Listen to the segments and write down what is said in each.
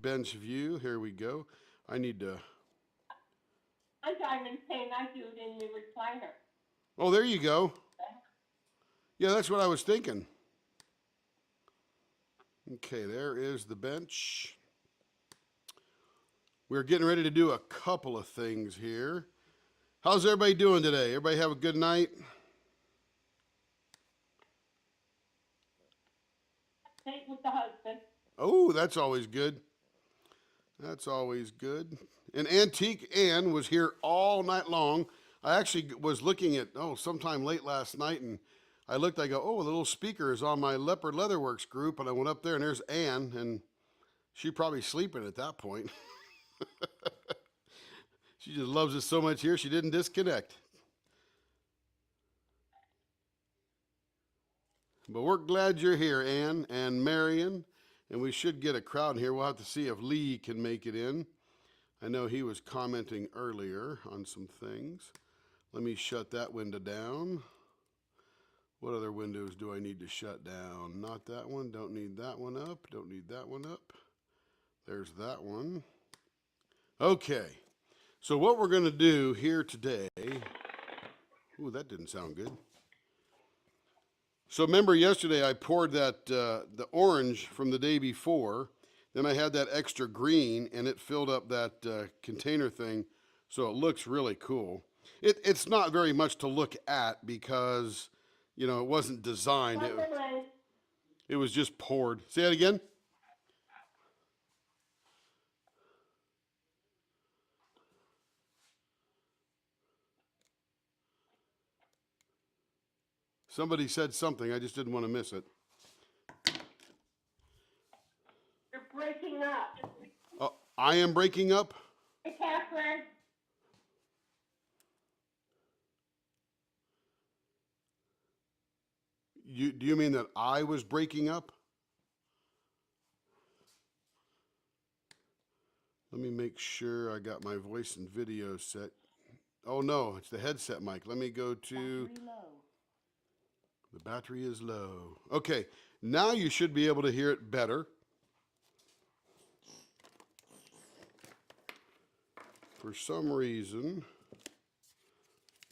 bench view. Here we go. I need to... I'm Diamond saying I do it in the recliner. Oh, there you go. Yeah, that's what I was thinking. Okay, there is the bench. We're getting ready to do a couple of things here. How's everybody doing today? Everybody have a good night? Date with the husband. Oh, that's always good. That's always good. And Antique Ann was here all night long. I actually was looking at, sometime late last night, and I looked, I go, the little speaker is on my Leopard Leatherworks group, and I went up there, and there's Ann, and she probably sleeping at that point. She just loves us so much here, she didn't disconnect. But we're glad you're here, Ann and Marion, and we should get a crowd in here. We'll have to see if Lee can make it in. I know he was commenting earlier on some things. Let me shut that window down. What other windows do I need to shut down? Not that one. Don't need that one up. Don't need that one up. There's that one. Okay. So what we're going to do here today... Ooh, that didn't sound good. So remember yesterday I poured that the orange from the day before. Then I had that extra green, and it filled up that container thing, so it looks really cool. It's not very much to look at because, it wasn't designed. It was just poured. Say that again? Somebody said something. I just didn't want to miss it. You're breaking up. Oh, I am breaking up? Hey, Catherine. Do you mean that I was breaking up? Let me make sure I got my voice and video set. Oh no, it's the headset mic. Let me go to... Battery low. The battery is low. Okay, now you should be able to hear it better. For some reason,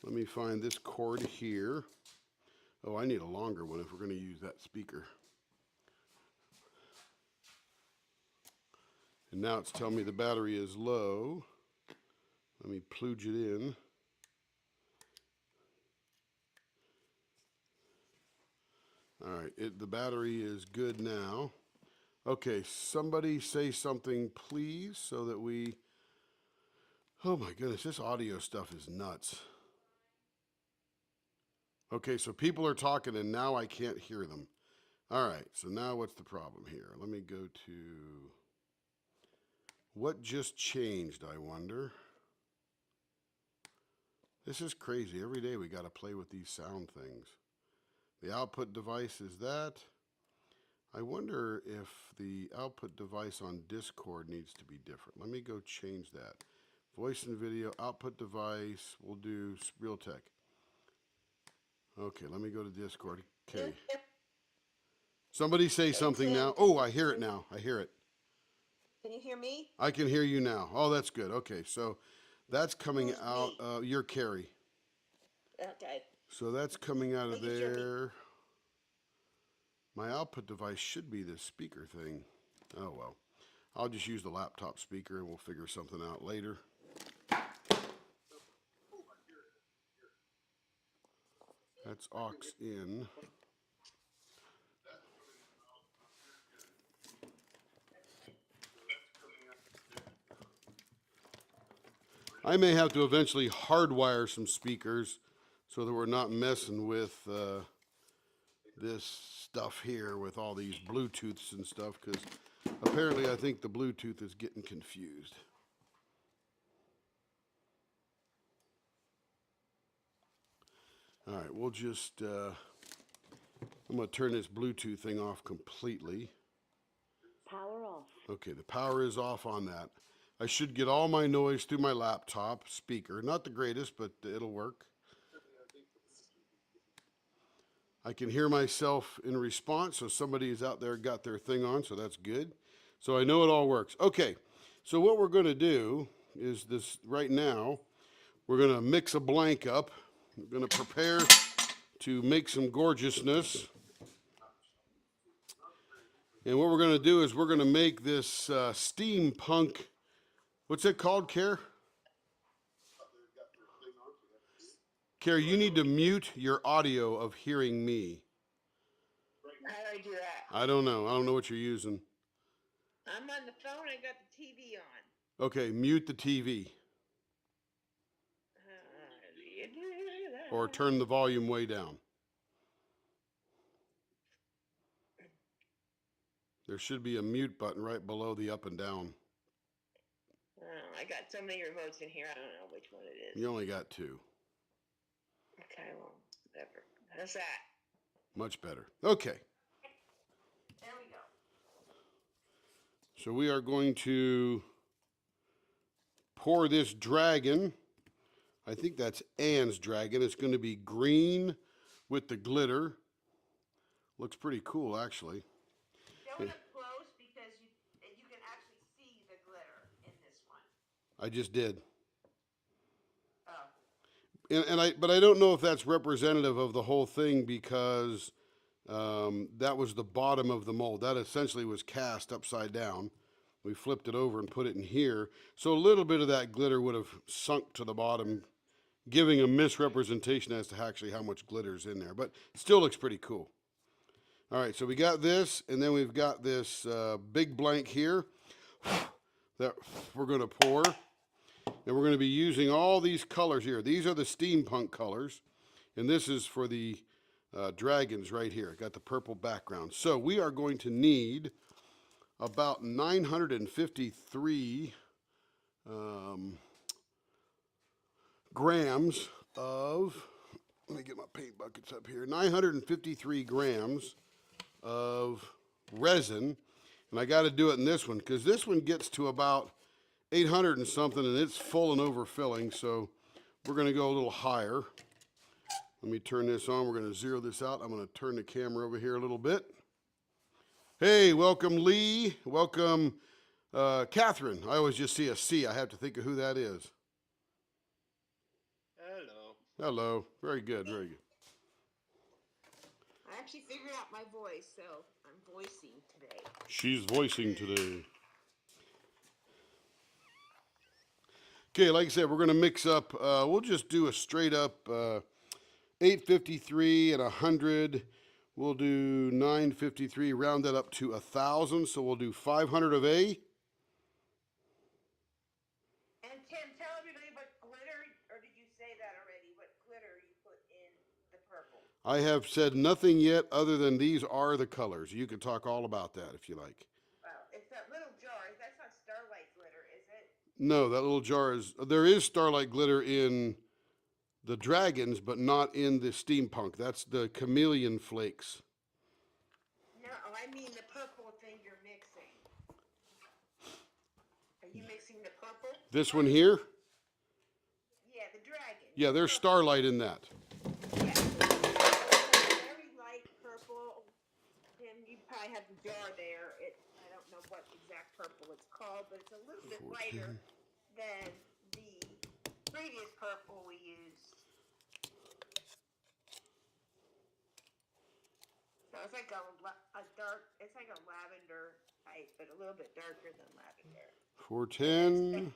let me find this cord here. Oh, I need a longer one if we're going to use that speaker. And now it's telling me the battery is low. Let me plug it in. All right, the battery is good now. Okay, somebody say something, please, so that we... Oh my goodness, this audio stuff is nuts. Okay, so people are talking and now I can't hear them. All right, so now what's the problem here? Let me go to... What just changed, I wonder? This is crazy. Every day we got to play with these sound things. The output device is that. I wonder if the output device on Discord needs to be different. Let me go change that. Voice and video, output device, we'll do Realtek. Okay, let me go to Discord. Okay. Somebody say something now. Oh, I hear it now. I hear it. Can you hear me? I can hear you now. Oh, that's good. Okay, so that's coming out. You're Carrie. Okay. So that's coming out of there. My output device should be this speaker thing. Oh, well. I'll just use the laptop speaker and we'll figure something out later. That's aux in. I may have to eventually hardwire some speakers so that we're not messing with this stuff here with all these Bluetooths and stuff, because apparently I think the Bluetooth is getting confused. All right, we'll just, I'm going to turn this Bluetooth thing off completely. Power off. Okay, the power is off on that. I should get all my noise through my laptop speaker. Not the greatest, but it'll work. I can hear myself in response, so somebody is out there got their thing on, so that's good. So I know it all works. Okay, so what we're going to do is this right now, we're going to mix a blank up. We're going to prepare to make some gorgeousness. And what we're going to do is we're going to make this steampunk, what's it called, Care? Care, you need to mute your audio of hearing me. How do I do that? I don't know. I don't know what you're using. I'm on the phone. I got the TV on. Okay, mute the TV. Or turn the volume way down. There should be a mute button right below the up and down. Oh, I got so many remotes in here. I don't know which one it is. You only got 2. Okay, well, whatever. How's that? Much better. Okay. There we go. So we are going to pour this dragon. I think that's Anne's dragon. It's going to be green with the glitter. Looks pretty cool, actually. Show it up close because you can actually see the glitter in this one. I just did. Oh. But I don't know if that's representative of the whole thing because that was the bottom of the mold. That essentially was cast upside down. We flipped it over and put it in here. So a little bit of that glitter would have sunk to the bottom, giving a misrepresentation as to actually how much glitter's in there. But it still looks pretty cool. All right, so we got this, and then we've got this big blank here that we're going to pour. And we're going to be using all these colors here. These are the steampunk colors. And this is for the dragons right here. Got the purple background. So we are going to need about 953 grams of, let me get my paint buckets up here, 953 grams of resin. And I got to do it in this one because this one gets to about 800 and something, and it's full and overfilling, so we're going to go a little higher. Let me turn this on. We're going to zero this out. I'm going to turn the camera over here a little bit. Hey, welcome, Lee. Welcome, Catherine. I always just see a C. I have to think of who that is. Hello. Hello. Very good, very good. I actually figured out my voice, so I'm voicing today. She's voicing today. Okay, like I said, we're going to mix up, we'll just do a straight up 853 and 100. We'll do 953, round that up to 1,000. So we'll do 500 of A. And Tim, tell everybody what glitter, or did you say that already? What glitter you put in the purple? I have said nothing yet other than these are the colors. You can talk all about that if you like. Well, it's that little jar. That's not starlight glitter, is it? No, that little jar is, there is starlight glitter in the dragons, but not in the steampunk. That's the chameleon flakes. No, I mean the purple thing you're mixing. Are you mixing the purple? This one here? Yeah, the dragon. Yeah, there's starlight in that. Yeah. Very light purple. Tim, you probably have the jar there. I don't know what exact purple it's called, but it's a little bit lighter than the previous purple we used. So it's like a dark, it's like a lavender type, but a little bit darker than lavender. 410.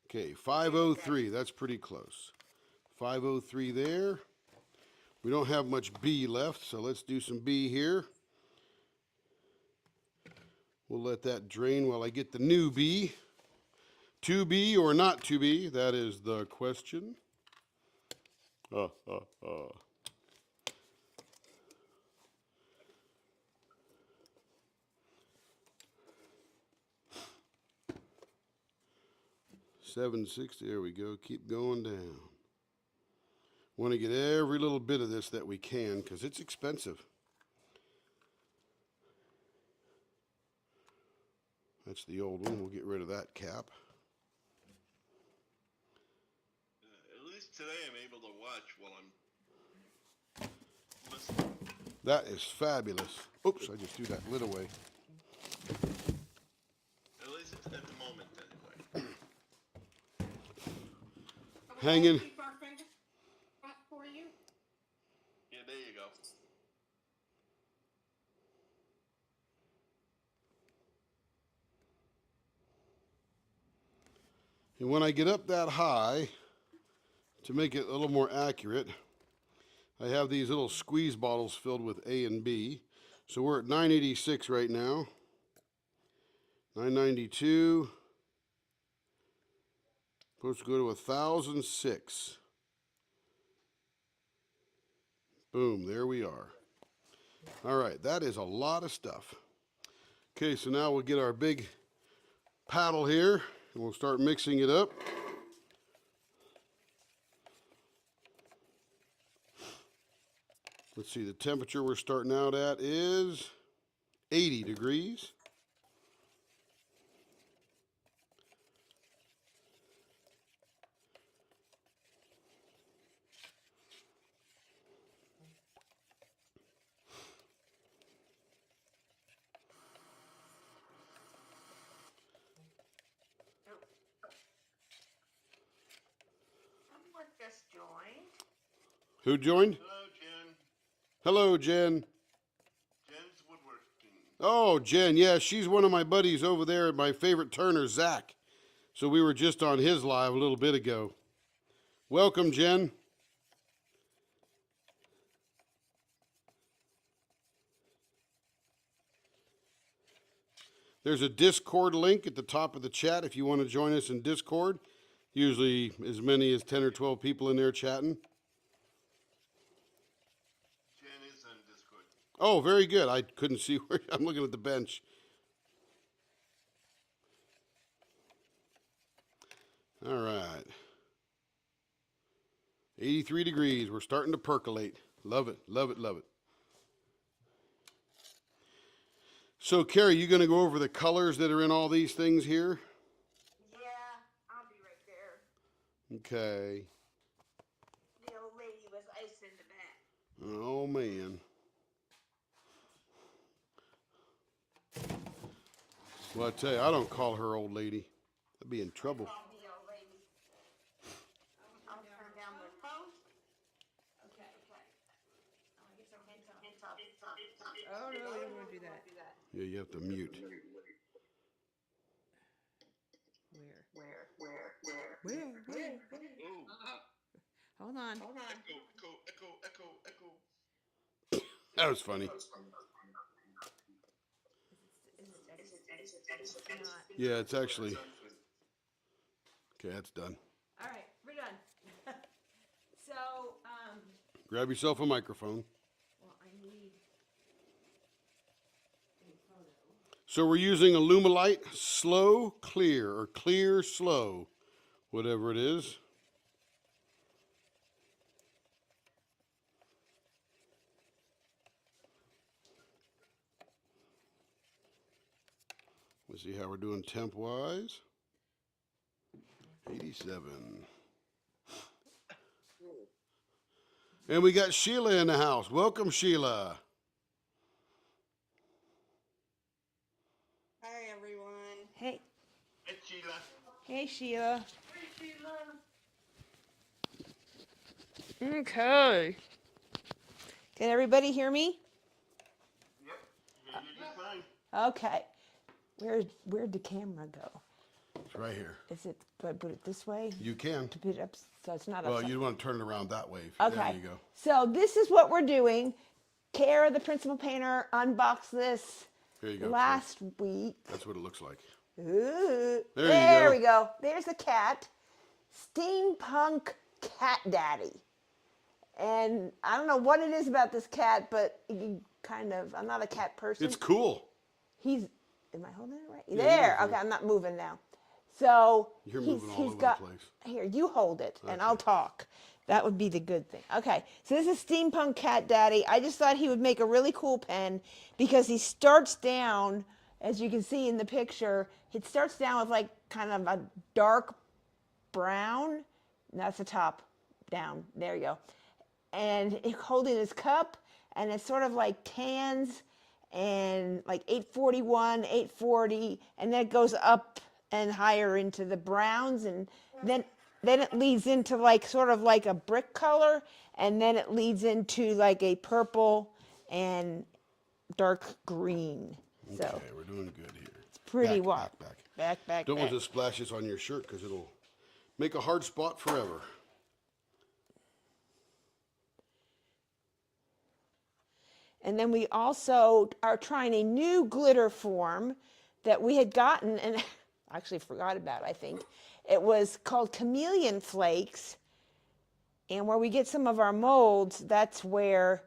Okay, 503. That's pretty close. 503 there. We don't have much B left, so let's do some B here. We'll let that drain while I get the new B. 2B or not 2B? That is the question. $760. There we go. Keep going down. Want to get every little bit of this that we can because it's expensive. That's the old one. We'll get rid of that cap. At least today I'm able to watch while I'm listening. That is fabulous. Oops, I just threw that lid away. At least at the moment, anyway. Hanging. Keep our fingers crossed for you. Yeah, there you go. And when I get up that high, to make it a little more accurate, I have these little squeeze bottles filled with A and B. So we're at 986 right now. 992. Supposed to go to 1006. Boom, there we are. All right, that is a lot of stuff. Okay, so now we'll get our big paddle here and we'll start mixing it up. Let's see, the temperature we're starting out at is 80 degrees. Someone just joined. Who joined? Hello, Jen. Hello, Jen. Jen's woodworking. Oh, Jen, yeah, she's one of my buddies over there at my favorite turner, Zach. So we were just on his live a little bit ago. Welcome, Jen. There's a Discord link at the top of the chat if you want to join us in Discord. Usually as many as 10 or 12 people in there chatting. Jen is on Discord. Oh, very good. I couldn't see where I'm looking at the bench. All right. 83 degrees. We're starting to percolate. Love it, love it, love it. So, Carrie, you going to go over the colors that are in all these things here? Yeah, I'll be right there. Okay. The old lady was icing the back. Oh, man. Well, I tell you, I don't call her old lady. I'd be in trouble. Call me old lady. I'll turn down the phone. Okay. I'll get some hints on. Oh, no, we don't want to do that. Yeah, you have to mute. Where? Where? Oh, Hold on. echo. That was funny. It's not. Yeah, it's actually. Okay, that's done. All right, we're done. So, Grab yourself a microphone. well, I need a photo. So we're using Alumilite Slow Clear or Clear Slow, whatever it is. Let's see how we're doing temp wise. 87. And we got Sheila in the house. Welcome, Sheila. Hi, everyone. Hey, Hey, Sheila. hey, Sheila. Hey, Sheila. Okay. Can everybody hear me? Yep. Yeah, you did fine. Okay. Where'd the camera go? It's right here. Is it? Do I put it this way You can. to put it up so it's not Well, upside? you want to turn it around that way. Okay. There you go. So this is what we're doing. Kara, the principal painter, unboxed this Here you go. last week. That's what it looks like. Ooh. There you There go. we go. There's a cat. Steampunk Cat Daddy. And I don't know what it is about this cat, but he kind of, I'm not a cat person. It's cool. He's, am I holding it right? you're There. holding Okay, I'm not moving now. So You're he's, moving all he's over the got, place. here, you hold it and Okay. I'll talk. That would be the good thing. Okay, so this is Steampunk Cat Daddy. I just thought he would make a really cool pen because he starts down, as you can see in the picture, it starts down with like kind of a dark brown. That's the top down. There you go. And holding his cup, and it's sort of like tans and like 841, 840, and then it goes up and higher into the browns, and then it leads into like sort of like a brick color, and then it leads into like a purple and dark green. So Okay, we're doing good here. it's pretty Back, wild. back. Back. Don't want to splash this on your shirt because it'll make a hard spot forever. And then we also are trying a new glitter form that we had gotten and actually forgot about, I think. It was called Chameleon Flakes. And where we get some of our molds, that's where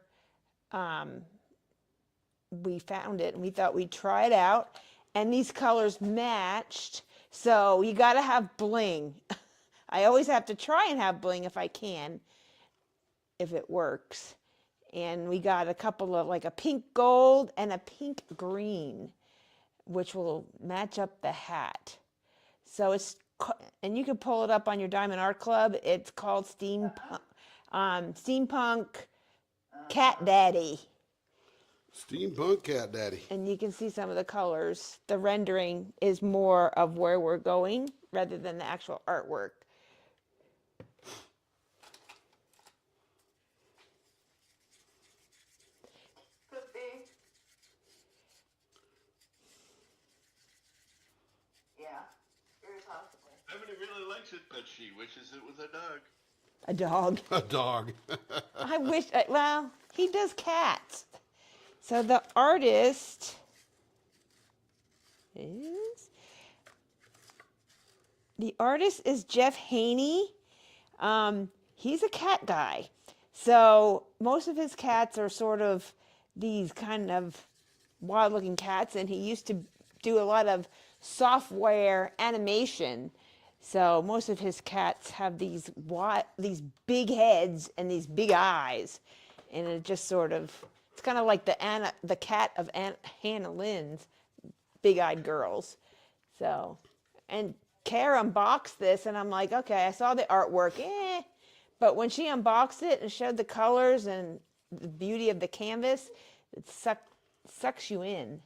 we found it. And we thought we'd try it out. And these colors matched. So you got to have bling. I always have to try and have bling if I can, if it works. And we got a couple of like a pink gold and a pink green, which will match up the hat. So it's, and you can pull it up on your Diamond Art Club. It's called Steampunk Cat Daddy. Steampunk Cat Daddy. And you can see some of the colors. The rendering is more of where we're going rather than the actual artwork. Could be. Yeah, very possibly. Emily really likes it, but she wishes it was a dog. A dog. A dog. I wish, well, he does cats. So the artist is Jeff Haney. He's a cat guy. So most of his cats are sort of these kind of wild looking cats, and he used to do a lot of software animation. So most of his cats have these big heads and these big eyes, and it just sort of, it's kind of like the cat of Hannah Lynn's Big-Eyed Girls. So, and Kara unboxed this, and I'm like, okay, I saw the artwork, but when she unboxed it and showed the colors and the beauty of the canvas, it sucks you in.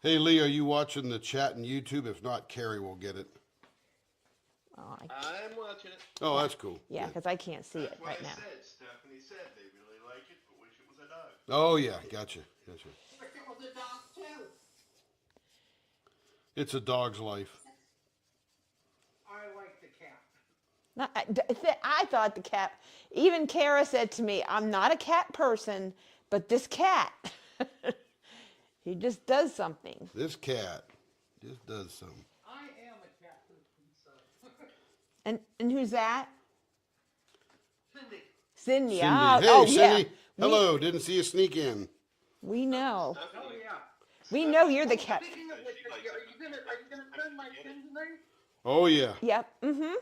Hey, Lee, are you watching the chat on YouTube? If not, Carrie will get it. Oh, I'm watching it. Oh, that's cool. yeah, because I can't see it That's why right I now. said, Stephanie said they really like it, but wish it was a dog. Oh, yeah, gotcha. Wish it was a dog too. It's a dog's life. I like the cat. I thought the cat, even Kara said to me, I'm not a cat person, but this cat, he just does something. This cat just does something. I am a cat person, so. And who's that? Cindy. Cindy. Cindy. Oh, Hey, oh, Cindy. yeah. Hello. Didn't see you sneak in. We know. Oh, yeah. We know you're the cat. Speaking of which, are you gonna send my pin tonight? Oh, yeah. Yep. Mm-hmm.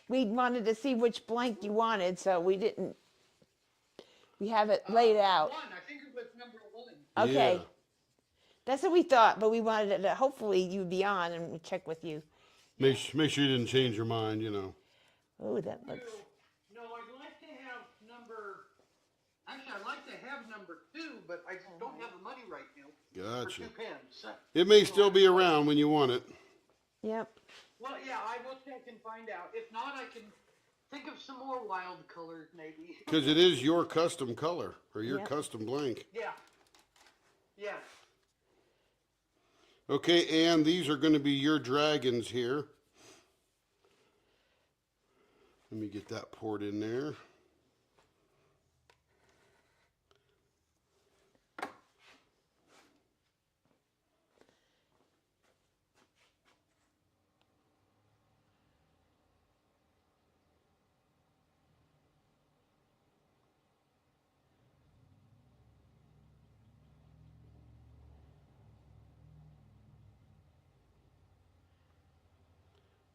We wanted to see which blank you wanted, so we have it laid out. One, I think it was number 1. Okay. Yeah. That's what we thought, but we wanted to, hopefully you'd be on and we check with you. Make sure you didn't change your mind, you know. Oh, that looks. No, I'd like to have actually, I'd like to have number 2, but I just don't have the money right now. Gotcha. For 2 pens. It may still be around when you want it. Yep. Well, yeah, I will check and find out. If not, I can think of some more wild colors, maybe. Because it is your custom color or your Yep. custom blank. Yeah. Yeah. Okay, Ann, these are going to be your dragons here. Let me get that poured in there.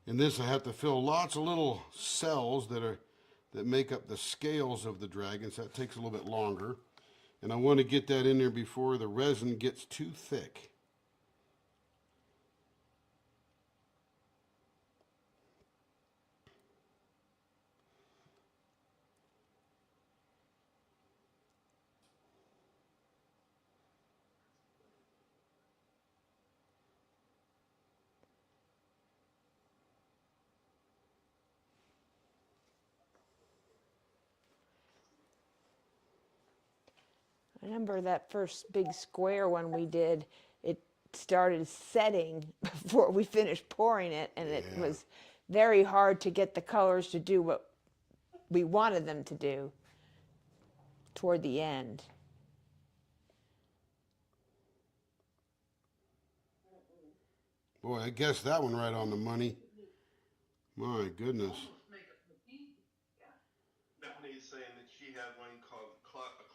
In this, I have to fill lots of little cells that make up the scales of the dragons. That takes a little bit longer. And I want to get that in there before the resin gets too thick. I remember that first big square one we did, it started setting before we finished pouring it, and it Yeah. was very hard to get the colors to do what we wanted them to do toward the end. Boy, I guessed that one right on the money. My goodness. Bethany's saying that she had one called a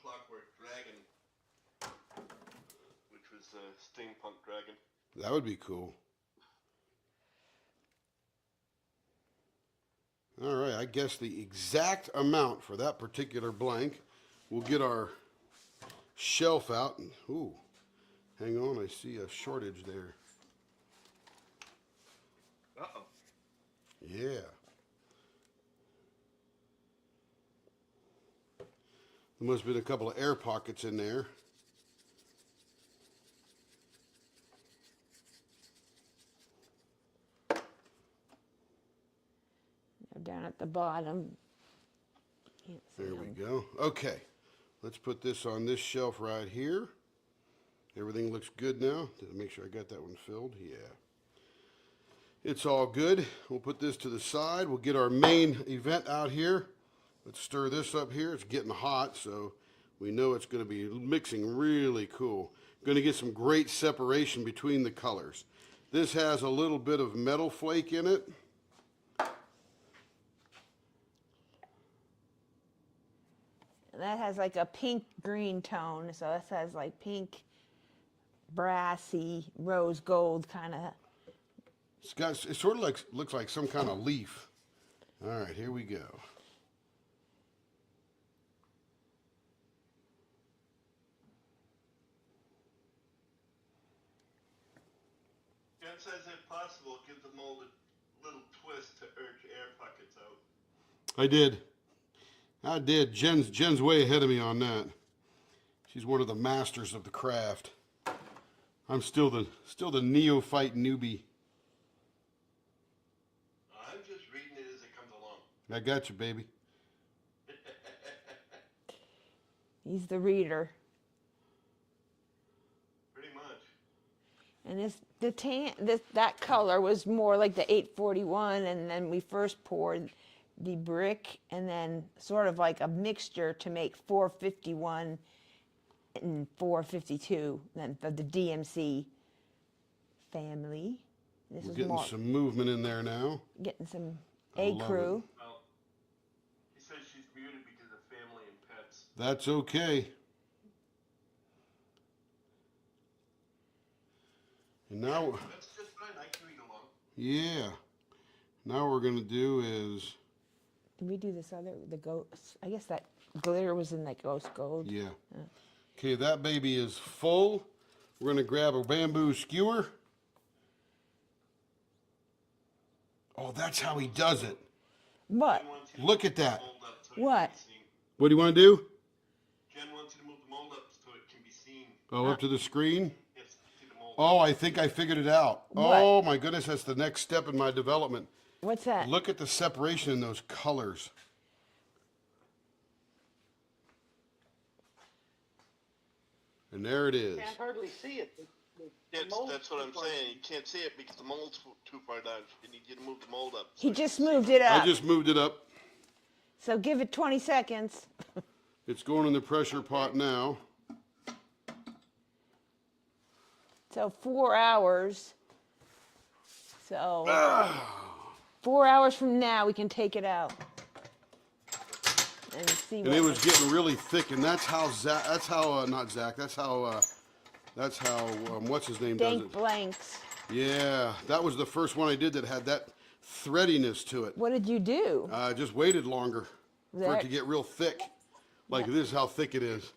Clockwork Dragon, which was a steampunk dragon. That would be cool. All right, I guess the exact amount for that particular blank. We'll get our shelf out. And, ooh, hang on, I see a shortage there. Uh-oh. Yeah. There must have been a couple of air pockets in there. Down at the bottom. Can't see There we them. go. Okay, let's put this on this shelf right here. Everything looks good now. Did I make sure I got that one filled? Yeah. It's all good. We'll put this to the side. We'll get our main event out here. Let's stir this up here. It's getting hot, so we know it's going to be mixing really cool. Going to get some great separation between the colors. This has a little bit of metal flake in it. And that has like a pink green tone, so this has like pink, brassy, rose gold kind of. It sort of looks like some kind of leaf. All right, here we go. Jen says if possible, give the mold a little twist to urge air pockets out. I did. Jen's way ahead of me on that. She's one of the masters of the craft. I'm still the neophyte newbie. I'm just reading it as it comes along. I got you, baby. He's the reader. Pretty much. And that color was more like the 841, and then we first poured the brick, and then sort of like a mixture to make 451 and 452, then the DMC family. This We're is getting more some movement in there now. getting some I A love crew. Well, he says she's muted because of family and pets. That's okay. And now, That's just fine. I can read along. yeah. Now what we're gonna do is, Did we do this other, the ghost? I guess that glitter was in that ghost gold. yeah. Okay, that baby is full. We're gonna grab a bamboo skewer. Oh, that's how he does it. What? Jen wants you to Look move at that. the mold up so it What? can be seen. What do you want to do? Jen wants you to move the mold up so it can be seen. Oh, up to the screen? Yes, see the mold. Oh, I think I figured it out. What? Oh my goodness, that's the next step in my development. What's that? Look at the separation in those colors. And there it is. Can't hardly see it. That's what I'm saying. You can't see it because the mold's too far down. You need you to move the mold up. He just moved it I up. just moved it up. So give it 20 seconds. It's going in the pressure pot now. So 4 hours. So 4 hours from now, we can take it out and see And what. it was getting really thick, and that's how what's his name does Dank it. blanks. Yeah, that was the first one I did that had that threadiness to it. What did you do? I just waited longer for it That- to get real thick. Like this is how thick it is.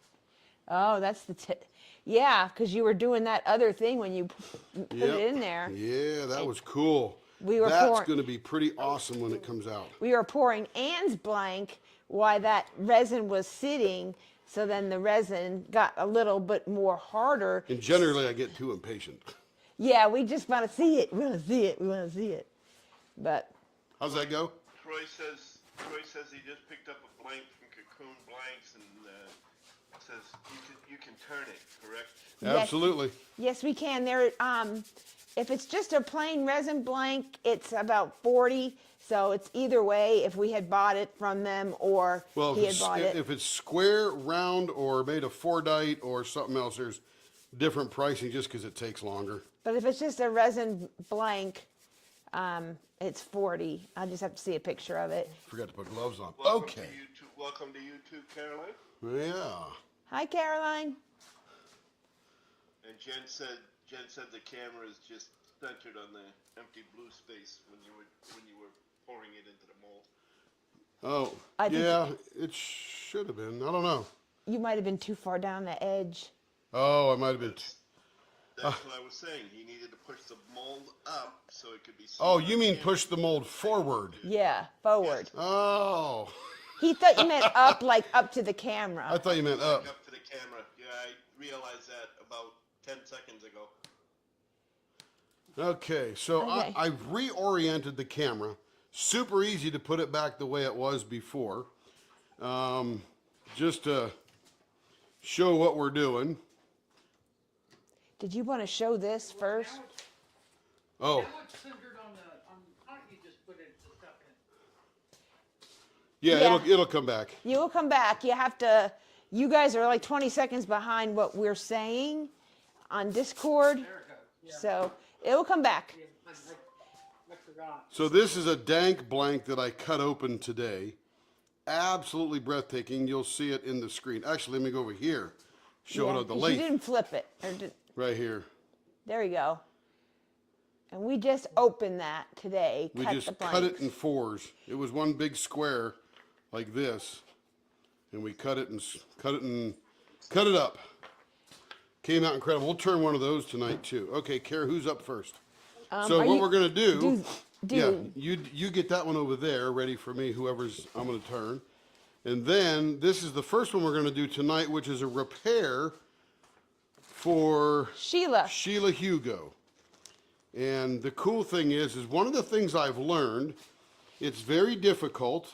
Oh, that's the tip. Yeah, because you were doing that other thing when you put Yep. it in there. Yeah, that was cool. We were That's pouring- going to be pretty awesome when it comes out. We were pouring Anne's blank while that resin was sitting. So then the resin got a little bit more harder. And generally, I get too impatient. Yeah, we just want to see it. We want to see it. We want to see it. But How's that go? Troy says he just picked up a blank from Cocoon Blanks and says you can turn it, correct? Yes. Absolutely. Yes, we can. There, if it's just a plain resin blank, it's about 40. So it's either way. If we had bought it from them or Well, he had bought it. if it's square, round, or made of 4-dite or something else, there's different pricing just because it takes longer. But if it's just a resin blank, it's 40. I just have to see a picture of it. Forgot to put gloves on. Welcome Okay. To YouTube. Welcome to YouTube, Caroline. Yeah. Hi, Caroline. And Jen said the camera is just centered on the empty blue space when you were pouring it into the mold. Oh, I think- yeah, it should have been. I don't know. You might have been too far down the edge. Oh, I might have been. That's what I was saying. He needed to push the mold up so it could be seen Oh, on you mean camera. push the mold forward? Yeah, forward. Oh, He thought you meant up, like up to the camera. I thought you meant up. Up to the camera. Yeah, I realized that about 10 seconds ago. Okay, so Okay. I've reoriented the camera. Super easy to put it back the way it was before. Just to show what we're doing. Did you want to show this first? Oh, Now it's centered on the part you just put the stuff in. yeah, Yeah. it'll come back. You will come back. You have to, you guys are like 20 seconds behind what we're saying on Discord. There it goes. Yeah. So it will come back. Yeah, I forgot. So this is a dank blank that I cut open today. Absolutely breathtaking. You'll see it in the screen. Actually, let me go over here. Show it Yeah, on the 'cause length. You didn't flip it. Right here. There you go. And we just opened that today. We cut just the cut it blanks. in 4s. It was one big square like this, and we cut it up. Came out incredible. We'll turn one of those tonight too. Okay, Kara, who's up first? So are what you- we're gonna do? do- Yeah, you get that one over there ready for me. Whoever's I'm gonna turn, and then this is the first one we're gonna do tonight, which is a repair for Sheila. Sheila Hugo. And the cool thing is one of the things I've learned, it's very difficult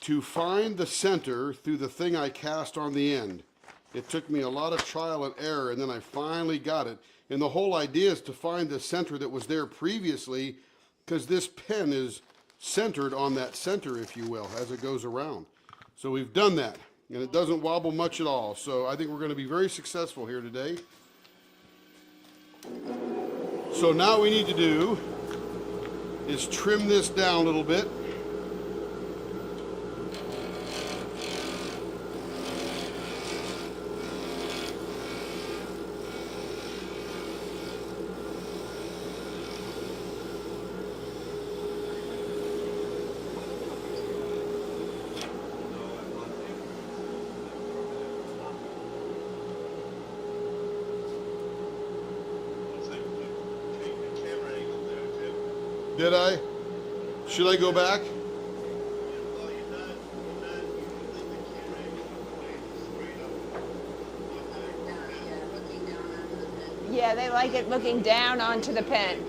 to find the center through the thing I cast on the end. It took me a lot of trial and error, and then I finally got it. And the whole idea is to find the center that was there previously, because this pen is centered on that center, if you will, as it goes around. So we've done that, and it doesn't wobble much at all. So I think we're going to be very successful here today. So now we need to do is trim this down a little bit. Looks like you changed the camera angle there, Jim. Did I? Should I go back? Well, you're not using the camera angle way straight up. Yeah, they like it looking down onto the pen.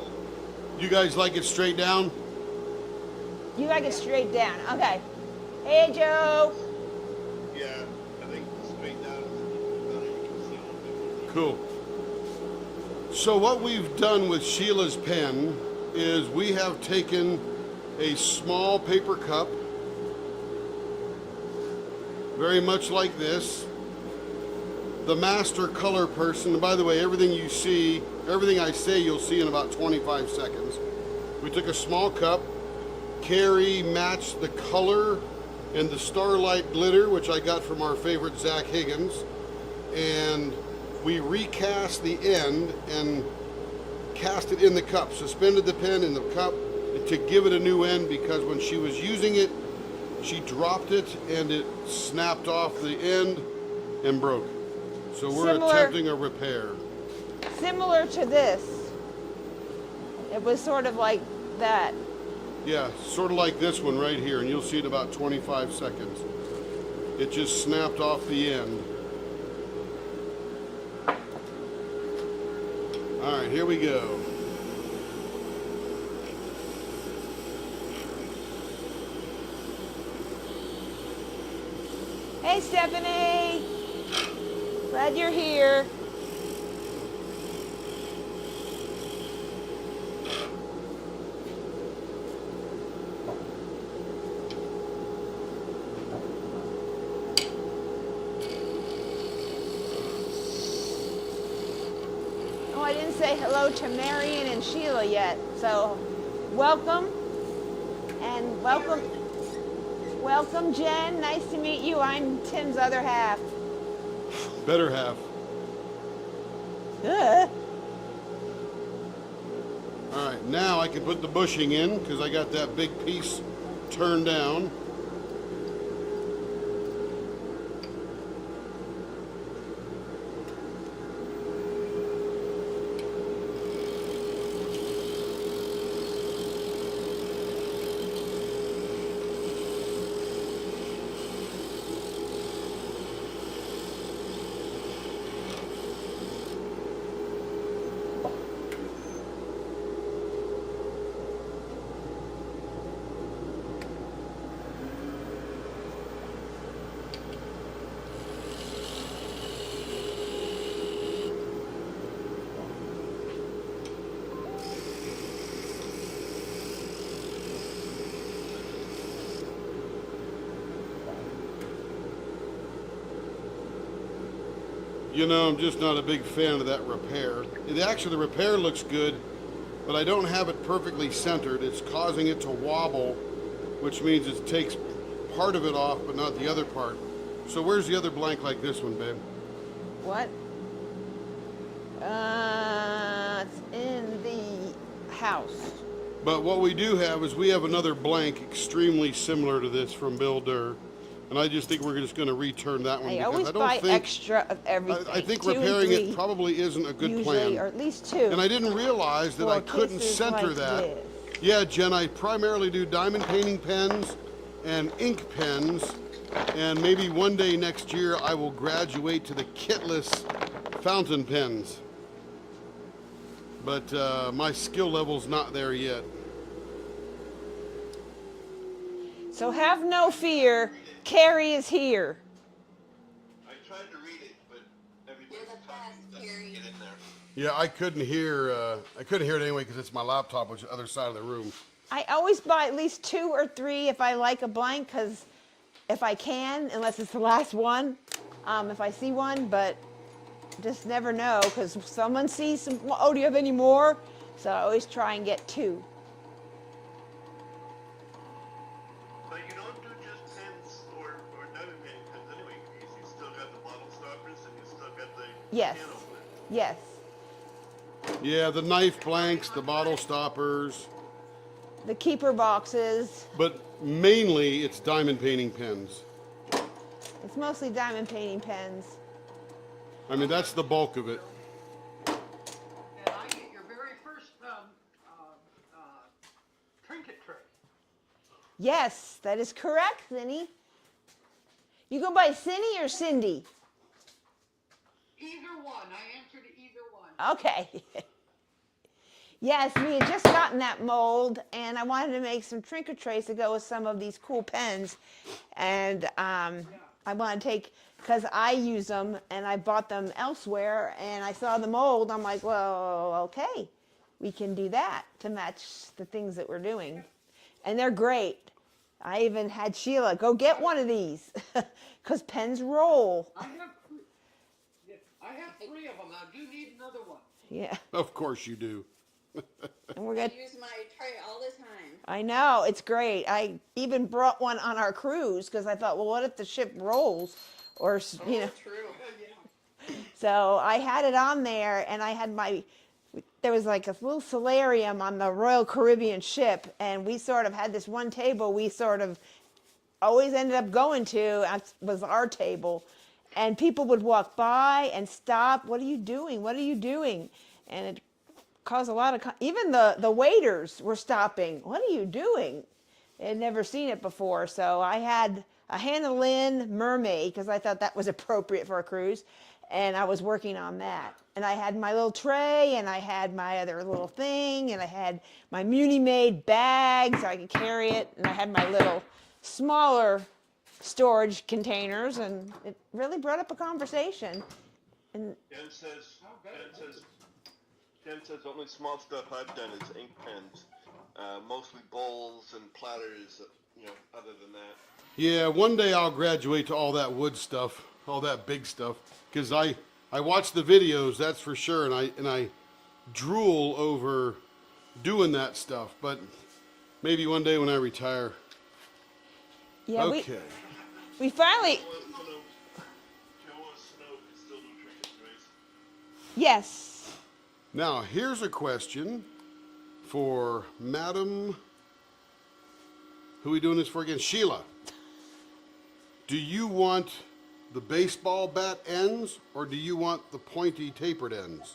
You guys like it straight down? You like it straight down. Okay. Hey, Joe. Yeah, I think straight down is better. You can see a little bit. Cool. So what we've done with Sheila's pen is we have taken a small paper cup, very much like this. The master color person, and by the way, everything you see, everything I say, you'll see in about 25 seconds. We took a small cup, Carrie matched the color and the starlight glitter, which I got from our favorite Zach Higgins, and we recast the end and cast it in the cup, suspended the pen in the cup to give it a new end, because when she was using it, she dropped it and it snapped off the end and broke. So we're Similar- attempting a repair. Similar to this. It was sort of like that. Yeah, sort of like this one right here, and you'll see it about 25 seconds. It just snapped off the end. All right, here we go. Hey, Stephanie. Glad you're here. Oh, I didn't say hello to Marion and Sheila yet. So, welcome. And welcome, Jen. Nice to meet you. I'm Tim's other half. Better half. Ugh. All right, now I can put the bushing in because I got that big piece turned down. You know, I'm just not a big fan of that repair. The repair looks good, but I don't have it perfectly centered. It's causing it to wobble, which means it takes part of it off, but not the other part. So where's the other blank like this one, babe? What? It's in the house. But what we do have is we have another blank extremely similar to this from Bill Durr. And I just think we're just going to return that one I because always I don't buy think extra of everything. I think 2 and repairing 3 it probably isn't a good usually, plan. or at least 2. And I didn't realize that for I couldn't cases center like that. this. Yeah, Jen, I primarily do diamond painting pens and ink pens. And maybe one day next year I will graduate to the kitless fountain pens. But my skill level's not there yet. So have no fear. Carrie is here. I tried to read it, but everybody's You're the talking best, doesn't Gary. get in there. Yeah, I couldn't hear it anyway because it's my laptop, which is the other side of the room. I always buy at least 2 or 3 if I like a blank, because if I can, unless it's the last one, if I see one, but just never know because someone sees some, oh, do you have any more? So I always try and get 2. But you don't do just pens or diamond painting pens anyway, because you still got the bottle stoppers and you still got the Yes. can opener. Yes. Yeah, the knife blanks, the bottle stoppers, The keeper boxes. but mainly it's diamond painting pens. It's mostly diamond painting pens. I mean, that's the bulk of it. And I get your very first trinket tray. Yes, that is correct, Cindy. You go by Cindy or Cindy? Either one. I answer to either one. Okay. Yes, we had just gotten that mold, and I wanted to make some trinket trays to go with some of these cool pens. And I want to take, because I use them, and I bought them elsewhere, and I saw the mold. I'm like, well, okay, we can do that to match the things that we're doing. And they're great. I even had Sheila go get one of these, because pens roll. I have 3 of them. I do need another one. Yeah, Of course you do. and we're I going to. use my tray all the time. I know, it's great. I even brought one on our cruise because I thought, well, what if the ship rolls? Or, you know, True. so I had it on there and I had there was like a little solarium on the Royal Caribbean ship. And we sort of had this one table we sort of always ended up going to, was our table. And people would walk by and stop. What are you doing? What are you doing? And it caused a lot of, even the waiters were stopping. What are you doing? They had never seen it before. So I had a Hannah Lynn mermaid because I thought that was appropriate for a cruise. And I was working on that. And I had my little tray and I had my other little thing and I had my Muni Made bag so I could carry it. And I had my little smaller storage containers and it really brought up a conversation. And Jen says only small stuff I've done is ink pens, mostly bowls and platters. Other than that. Yeah, one day I'll graduate to all that wood stuff, all that big stuff, because I watch the videos, that's for sure, and I drool over doing that stuff. But maybe one day when I retire. yeah, Okay. we finally, Joe wants to know if we still do trinkets, right? yes. Now here's a question for Madam. Who are we doing this for again? Sheila. Do you want the baseball bat ends or do you want the pointy tapered ends?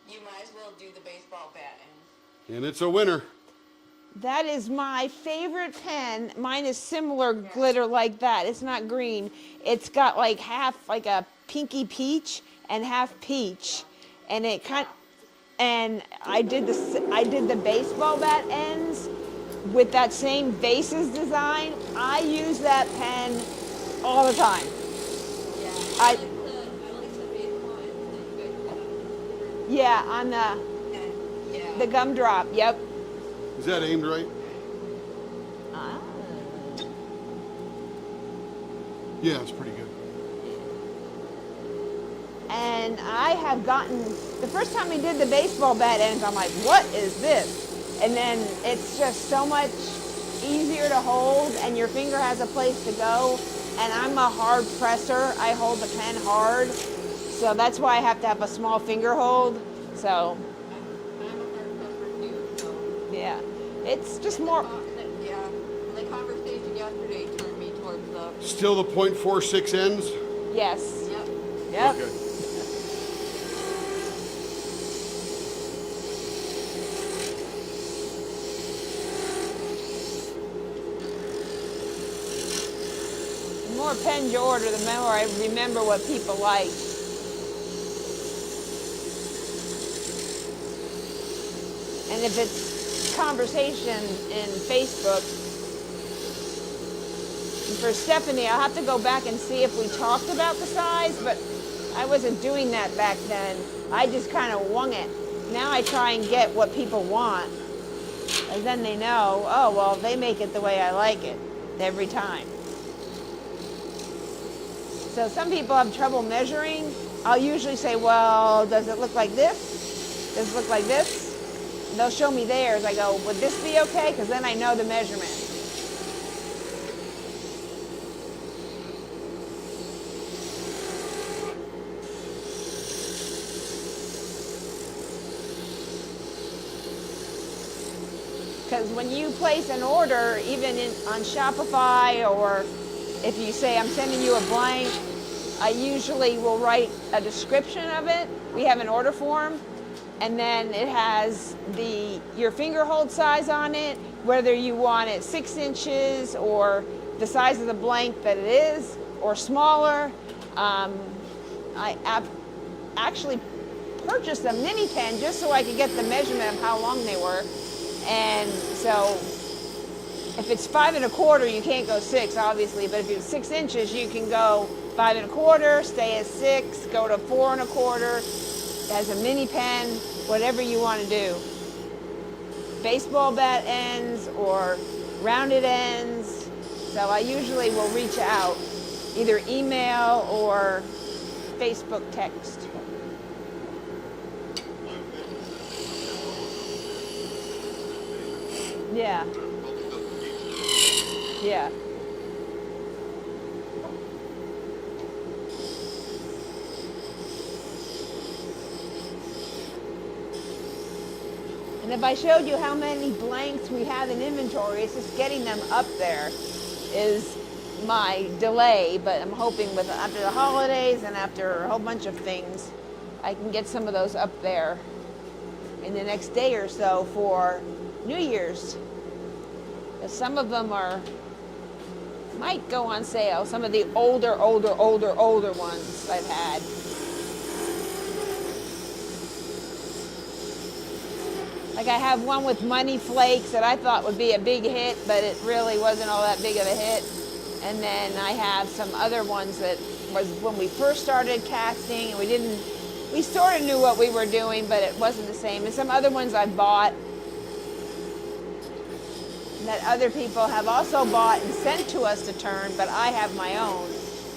You might as well do the baseball bat ends. And it's a winner. That is my favorite pen. Mine is similar glitter like that. It's not green. It's got like half like a pinky peach and half peach. And it and I did the baseball bat ends with that same vases design. I use that pen all the time. Yeah. I like the baseball ends that you guys put on. yeah, on Yeah. the gumdrop. Yep. Is that aimed right? Ah. Yeah, it's pretty good. And I have gotten, the first time we did the baseball bat ends, I'm like, what is this? And then it's just so much easier to hold and your finger has a place to go. And I'm a hard presser. I hold the pen hard. So that's why I have to have a small finger hold. So, I'm a hard presser too, so. yeah, it's just more, Yeah. The conversation yesterday turned me towards the. Still the .46 ends? yes. Yep. Yep. Okay. The more pens you order, the more I remember what people like. And if it's conversation in Facebook, and for Stephanie, I'll have to go back and see if we talked about the size, but I wasn't doing that back then. I just kind of wung it. Now I try and get what people want. And then they know, oh, well, they make it the way I like it every time. So some people have trouble measuring. I'll usually say, well, does it look like this? Does it look like this? And they'll show me theirs. I go, would this be okay? Because then I know the measurement. Because when you place an order, even on Shopify, or if you say I'm sending you a blank, I usually will write a description of it. We have an order form, and then it has your finger hold size on it, whether you want it 6 inches or the size of the blank that it is, or smaller. I actually purchased a mini pen just so I could get the measurement of how long they were. And so if it's 5 1/4, you can't go 6, obviously, but if it's 6 inches, you can go 5 1/4, stay at 6, go to 4 1/4, as a mini pen, whatever you want to do. Baseball bat ends or rounded ends. So I usually will reach out, either email or Facebook text. Yeah. Yeah. And if I showed you how many blanks we have in inventory, it's just getting them up there is my delay. But I'm hoping with after the holidays and after a whole bunch of things, I can get some of those up there in the next day or so for New Year's. Some of them might go on sale. Some of the older ones I've had. Like I have one with Money Flakes that I thought would be a big hit, but it really wasn't all that big of a hit. And then I have some other ones that was when we first started casting, and we sort of knew what we were doing, but it wasn't the same. And some other ones I bought that other people have also bought and sent to us to turn, but I have my own.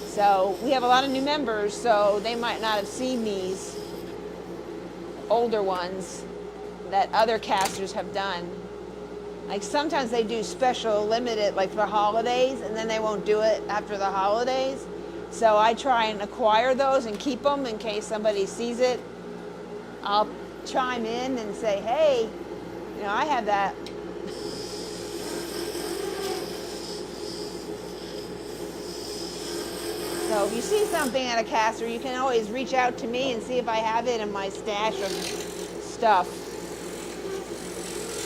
So we have a lot of new members, so they might not have seen these older ones that other casters have done. Like sometimes they do special limited, like for holidays, and then they won't do it after the holidays. So I try and acquire those and keep them in case somebody sees it. I'll chime in and say, hey, you know, I have that. So if you see something at a caster, you can always reach out to me and see if I have it in my stash of stuff.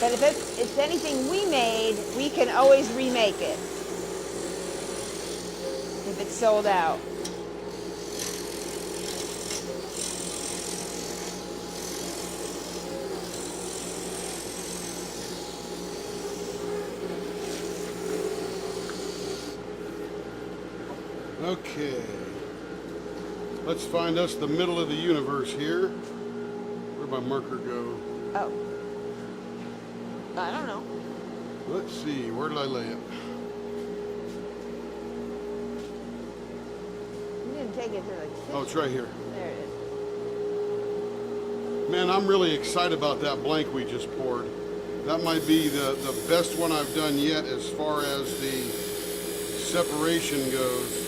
But if it's anything we made, we can always remake it if it's sold out. Okay. Let's find us the middle of the universe here. Where'd my marker go? Oh. I don't know. Let's see, where did I lay it? You didn't take it to the Oh, it's right here. There it is. Man, I'm really excited about that blank we just poured. That might be the best one I've done yet as far as the separation goes.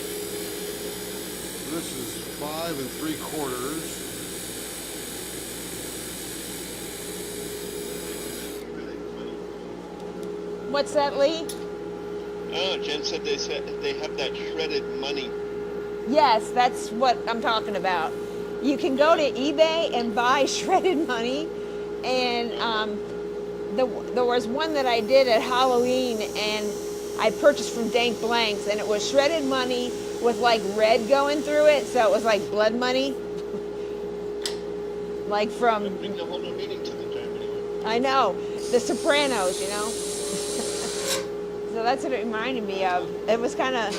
This is 5 3/4. What's that, Lee? Oh, Jen said they have that shredded money. Yes, that's what I'm talking about. You can go to eBay and buy shredded money, and there was one that I did at Halloween, and I purchased from Dank Blanks, and it was shredded money with like red going through it, so it was like blood money, like from. That brings a whole new meaning to the term anyway. I know, The Sopranos, you know. So that's what it reminded me of. It was kind of.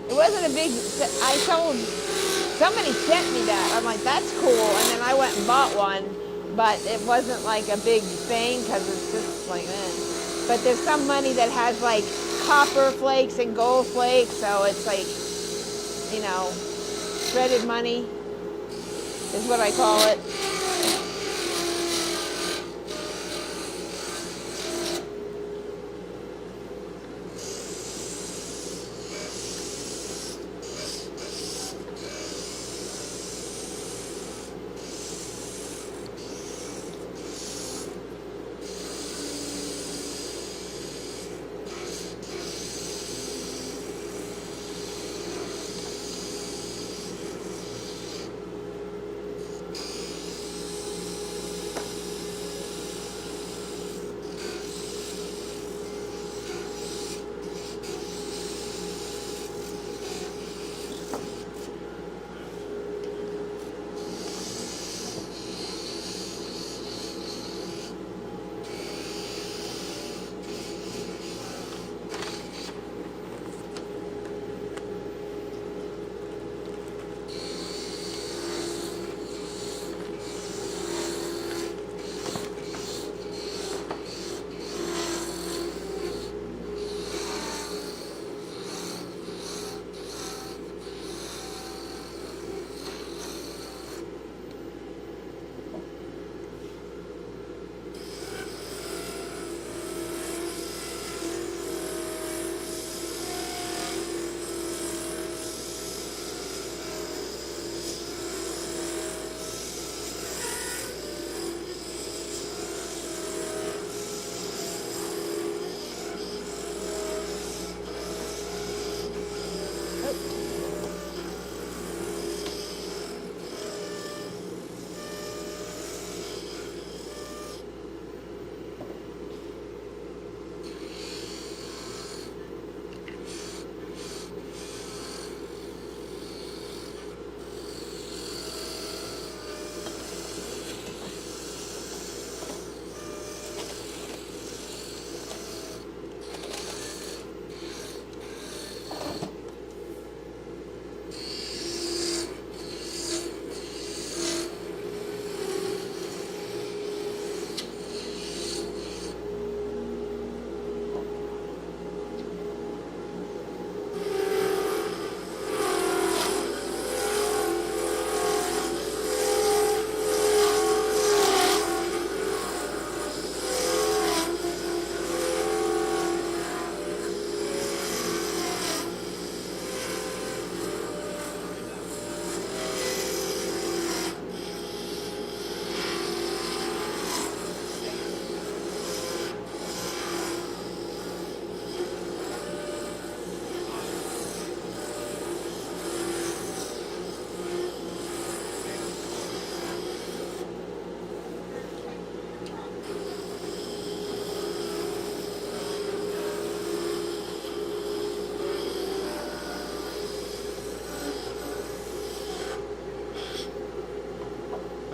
It wasn't a big. I told somebody sent me that. I'm like, that's cool, and then I went and bought one, but it wasn't like a big thing because it's just like, But there's some money that has like copper flakes and gold flakes, so it's like, you know, shredded money is what I call it.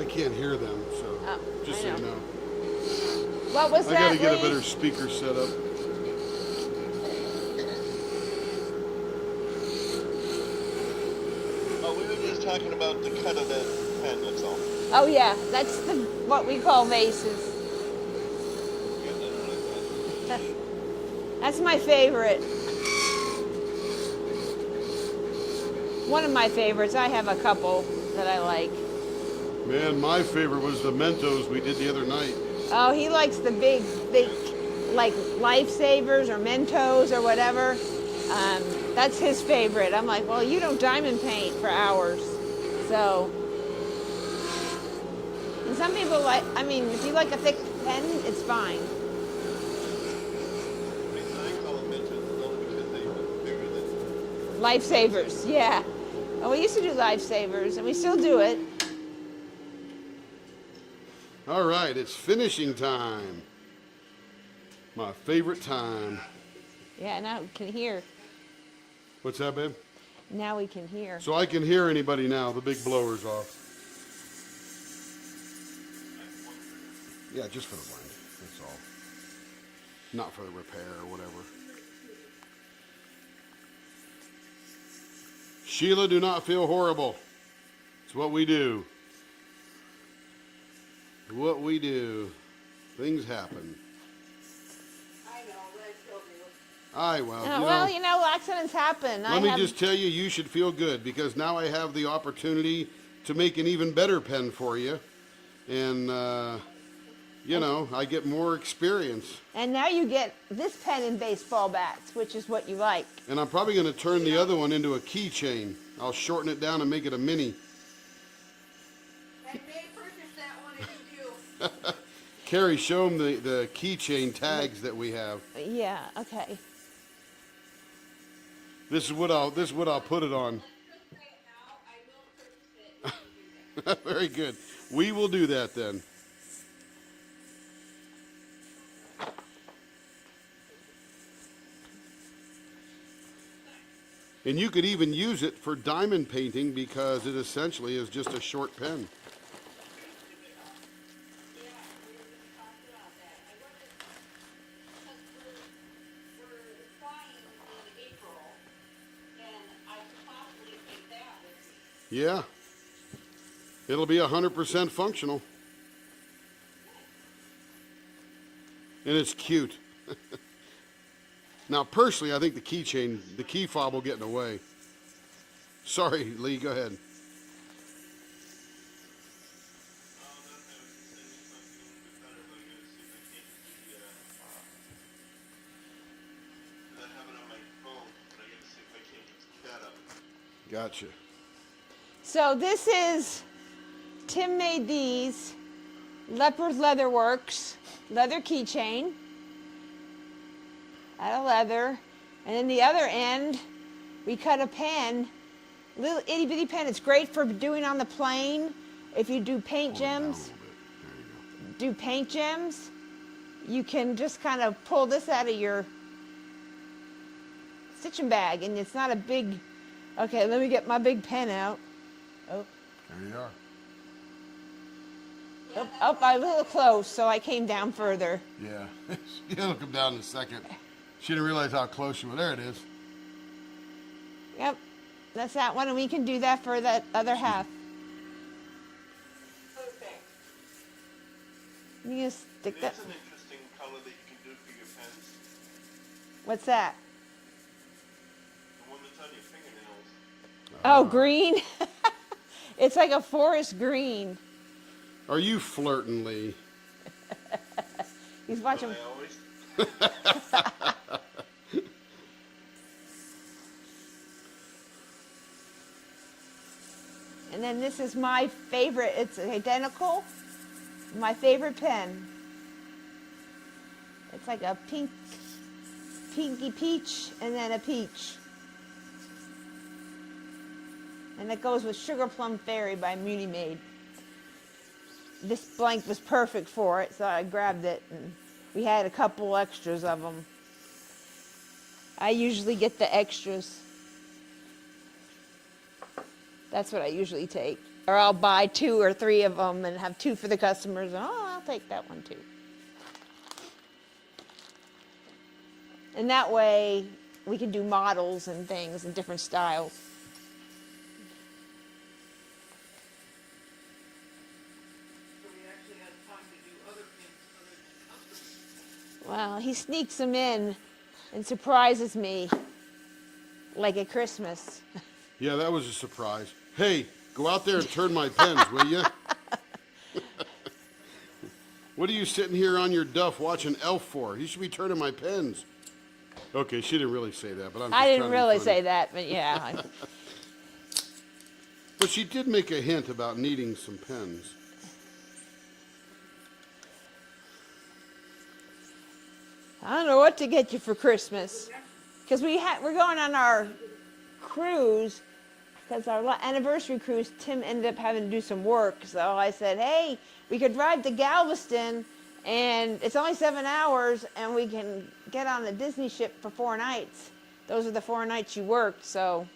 can't hear them, so Oh, just I so you know. know. What was I that, gotta get a Lee? better speaker set up. Oh, we were just talking about the cut of that pen, that's all. Oh yeah, that's what we call vases. Yeah, that's what I thought. That's my favorite. One of my favorites. I have a couple that I like. Man, my favorite was the Mentos we did the other night. Oh, he likes the big, like Lifesavers or Mentos or whatever. That's his favorite. I'm like, well, you don't diamond paint for hours. So, and some people like, I mean, if you like a thick pen, it's fine. The reason I call them Mentos is only because they were bigger than. Lifesavers, yeah. Oh, we used to do Lifesavers, and we still do it. All right, it's finishing time. My favorite time. Yeah, now we can hear. What's that, babe? Now we can hear. So I can hear anybody now. The big blower's off. Yeah, just for the wind. That's all. Not for the repair or whatever. Sheila, do not feel horrible. It's what we do. What we do. Things happen. I know, but I still do. Aye, well, Oh, well, you know, accidents happen. let me just tell you, you should feel good because now I have the opportunity to make an even better pen for you. And, you know, I get more experience. And now you get this pen in baseball bats, which is what you like. And I'm probably going to turn the other one into a keychain. I'll shorten it down and make it a mini. I may purchase that one if you do. Carrie, show them the keychain tags that we have. Yeah, okay. This is what I'll put it on. Just say it now, I will purchase it if you do that. Very good. We will do that then. And you could even use it for diamond painting because it essentially is just a short pen. Yeah, we were gonna talk about that. I wonder, because we're flying in April, and I could possibly take that with me. Yeah. It'll be 100% functional. And it's cute. Now, personally, I think the keychain, the key fob will get in the way. Sorry, Lee, go ahead. I have it on my phone, but I gotta see if I can't get that up. Gotcha. So this is, Tim made these, Leopard Leather Works, leather keychain, out of leather. And then the other end, we cut a pen, little itty bitty pen. It's great for doing on the plane. If you do paint gems, you can just kind of pull this out of your stitching bag, and it's not a big, okay, let me get my big pen out. Oh, There you are. I'm a little close, so I came down further. Yeah. It'll come down in a second. She didn't realize how close you were. There it is. Yep, that's that one, and we can do that for that other half. Perfect. You just stick that. That's an interesting color that you can do for your pens. What's that? The one that's on your fingernails. Oh, green. It's like a forest green. Are you flirting, Lee? He's watching. I always. And then this is my favorite. It's identical. My favorite pen. It's like a pinky peach, and then a peach. And it goes with Sugar Plum Fairy by Muni Maid. This blank was perfect for it, so I grabbed it, and we had a couple extras of them. I usually get the extras. That's what I usually take. Or I'll buy 2 or 3 of them and have 2 for the customers. And, oh, I'll take that one too. And that way we can do models and things in different styles. So he actually has time to do other things other than custom. Well, he sneaks them in and surprises me like at Christmas. Yeah, that was a surprise. Hey, go out there and turn my pens, will you? What are you sitting here on your duff watching Elf for? You should be turning my pens. Okay, she didn't really say that, but I'm just I didn't trying to be really funny. say that, but yeah. But she did make a hint about needing some pens. I don't know what to get you for Christmas. Because we're going on our cruise. Because our anniversary cruise, Tim ended up having to do some work. So I said, hey, we could drive to Galveston, and it's only 7 hours, and we can get on the Disney ship for 4 nights. Those are the 4 nights you worked, so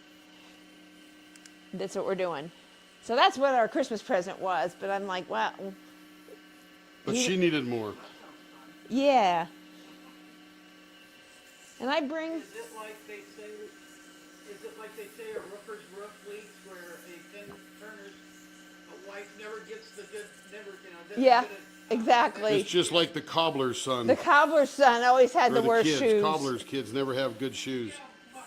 that's what we're doing. So that's what our Christmas present was. But I'm like, well, But she needed more. yeah. And I bring... Is it like they say? Is it like they say a roofer's roof leaks, where a pen turner's wife never gets the good, doesn't Yeah, get it, exactly. It's just like the cobbler's son. The cobbler's son always had or the the worst kids. shoes. Cobbler's kids never have good shoes. Yeah,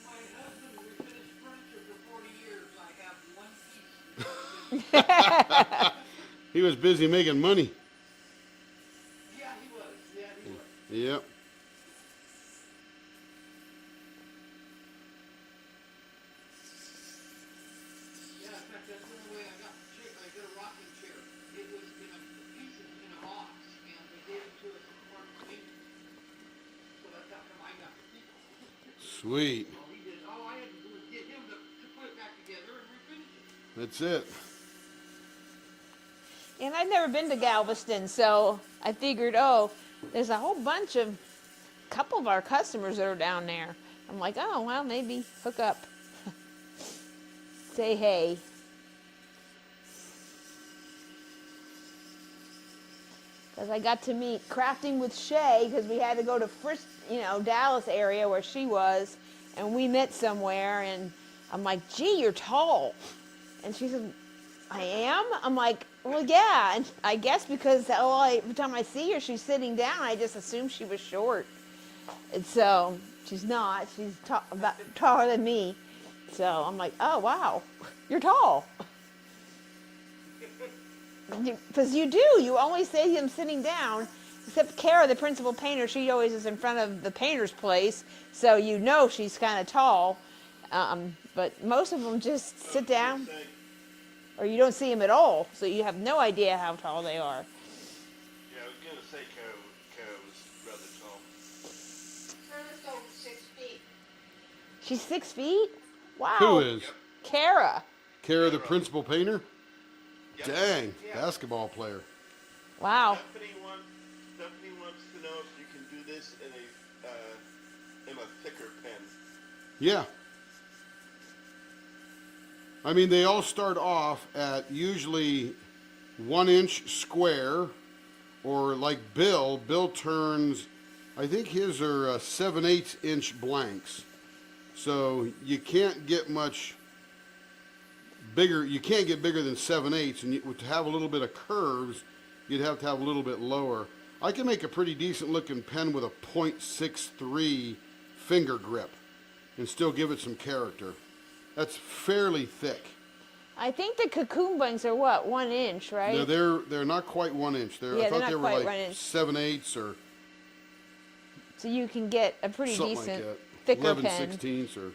my husband refinished furniture for 40 years. I have one piece. He was busy making money. Yeah, he was. Yeah, he was. Yep. Yeah, in fact, that's the only way I got the chair. I got a rocking chair. It was in a pieces in a box, and they gave it to us in Mark Twain. So that's how come I got to keep it. Sweet. All he did, all I had to do was get him to put it back together and refinish it. That's it. And I've never been to Galveston, so I figured, oh, there's a whole bunch of, couple of our customers that are down there. I'm like, oh, well, maybe hook up. Say hey. Because I got to meet Crafting with Shay, because we had to go to Dallas area where she was, and we met somewhere, and I'm like, gee, you're tall. And she said, I am? I'm like, well, yeah. And I guess because every time I see her, she's sitting down, I just assumed she was short. And so she's not. She's about taller than me. So I'm like, oh, wow, you're tall. Because you do. You always say them sitting down. Except Kara, the principal painter, she always is in front of the painter's place. So you know she's kind of tall. But most of them just sit down. Or you don't see them at all. So you have no idea how tall they are. Yeah, I was gonna say Kara was rather tall. Furthest over 6 feet. She's 6 feet? Wow. Who is? Kara. Kara, the principal painter? Yep. Dang, Yeah. basketball player. Wow. Stephanie wants to know if you can do this in a thicker pen. Yeah. I mean, they all start off at usually 1 inch square, or like Bill turns, I think his are 7/8 inch blanks. So you can't get much bigger. You can't get bigger than 7/8, and to have a little bit of curves, you'd have to have a little bit lower. I can make a pretty decent looking pen with a .63 finger grip and still give it some character. That's fairly thick. I think the cocoon blanks are what, 1 inch, right? No, they're not quite 1 inch. Yeah, I they're thought not they were quite like 1 inch. 7/8 or So you can get a pretty something decent, like that. thicker 11/16 pen. or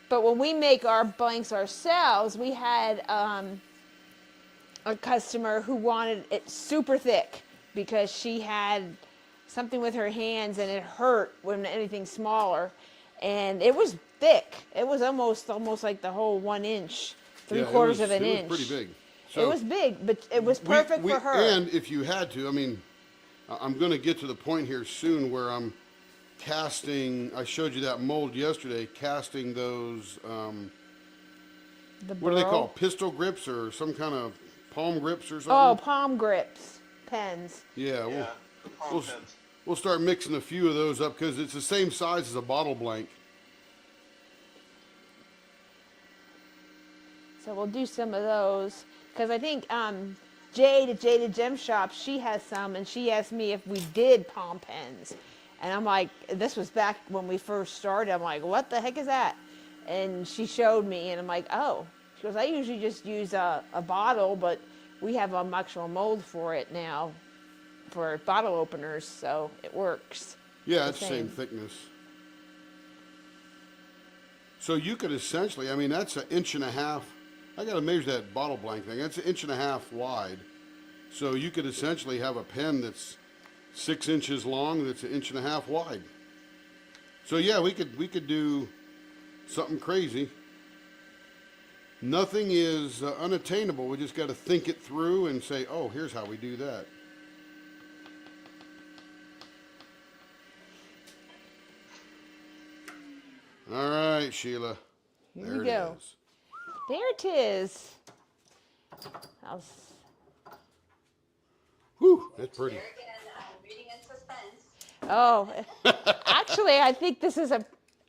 But when we make our blanks ourselves, we had a customer who wanted it super thick because she had something with her hands and it hurt when anything smaller. And it was thick. It was almost like the whole 1 inch, yeah, 3/4 of an it inch. was pretty big. It was big, but it was perfect for her. And if you had to, I mean, I'm going to get to the point here soon where I'm casting. I showed you that mold yesterday, casting those The What do they burl. call pistol grips or some kind of palm grips or something? Oh, palm grips, pens. Yeah, Yeah, the palm we'll, pens. we'll start mixing a few of those up because it's the same size as a bottle blank. So we'll do some of those because I think Jade at Jaded Gem Shop, she has some, and she asked me if we did palm pens, and I'm like, this was back when we first started. I'm like, what the heck is that? And she showed me, and I'm like, oh. She goes, I usually just use a bottle, but we have a actual mold for it now, for bottle openers, so it works. Yeah, The it's the same same. thickness. So you could essentially, I mean, that's 1.5 inches. I got to measure that bottle blank thing. That's 1.5 inches wide. So you could essentially have a pen that's 6 inches long that's 1.5 inches wide. So yeah, we could do something crazy. Nothing is unattainable. We just got to think it through and say, oh, here's how we do that. All right, Sheila. Here There we it go. is. There it is. Whew, that's pretty. There again, I'm reading in suspense. Oh, actually, I think this is a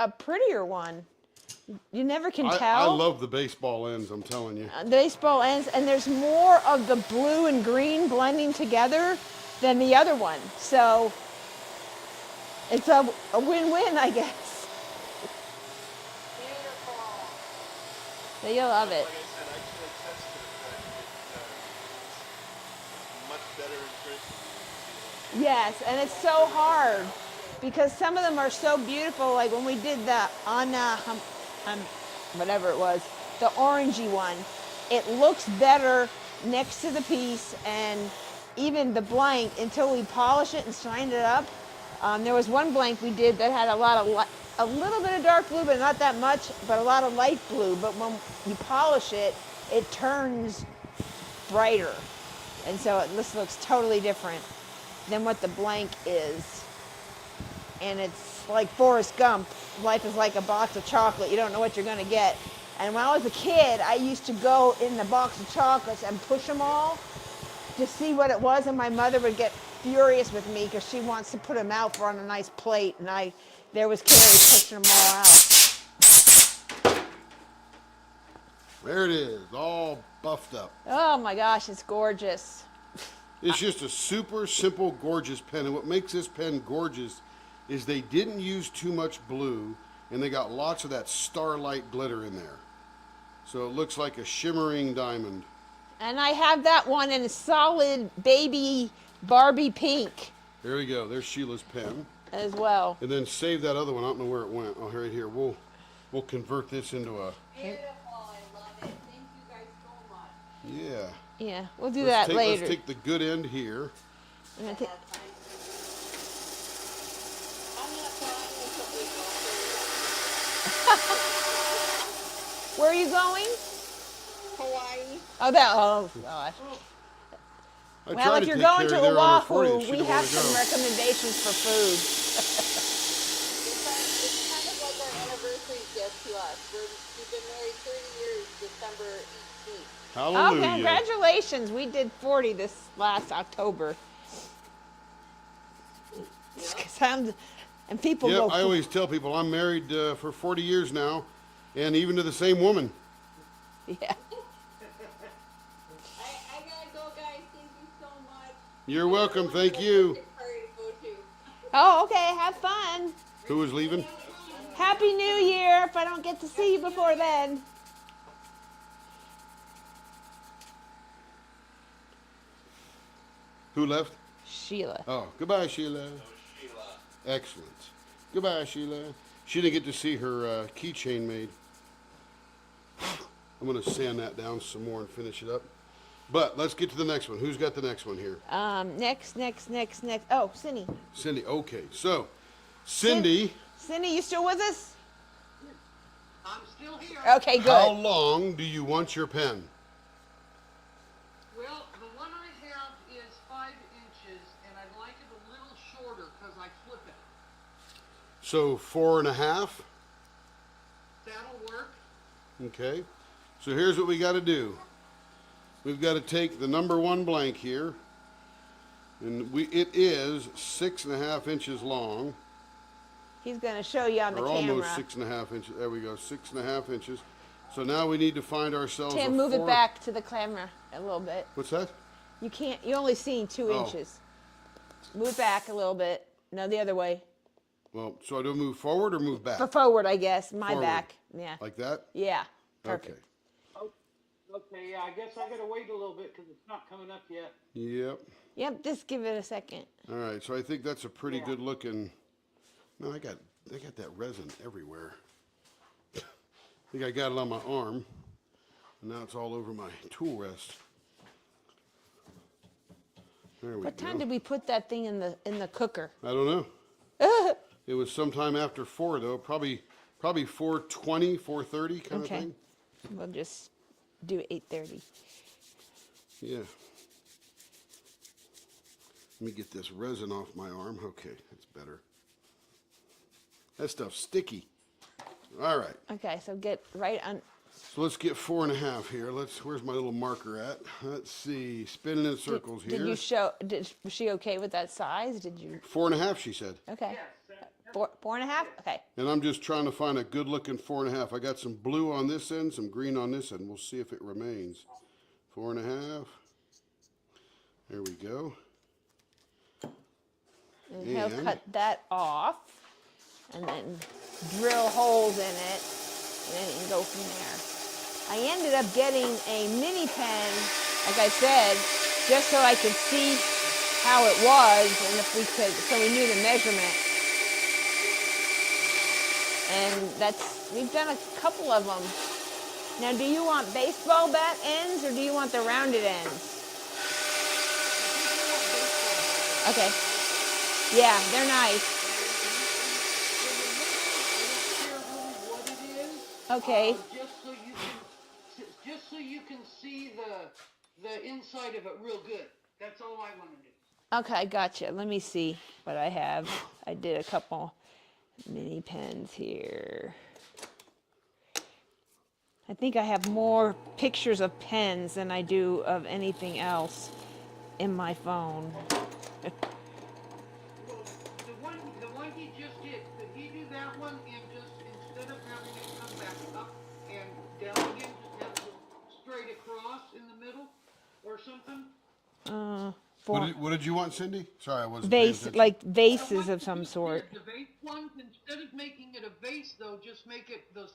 prettier one. You never can I tell. love the baseball ends, I'm telling you. The baseball ends, and there's more of the blue and green blending together than the other one. So it's a win-win, I guess. Beautiful. So you'll love it. Like I said, I can attest to the fact that it's much better in person. Yes, and it's so hard because some of them are so beautiful. Like when we did the whatever it was, the orangey one, it looks better next to the piece, and even the blank until we polish it and shine it up. There was one blank we did that had a little bit of dark blue, but not that much, but a lot of light blue. But when you polish it, it turns brighter, and so this looks totally different than what the blank is. And it's like Forrest Gump. Life is like a box of chocolate. You don't know what you're going to get. And when I was a kid, I used to go in the box of chocolates and push them all to see what it was. And my mother would get furious with me because she wants to put them out for on a nice plate. And there was Carrie pushing them all out. There it is, all buffed up. Oh my gosh, it's gorgeous. It's just a super simple, gorgeous pen. And what makes this pen gorgeous is they didn't use too much blue, and they got lots of that starlight glitter in there. So it looks like a shimmering diamond. And I have that one in a solid baby Barbie pink There we go. There's Sheila's pen. as well. And then save that other one. I don't know where it went. Oh, right here. We'll convert this into a, Beautiful. I love it. Thank you guys so much. yeah. Yeah, we'll do that later. Let's take the good end here. I'm gonna take- That's fine. I'm not flying until we go. Where are you going? Hawaii. Oh, gosh. I Well, tried if to you're take going care to of there on her 40th. Oahu, She we didn't have wanna some go. recommendations for food. It's kind of like our anniversary gift to us. We've been married 30 years, December 18th. Oh, Hallelujah. congratulations. We did 40 this last October. And people Yep, go, I always tell people I'm married for 40 years now, and even to the same woman. yeah. I gotta go, guys. Thank you so much. You're welcome. Thank you. Party to go to. Oh, okay. Have fun. Who is leaving? Happy New Year if I don't get to see you before then. Who left? Sheila. Oh, goodbye, Sheila. Excellent. Goodbye, Sheila. She didn't get to see her keychain made. I'm going to sand that down some more and finish it up. But let's get to the next one. Who's got the next one here? Next. Oh, Cindy. Cindy. Okay, so Cindy, Cindy, you still with us? I'm still here. Okay, good. how long do you want your pen? Well, the one I have is 5 inches, and I'd like it a little shorter because I flip it. So 4.5. That'll work. Okay. So here's what we got to do. We've got to take the number 1 blank here, and it is 6.5 inches long, He's going to show you on the or camera. almost 6.5 inches. There we go, 6.5 inches. So now we need to find ourselves Tim, a move it 4. back to the camera a little bit. What's that? You can't, you only seen 2 Oh. inches. Move it back a little bit. No, the other way. Well, so I do move forward or move back? For forward, I guess. My Forward. back. Yeah. Like that? Yeah. Perfect. Okay. Oh, okay, yeah, I guess I gotta wait a little bit because it's not coming up yet. Yep. Yep, just give it a second. All right, so I think that's a pretty good looking. No, I got that resin everywhere. I think I got it on my arm, and now it's all over my tool rest. There we What go. time did we put that thing in the cooker? I don't know. It was sometime after 4 though, probably 4:20, 4:30 kind of Okay. thing. We'll just do 8:30. Yeah. Let me get this resin off my arm. Okay, that's better. That stuff's sticky. All right. Okay, so get right on. So let's get 4.5 here. Where's my little marker at? Let's see. Spinning in circles here. Did you show? Was she okay with that size? Did you? 4.5, she said. Okay. 4.5. Okay. And I'm just trying to find a good looking 4.5. I got some blue on this end, some green on this end. We'll see if it remains. 4.5. There we go. And he'll And- cut that off, and then drill holes in it, and then you can go from there. I ended up getting a mini pen, like I said, just so I could see how it was, and if we could, so we knew the measurement. And we've done a couple of them. Now, do you want baseball bat ends, or do you want the rounded ends? Okay. Yeah, they're nice. Okay. Just so you can see the inside of it real good. That's all I want to do. Okay, gotcha. Let me see what I have. I did a couple mini pens here. I think I have more pictures of pens than I do of anything else in my phone. The one he just did, could he do that one and just, instead of having it come back up and down again, just have it straight across in the middle or something? What did you want, Cindy? Sorry, I wasn't paying Vase, attention. like vases of some sort. The vase ones, instead of making it a vase though, just make it the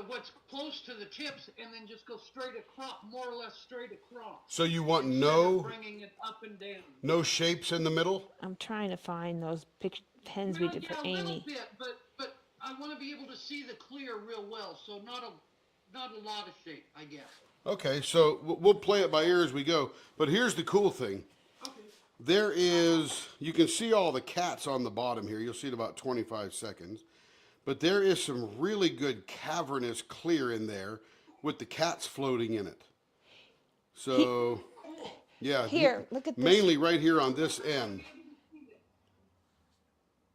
what's close to the tips and then just go straight across, more or less straight across. So you want Instead of bringing it up and down. no shapes in the middle? I'm trying to find those pens we Well, did yeah, for a little Amy. bit, but I want to be able to see the clear real well, so not a lot of shape, I guess. Okay, so we'll play it by ear as we go. But here's the cool thing. Okay. You can see all the cats on the bottom here. You'll see it about 25 seconds. But there is some really good cavernous clear in there with the cats floating in it. So, yeah. Here, look at this. Mainly right here on this end.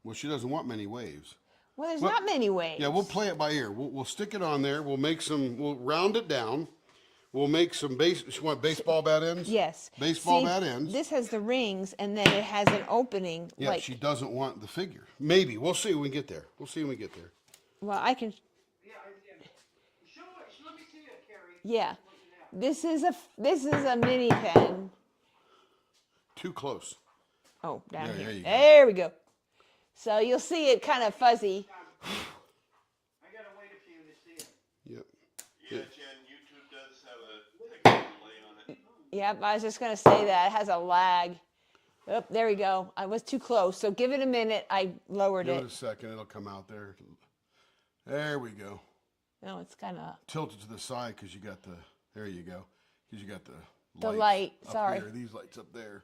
Well, she doesn't want many waves. Well, there's Well, not many ways. Yeah, we'll play it by ear. We'll stick it on there. We'll round it down. We'll make some you want baseball bat ends? Yes. Baseball See, bat ends. This has the rings, and then it has an opening. Yeah, like, she doesn't want the figure. Maybe. We'll see when we get there. well, I can. Yeah, let me see it, Carrie. Yeah. This is a mini pen. Too close. Oh, down Yeah, here. there you go. There we go. So you'll see it kind of fuzzy. I gotta wait a few to see it. Yep. Yeah, Jen, YouTube does have a delay on it. Yep, I was just going to say that. It has a lag. Oh, there we go. I was too close. So give it a minute. I lowered Give it. it a second. It'll come out there. There we go. No, it's kind of. Tilt it to the side because you got the. There you go. Because you got The lights light, up sorry. Here, these lights up there.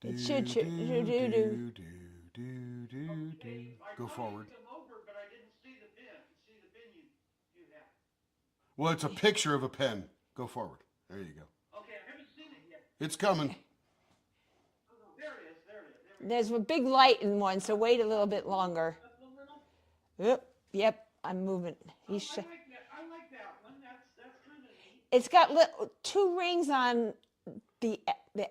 It should. Go forward. Come over, but I didn't see the pin. See the pin you have. Well, it's a picture of a pen. Go forward. There you go. Okay, I haven't seen it yet. It's coming. Oh, there it is. There's a big light in one, so wait a little bit longer. Yep, I'm moving. He's I like that. I like that one. That's kind of neat. it's got two rings on the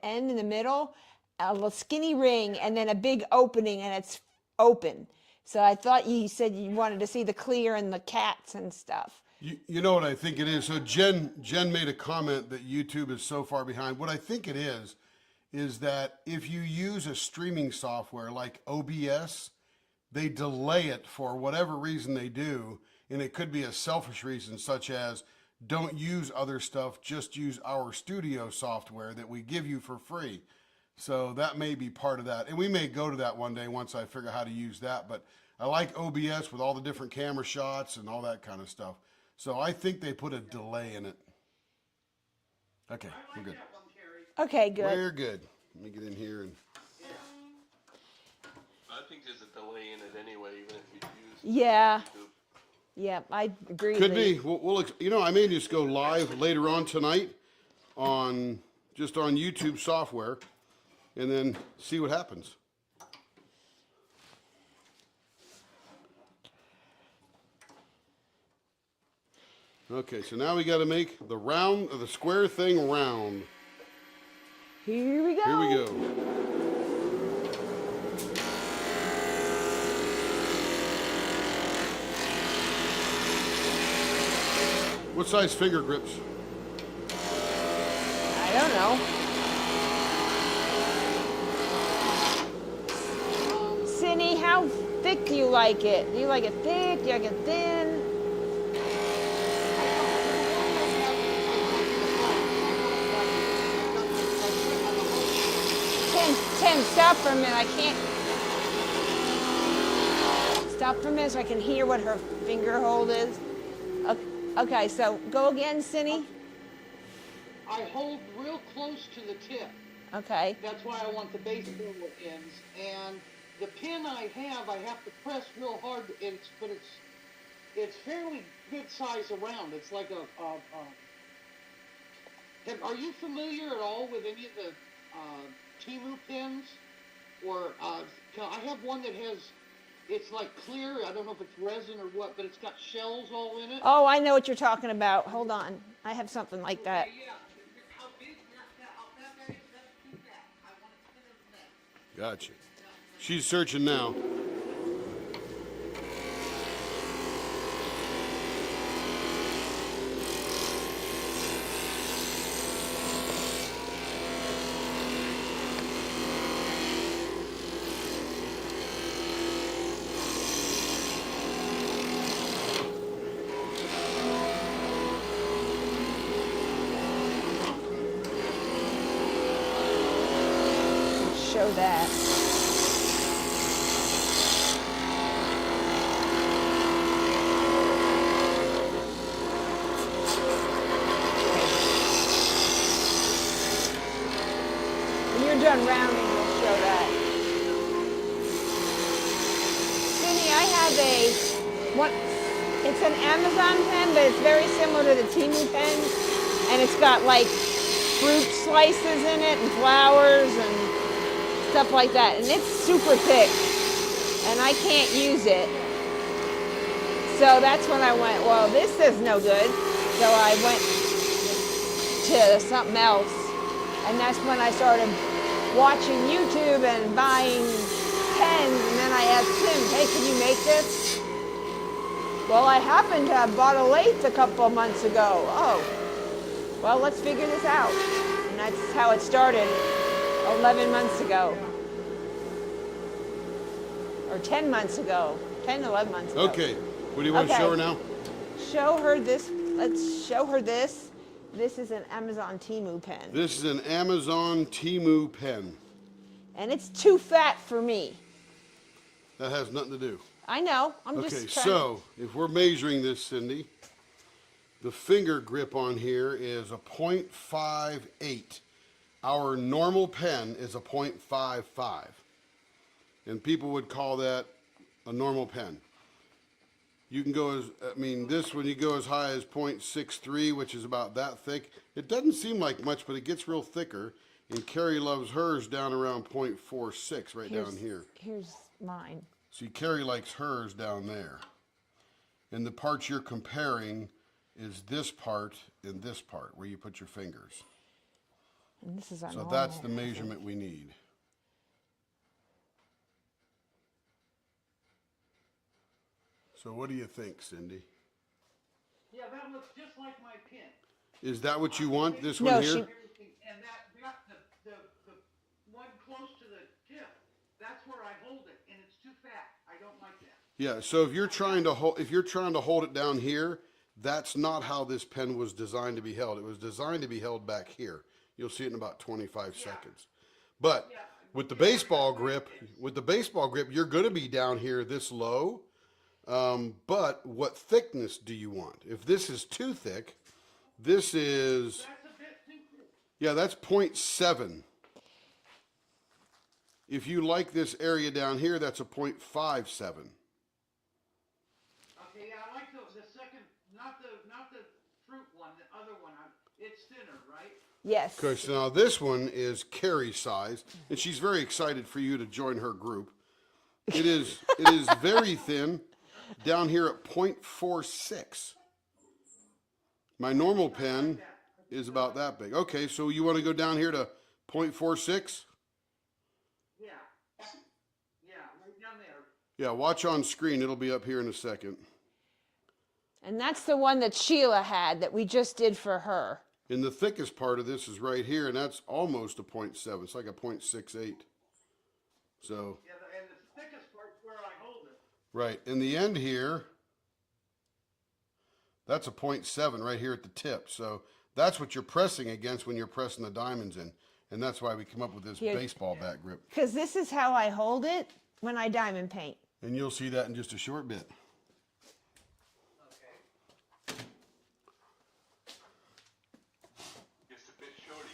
end in the middle, a little skinny ring, and then a big opening, and it's open. So I thought you said you wanted to see the clear and the cats and stuff. You know what I think it is? So Jen made a comment that YouTube is so far behind. What I think it is that if you use a streaming software like OBS, they delay it for whatever reason they do, and it could be a selfish reason, such as don't use other stuff, just use our studio software that we give you for free. So that may be part of that. And we may go to that one day once I figure out how to use that. But I like OBS with all the different camera shots and all that kind of stuff. So I think they put a delay in it. Okay, I we're like good. that one, Terry. Okay, good. We're good. Let me get in here and I think there's a delay in it anyway, even if you use Yeah, YouTube. yeah, I agree. could Lee. be. I may just go live later on tonight on YouTube software, and then see what happens. Okay, so now we got to make the square thing round. Here we go. Here we go. What size finger grips? I don't know. Cindy, how thick do you like it? Do you like it thick? Do you like it thin? Tim, stop for a minute. I can't. Stop for a minute so I can hear what her finger hold is. Okay, so go again, Cindy. I hold real close to the tip. Okay. That's why I want the baseball ends. And the pin I have to press real hard. But it's fairly good size around. It's like are you familiar at all with any of the Timu pins? Or I have one that has. It's like clear. I don't know if it's resin or what, but it's got shells all in it. Oh, I know what you're talking about. Hold on. I have something like that. Yeah. How big? That is. That's too fat. I want it thinner than that. Gotcha. She's searching now. Show that. When you're done rounding, we'll show that. Cindy, I have it's an Amazon pen, but it's very similar to the Temu pens. And it's got like fruit slices in it and flowers and stuff like that. And it's super thick. And I can't use it. So that's when I went, well, this is no good. So I went to something else. And that's when I started watching YouTube and buying pens. And then I asked him, hey, can you make this? Well, I happened to have bought a lathe a couple of months ago. Oh, well, let's figure this out. And that's how it started 11 months ago. Or 10 months ago. 10, 11 months ago. Okay. What do you want to show her now? Show her this. Let's show her this. This is an Amazon Temu pen. This is an Amazon Temu pen. And it's too fat for me. That has nothing to do. I know. I'm Okay, just trying so if we're measuring this, Cindy, the finger grip on here is a 0.58. Our normal pen is a 0.55. And people would call that a normal pen. You can go this one you go as high as 0.63, which is about that thick. It doesn't seem like much, but it gets real thicker. And Carrie loves hers down around 0.46, right down here. Here's mine. See, Carrie likes hers down there. And the parts you're comparing is this part and this part where you put your fingers. And this is our So normal, that's the I think. measurement we need. So what do you think, Cindy? Yeah, that looks just like my pin. Is that what you want, this No, one here? she- Everything, and the one close to the tip, that's where I hold it, and it's too fat. I don't like that. Yeah, so if you're trying to hold it down here, that's not how this pen was designed to be held. It was designed to be held back here. You'll see it in about 25 seconds. But with the baseball grip, you're going to be down here this low. But what thickness do you want? If this is too thick, this is, That's a bit too thick. yeah, that's 0.7. If you like this area down here, that's a 0.57. Okay, yeah, I like the second, not the fruit one, the other one. It's thinner, right? Yes. Okay, so now this one is Carrie's size, and she's very excited for you to join her group. It is very thin, down here at 0.46. My normal pen is about that big. Okay, so you want to go down here to 0.46? Yeah. Yeah, right down there. Yeah, watch on screen. It'll be up here in a second. And that's the one that Sheila had that we just did for her. And the thickest part of this is right here, and that's almost a 0.7. It's like a 0.68. So, Yeah, and the thickest part's where I hold it. right. In the end here, that's a 0.7 right here at the tip. So that's what you're pressing against when you're pressing the diamonds in. And that's why we come up with this Here. baseball bat grip. Because this is how I hold it when I diamond paint. And you'll see that in just a short bit. Okay. Just a bit shorty.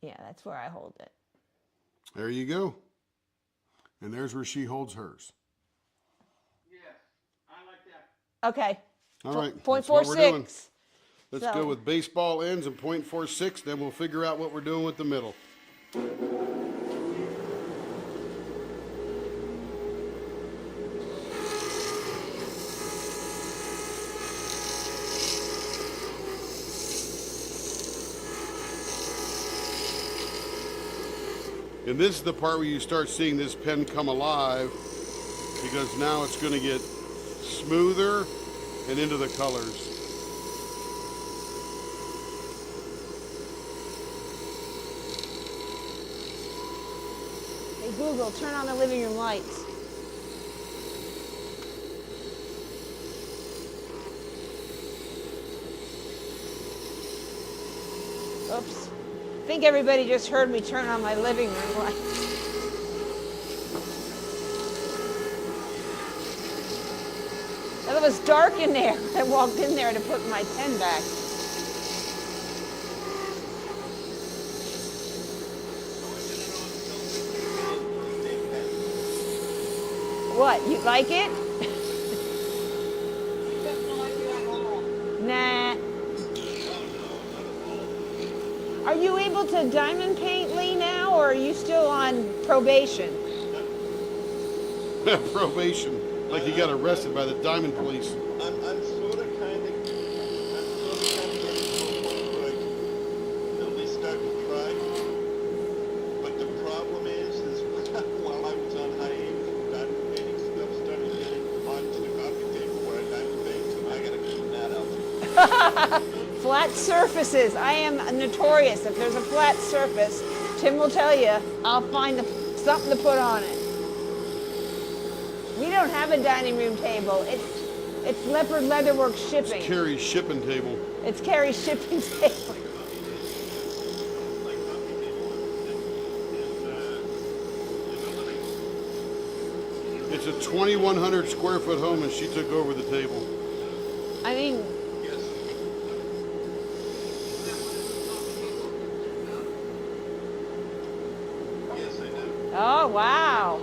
Yeah, that's where I hold it. There you go. And there's where she holds hers. Yes, I like that. Okay. All right. Point that's what four we're doing. six. Let's So- go with baseball ends and 0.46, then we'll figure out what we're doing with the middle. And this is the part where you start seeing this pen come alive, because now it's going to get smoother and into the colors. Hey, Google, turn on the living room lights. Oops. I think everybody just heard me turn on my living room lights. It was dark in there. I walked in there to put my pen back. What, you like it? Doesn't like it at all. Nah. Are you able to diamond paint, Lee, now, or are you still on probation? Probation. Like you got arrested by the diamond police. I'm sort of kind of getting to a point where I can at least start to try. But the problem is while I was on hiatus from diamond painting, stuff started getting onto the coffee table where I diamond paint, so I gotta clean that up. Flat surfaces. I am notorious. If there's a flat surface, Tim will tell you, I'll find something to put on it. We don't have a dining room table. It's Leopard Leatherworks shipping. Carrie's shipping table. It's Carrie's shipping table. It's a 2,100 square foot home, and she took over the table. I mean, Yes, I do. oh, wow.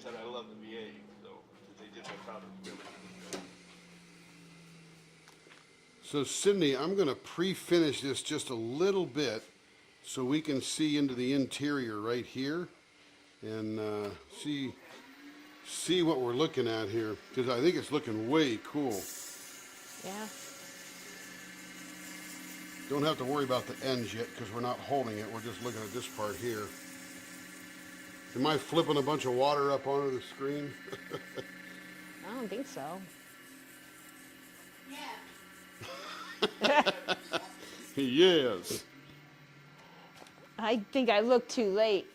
said I love the VA, so they did my father really good. So Cindy, I'm going to pre-finish this just a little bit so we can see into the interior right here and see what we're looking at here, because I think it's looking way cool. Yeah. Don't have to worry about the ends yet because we're not holding it. We're just looking at this part here. Am I flipping a bunch of water up onto the screen? I don't think so. Yeah. Yes. I think I look too late.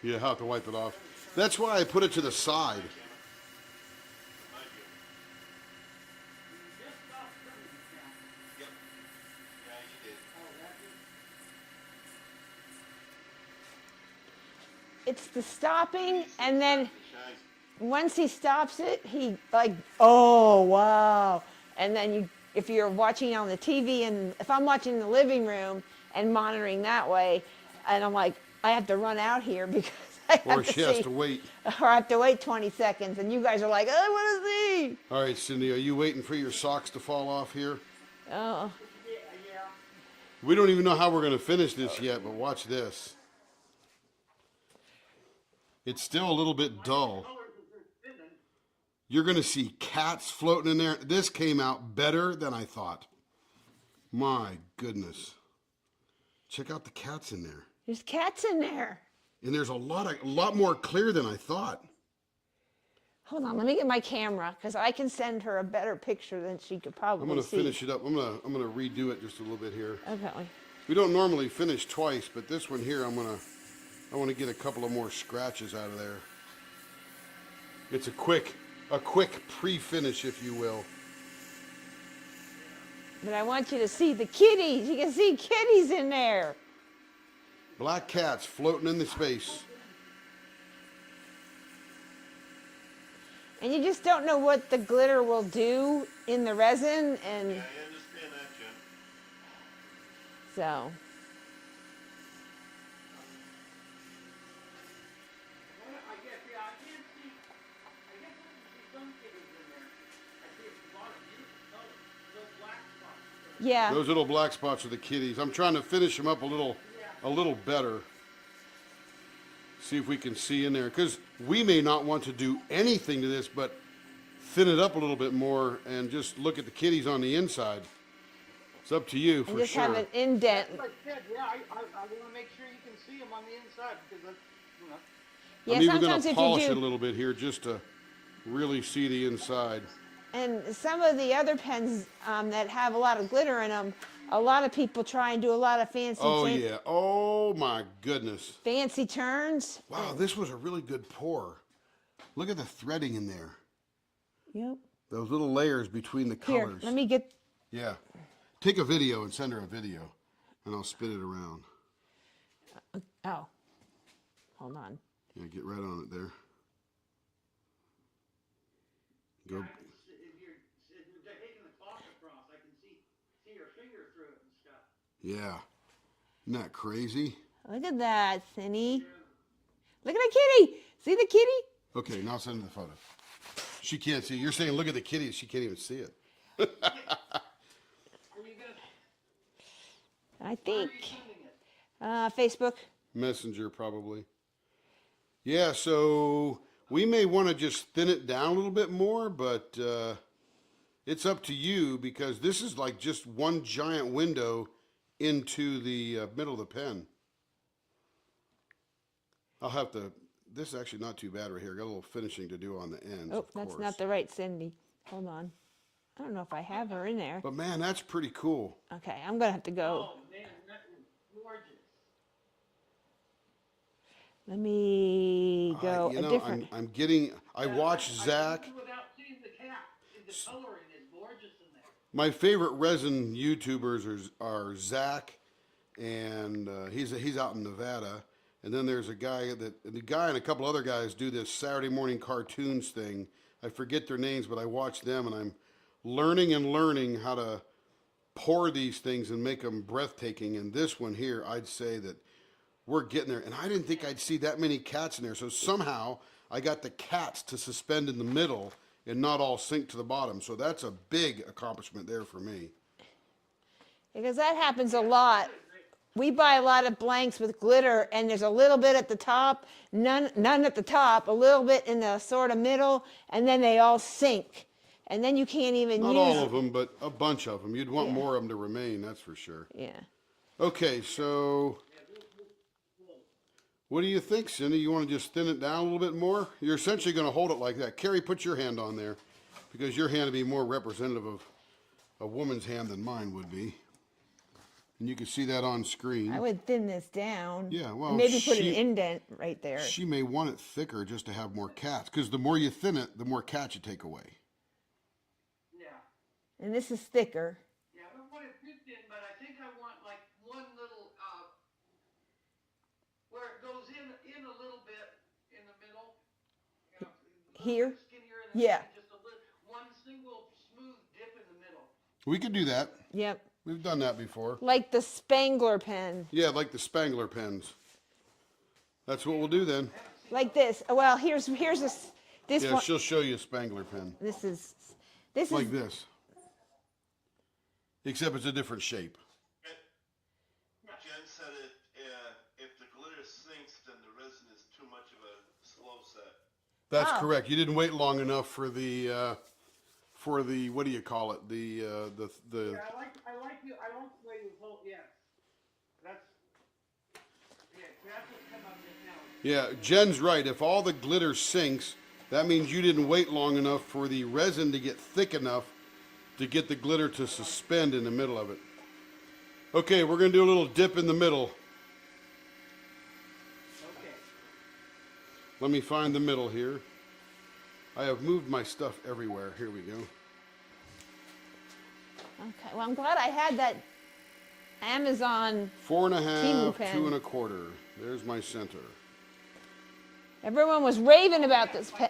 You have to wipe it off. That's why I put it to the side. Yep. Yeah, you did. It's the stopping, and then Shine. once he stops it, he like, oh wow. And then you, if you're watching on the TV, and if I'm watching in the living room and monitoring that way, and I'm like, I have to run out here because I have Or to she has see, to wait. or I have to wait 20 seconds, and you guys are like, I want to see. All right, Cindy, are you waiting for your socks to fall off here? Oh, We don't even know how we're going to finish this yet, but watch this. It's still a little bit dull. You're going to see cats floating in there. This came out better than I thought. My goodness. Check out the cats in there. there's cats in there. And there's a lot more clear than I thought. Hold on, let me get my camera because I can send her a better picture than she could probably I'm going to see. finish it up. I'm going to redo it just a little bit here. Okay. We don't normally finish twice, but this one here, I want to get a couple of more scratches out of there. It's a quick pre-finish, if you will. But I want you to see the kitties. You can see kitties in there. Black cats floating in the space. And you just don't know what the glitter will do in the resin, and Yeah, I understand that, Jen. so. I guess, yeah, I can't see, I guess I can see some kitties in there. I see a lot of beautiful colors, those black spots. Yeah. Those little black spots are the kitties. I'm trying to finish them up a little better. See if we can see in there, because we may not want to do anything to this, but thin it up a little bit more and just look at the kitties on the inside. It's up to you And for just sure. have an indent. Like I said, yeah, I want to make sure you can see them on the inside because that's, you know. Yeah, I'm even going sometimes to if polish you it a do, little bit here just to really see the inside. and some of the other pens that have a lot of glitter in them, a lot of people try and do a lot of fancy, Oh yeah. Oh my goodness. fancy turns. Wow, this was a really good pour. Look at the threading in there. Yep. Those little layers between the Here, colors. let me get. Yeah. Take a video and send her a video, and I'll spin it around. Oh, hold on. Yeah, get right on it there. Go. If you're taking the cloth across, I can see your finger through it and stuff. Yeah. Isn't that crazy? Look at that, Cindy. Look at the kitty. See the kitty? Okay, now send her the photo. She can't see. You're saying look at the kitty. She can't even see it. Are you gonna, I where are think. you sending it? Facebook. Messenger probably. Yeah, so we may want to just thin it down a little bit more, but it's up to you because this is like just one giant window into the middle of the pen. I'll have to, this is actually not too bad right here. Got a little finishing to do on the ends, Oh, of that's course. not the right Cindy. Hold on. I don't know if I have her in there. But man, that's pretty cool. Okay, I'm gonna have to go. Oh, man, that was gorgeous. Let me go you a know, different. I'm getting, I watched I Zach. can do without seeing the cap. The coloring is gorgeous in there. My favorite resin YouTubers are Zach, and he's out in Nevada. And then there's the guy and a couple other guys do this Saturday morning cartoons thing. I forget their names, but I watch them, and I'm learning how to pour these things and make them breathtaking. And this one here, I'd say that we're getting there. And I didn't think I'd see that many cats in there. So somehow I got the cats to suspend in the middle and not all sink to the bottom. So that's a big accomplishment there for me. Because that happens a lot. We buy a lot of blanks with glitter, and there's a little bit at the top, none at the top, a little bit in the sort of middle, and then they all sink. And then you can't even Not use all it. of them, but a bunch of them. You'd want Yeah. more of them to remain, that's for sure. Yeah. Okay, so what do you think, Cindy? You want to just thin it down a little bit more? You're essentially going to hold it like that. Carrie, put your hand on there because your hand would be more representative of a woman's hand than mine would be. And you can see that on screen. I would thin this down. Yeah, well, and maybe put an she- indent right there. She may want it thicker just to have more cats because the more you thin it, the more cats you take away. Yeah. And this is thicker. Yeah, I don't want it too thin, but I think I want like one little, where it goes in a little bit in the middle. You know, a little Here? bit skinnier in the Yeah. middle, just a little, one single smooth dip in the middle. We could do that. Yep. We've done that before. Like the Spangler pen. Yeah, like the Spangler pens. That's what we'll do then. Like this. Well, here's this Yeah, one. she'll show you a Spangler pen. This is Like this. Except it's a different shape. Jen said if the glitter sinks, then the resin is too much of a slow set. That's Oh. correct. You didn't wait long enough for the what do you call it? The Yeah, I like the way you hold, yes. That's what's come up just now. yeah, Jen's right. If all the glitter sinks, that means you didn't wait long enough for the resin to get thick enough to get the glitter to suspend in the middle of it. Okay, we're gonna do a little dip in the middle. Okay. Let me find the middle here. I have moved my stuff everywhere. Here we go. Okay. Well, I'm glad I had that Amazon. 4.5, Timu pen. 2 1/4. There's my center. Everyone was raving about this pen.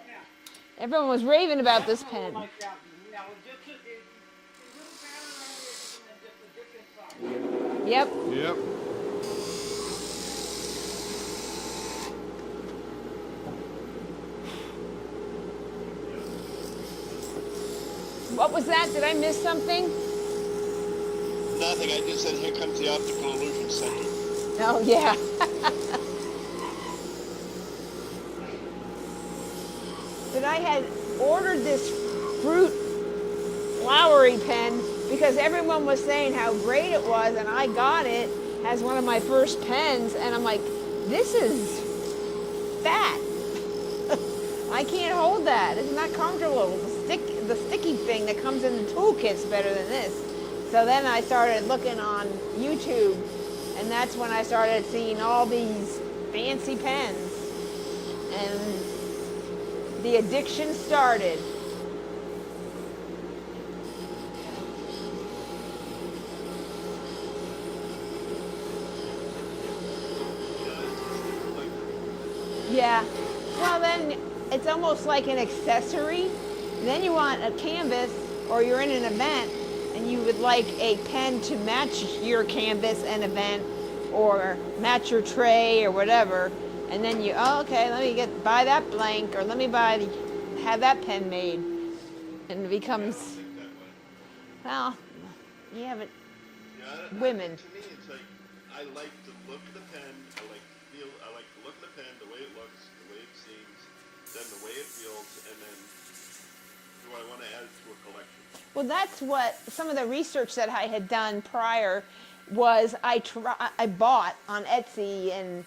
Everyone was raving about this pen. Like that, yeah, well, just a little pattern on it and then just a dip inside. Yep. Yep. What was that? Did I miss something? Nothing, I just said here comes the optical illusion center. Oh, yeah. But I had ordered this fruit flowery pen because everyone was saying how great it was, and I got it as one of my first pens, and I'm like, this is fat. I can't hold that. It's not comfortable. The sticky thing that comes in the toolkit's better than this. So then I started looking on YouTube, and that's when I started seeing all these fancy pens, and the addiction started. Yeah. Well, then it's almost like an accessory. Then you want a canvas, or you're in an event, and you would like a pen to match your canvas and event, or match your tray or whatever. And then you, oh, okay, let me buy that blank, or let me have that pen made, and it becomes, well, you have it. Yeah, Women. To me, it's like I like the look of the pen. I like the look of the pen, the way it looks, the way it seems, then the way it feels, and then do I want to add it to a collection? Well, that's what some of the research that I had done prior was. I bought on Etsy and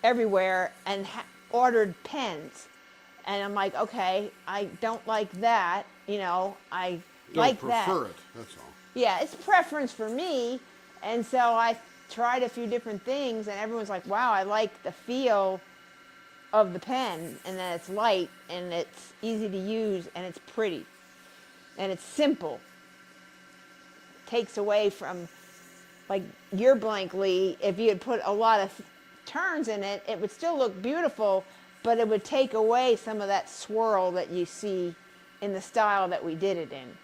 everywhere and ordered pens, and I'm like, okay, I don't like that, I Don't like prefer that. it. That's all. Yeah, it's preference for me, and so I tried a few different things, and everyone's like, wow, I like the feel of the pen, and that it's light, and it's easy to use, and it's pretty, and it's simple. Takes away from, like your blank, Lee, if you had put a lot of turns in it, it would still look beautiful, but it would take away some of that swirl that you see in the style that we did it in.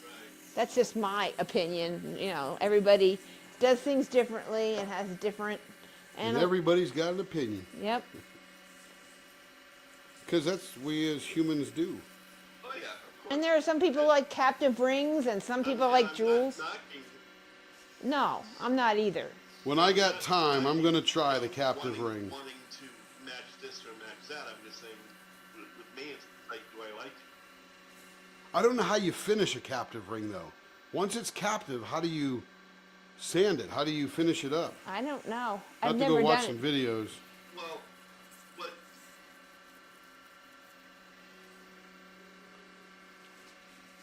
Right. That's just my opinion. You know, everybody does things differently and has different. And everybody's got an opinion. Yep. Because that's we as humans do. Oh yeah, of course. And there are some people like captive rings, and some people like jewels. I'm not knocking No, I'm not either. When I got time, I'm going to try the captive ring. wanting to match this or match that. I'm just saying, with me, it's like, do I like it? I don't know how you finish a captive ring, though. Once it's captive, how do you sand it? How do you finish it up? I don't know. I I've have to never go watch done some it. videos. Well, but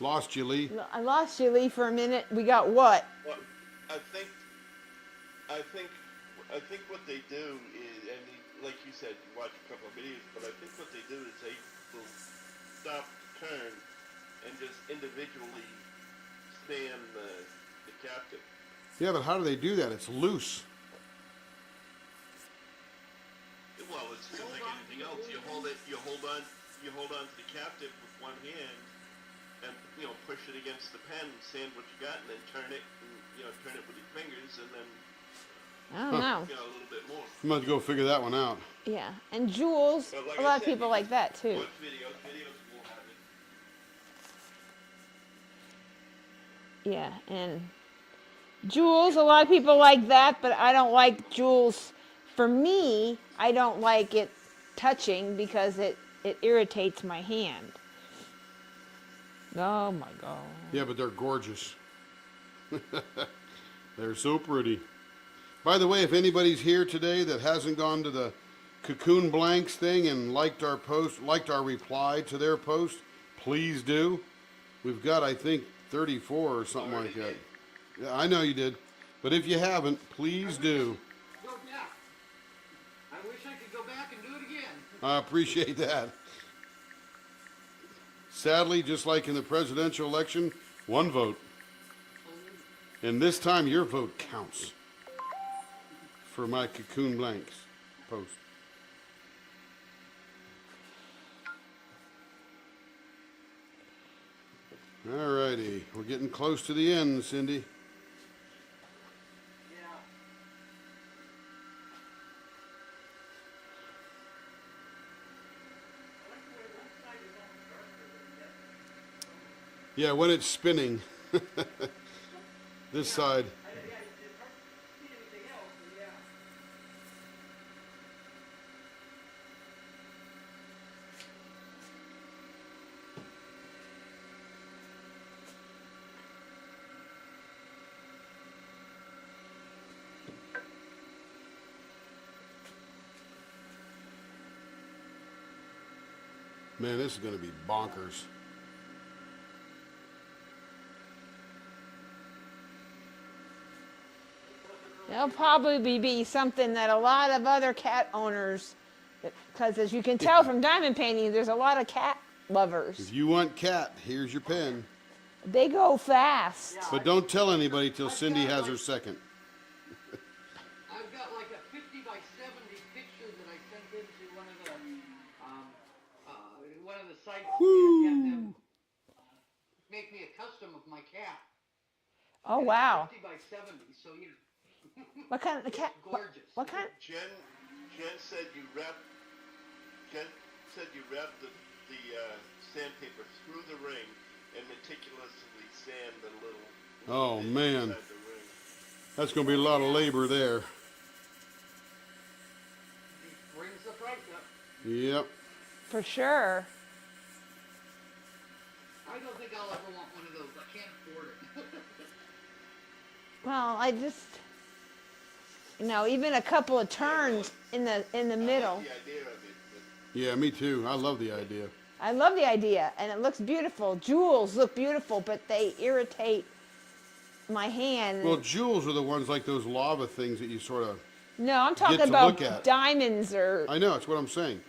Lost you, Lee. I lost you, Lee, for a minute. We got what? well, I think what they do is, and like you said, you watch a couple of videos, but I think what they do is they will stop, turn, and just individually sand the captive. Yeah, but how do they do that? It's loose. Well, it's just like anything else. You hold on to the captive with one hand, and push it against the pen, sand what you got, and then turn it, and turn it with your fingers, and then I don't know. a little bit more. I'm going to go figure that one out. Yeah, and jewels. But like A I lot of said, people you like that too. Watch videos will have it. Yeah, and jewels. A lot of people like that, but I don't like jewels. For me, I don't like it touching because it irritates my hand. Oh my God. Yeah, but they're gorgeous. They're so pretty. By the way, if anybody's here today that hasn't gone to the Cocoon Blanks thing and liked our post, liked our reply to their post, please do. We've got, I think, 34 or something like that. Yeah, I know you did. But if you haven't, please do. Go back. I wish I could go back and do it again. I appreciate that. Sadly, just like in the presidential election, one vote. And this time your vote counts for my Cocoon Blanks post. All righty, we're getting close to the end, Cindy. Yeah, when it's spinning. This side. Man, this is going to be bonkers. It'll probably be something that a lot of other cat owners, because as you can tell from diamond painting, there's a lot of cat lovers. If you want cat, here's your pen. They go fast. But don't tell anybody till Cindy has her second. I've got like a 50 by 70 picture that I sent into one of the sites and had them make me a custom of my cat. Oh wow! 50 by 70, so yeah. What kind of cat? Gorgeous. What kind? Jen said you wrapped the sandpaper through the ring and meticulously sand the little. Oh man, inside the ring. that's going to be a lot of labor there. Brings the price up. Yep. For sure. I don't think I'll ever want one of those. I can't afford it. Well, I just, even a couple of turns in the I middle. like the idea of it, but Yeah, me too. I love the idea. I love the idea, and it looks beautiful. Jewels look beautiful, but they irritate my hand. Well, jewels are the ones like those lava things that you sort of. No, I'm talking to about look at. diamonds or I know, it's what I'm saying.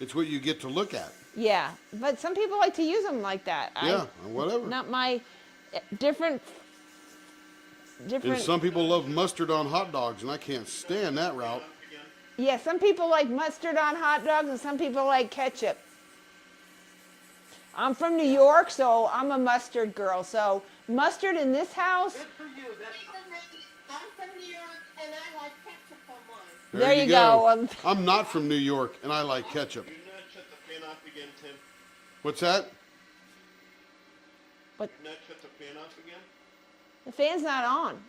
It's what you get to look at. yeah. But some people like to use them like that. Yeah, whatever. Not my different. And some people love mustard on hot dogs, and I can't stand that route. Yeah, some people like mustard on hot dogs, and some people like ketchup. I'm from New York, so I'm a mustard girl. So mustard in this house. Good for you. That's I'm from New York and I like ketchup on mine. There you go. I'm not from New York, and I like ketchup. You're not shut the fan off again, Tim. What's that? But You're not shut the fan off again. the fan's not on.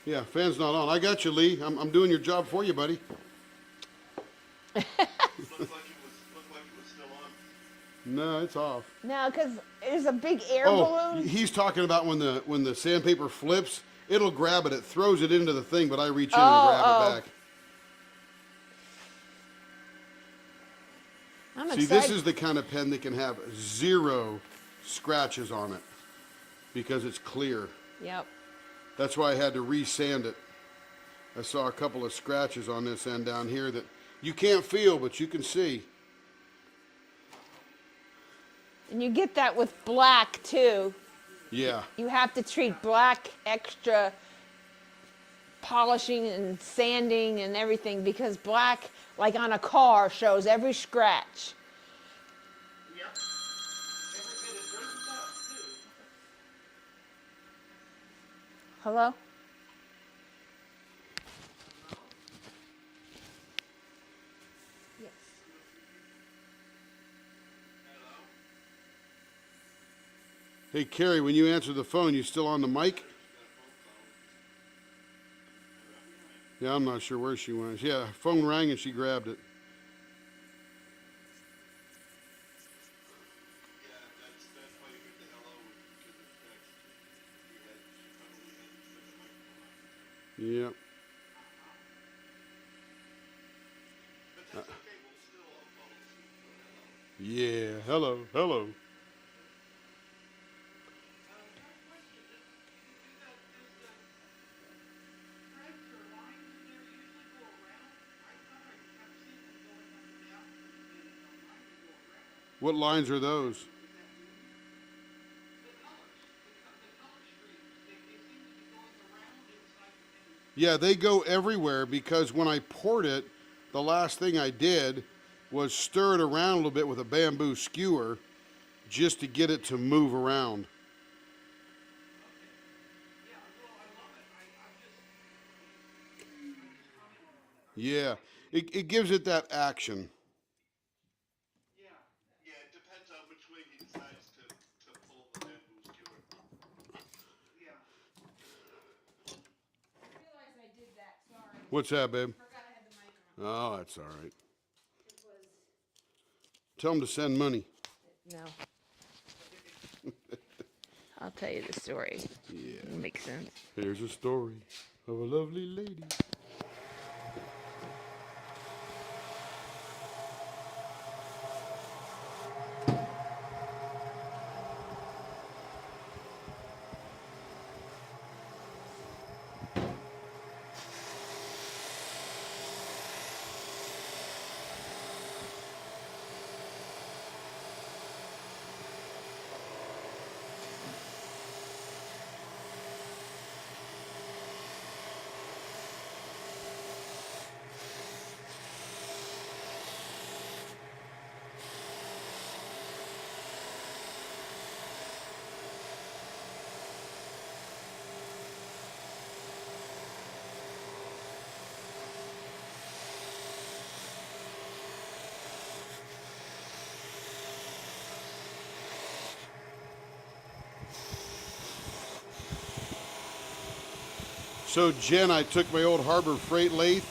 Yeah, fan's not on. I got you, Lee. I'm doing your job for you, buddy. Looked like it was still on. No, it's off. No, because there's a big air Oh, balloon. he's talking about when the sandpaper flips, it'll grab it. It throws it into the thing, but I reach in and grab it back. I'm See, excited. this is the kind of pen that can have 0 scratches on it because it's clear. Yep. That's why I had to re-sand it. I saw a couple of scratches on this end down here that you can't feel, but you can see. And you get that with black too. Yeah. You have to treat black extra polishing and sanding and everything because black, like on a car, shows every scratch. Yep. Every bit of dirt and dust, too. Hello? Yes. Hey, Carrie, when you answer the phone, you still on the mic? Yeah, I'm not sure where she went. Yeah, phone rang and she grabbed it. Yeah, that's why you heard the hello because of text. She probably hadn't turned the microphone on. Yep. But that's okay. We'll still follow suit. Yeah. Hello. Hello. What lines are those? Yeah, they go everywhere because when I poured it, the last thing I did was stir it around a little bit with a bamboo skewer just to get it to move around. Yeah, it gives it that action. Yeah, it depends on which way he decides to pull the bamboo skewer. Yeah. I realized I did that. Sorry. What's that, babe? Forgot I had the mic on. Oh, that's all right. Tell them to send money. No. I'll tell you the story. Yeah. It'll make sense. Here's a story of a lovely lady. So Jen, I took my old Harbor Freight lathe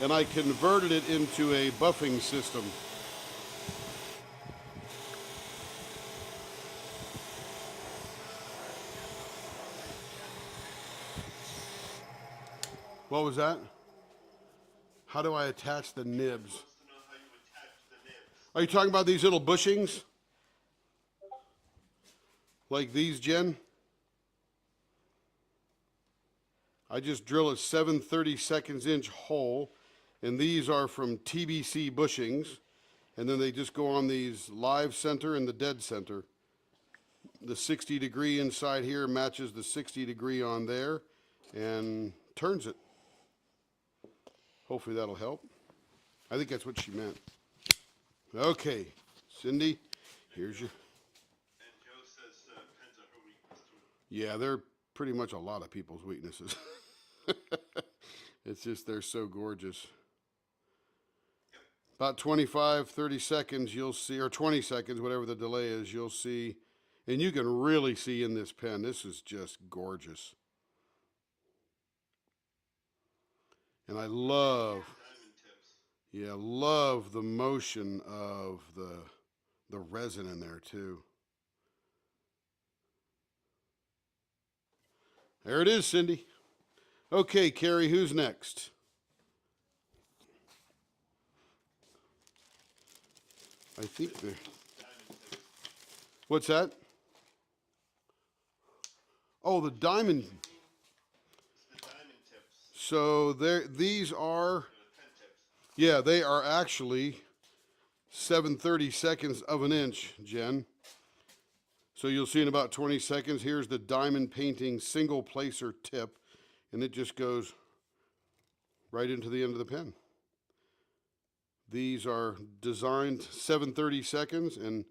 and I converted it into a buffing system. What was that? How do I attach the nibs? Wants to know how you attach the nibs. Are you talking about these little bushings? Like these, Jen? I just drill a 7/32 inch hole, and these are from TBC bushings, and then they just go on these live center and the dead center. The 60-degree inside here matches the 60-degree on there and turns it. Hopefully that'll help. I think that's what she meant. Okay, Cindy, Here's your. And Joe says pens are her weakness too. Yeah, they're pretty much a lot of people's weaknesses. It's just they're so gorgeous. About 25, 30 seconds, you'll see, or 20 seconds, whatever the delay is, you'll see. And you can really see in this pen, this is just gorgeous. And I love, Diamond tips. yeah, love the motion of the resin in there too. There it is, Cindy. Okay, Carrie, who's next? I think they're. What's that? Oh, the diamond. It's the diamond tips. So these are, They're the pen tips. yeah, they are actually 7/32 of an inch, Jen. So you'll see in about 20 seconds, here's the diamond painting single placer tip, and it just goes right into the end of the pen. These are designed 7/32, and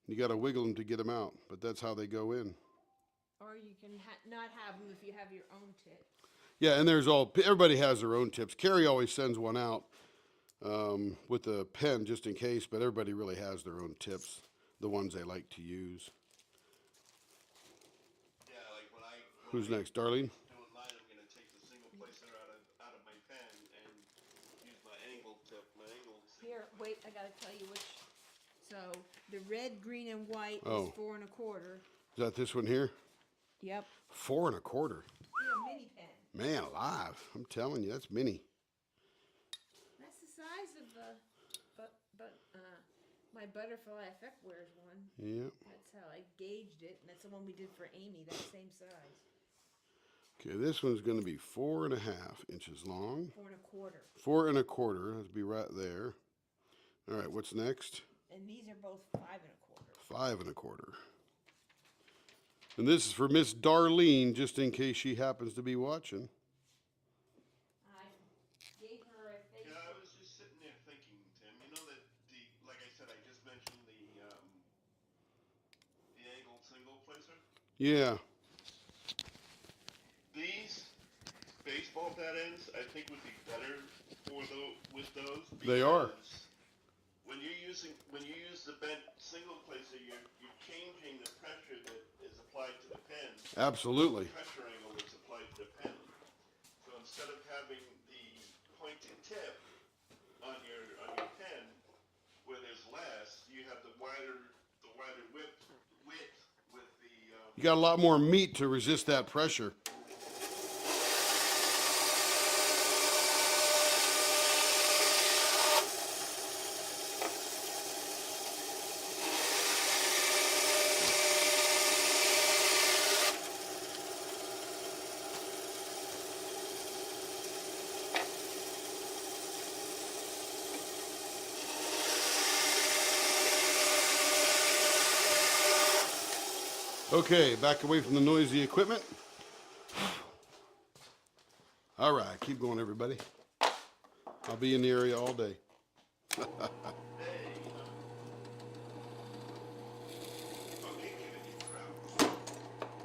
you got to wiggle them to get them out, but that's how they go in. Or you can not have them if you have your own tip. Yeah, and everybody has their own tips. Carrie always sends one out with a pen just in case, but everybody really has their own tips, the ones they like to use. Yeah, like when Who's I next, Darlene? doing mine, I'm gonna take the single placer out of my pen and use my angle tip, Here, wait, I gotta tell you which. So the red, green, and white Oh. is 4 1/4. Is that this one here? Yep. 4 1/4. Yeah, mini pen. Man alive, I'm telling you, that's mini. That's the size of the, my butterfly effect wears one. Yep. That's how I gauged it, and that's the one we did for Amy. That same size. Okay, this one's going to be 4.5 inches long. 4 1/4. 4 1/4. Let's be right there. All right, what's next? And these are both 5 1/4. 5 1/4. And this is for Miss Darlene, just in case she happens to be watching. I gave her a face. Yeah, I was just sitting there thinking, Tim. You know that like I said, I just mentioned the angled single placer. Yeah. These baseball dead ends, I think, would be better with those. They are. because when you use the bent single placer, you're changing the pressure that is applied to the pen. Absolutely. The pressure angle that's applied to the pen. So instead of having the pointed tip on your pen where there's less, you have the wider width with the You got a lot more meat to resist that pressure. Okay, back away from the noisy equipment. All right, keep going, everybody. I'll be in the area all day.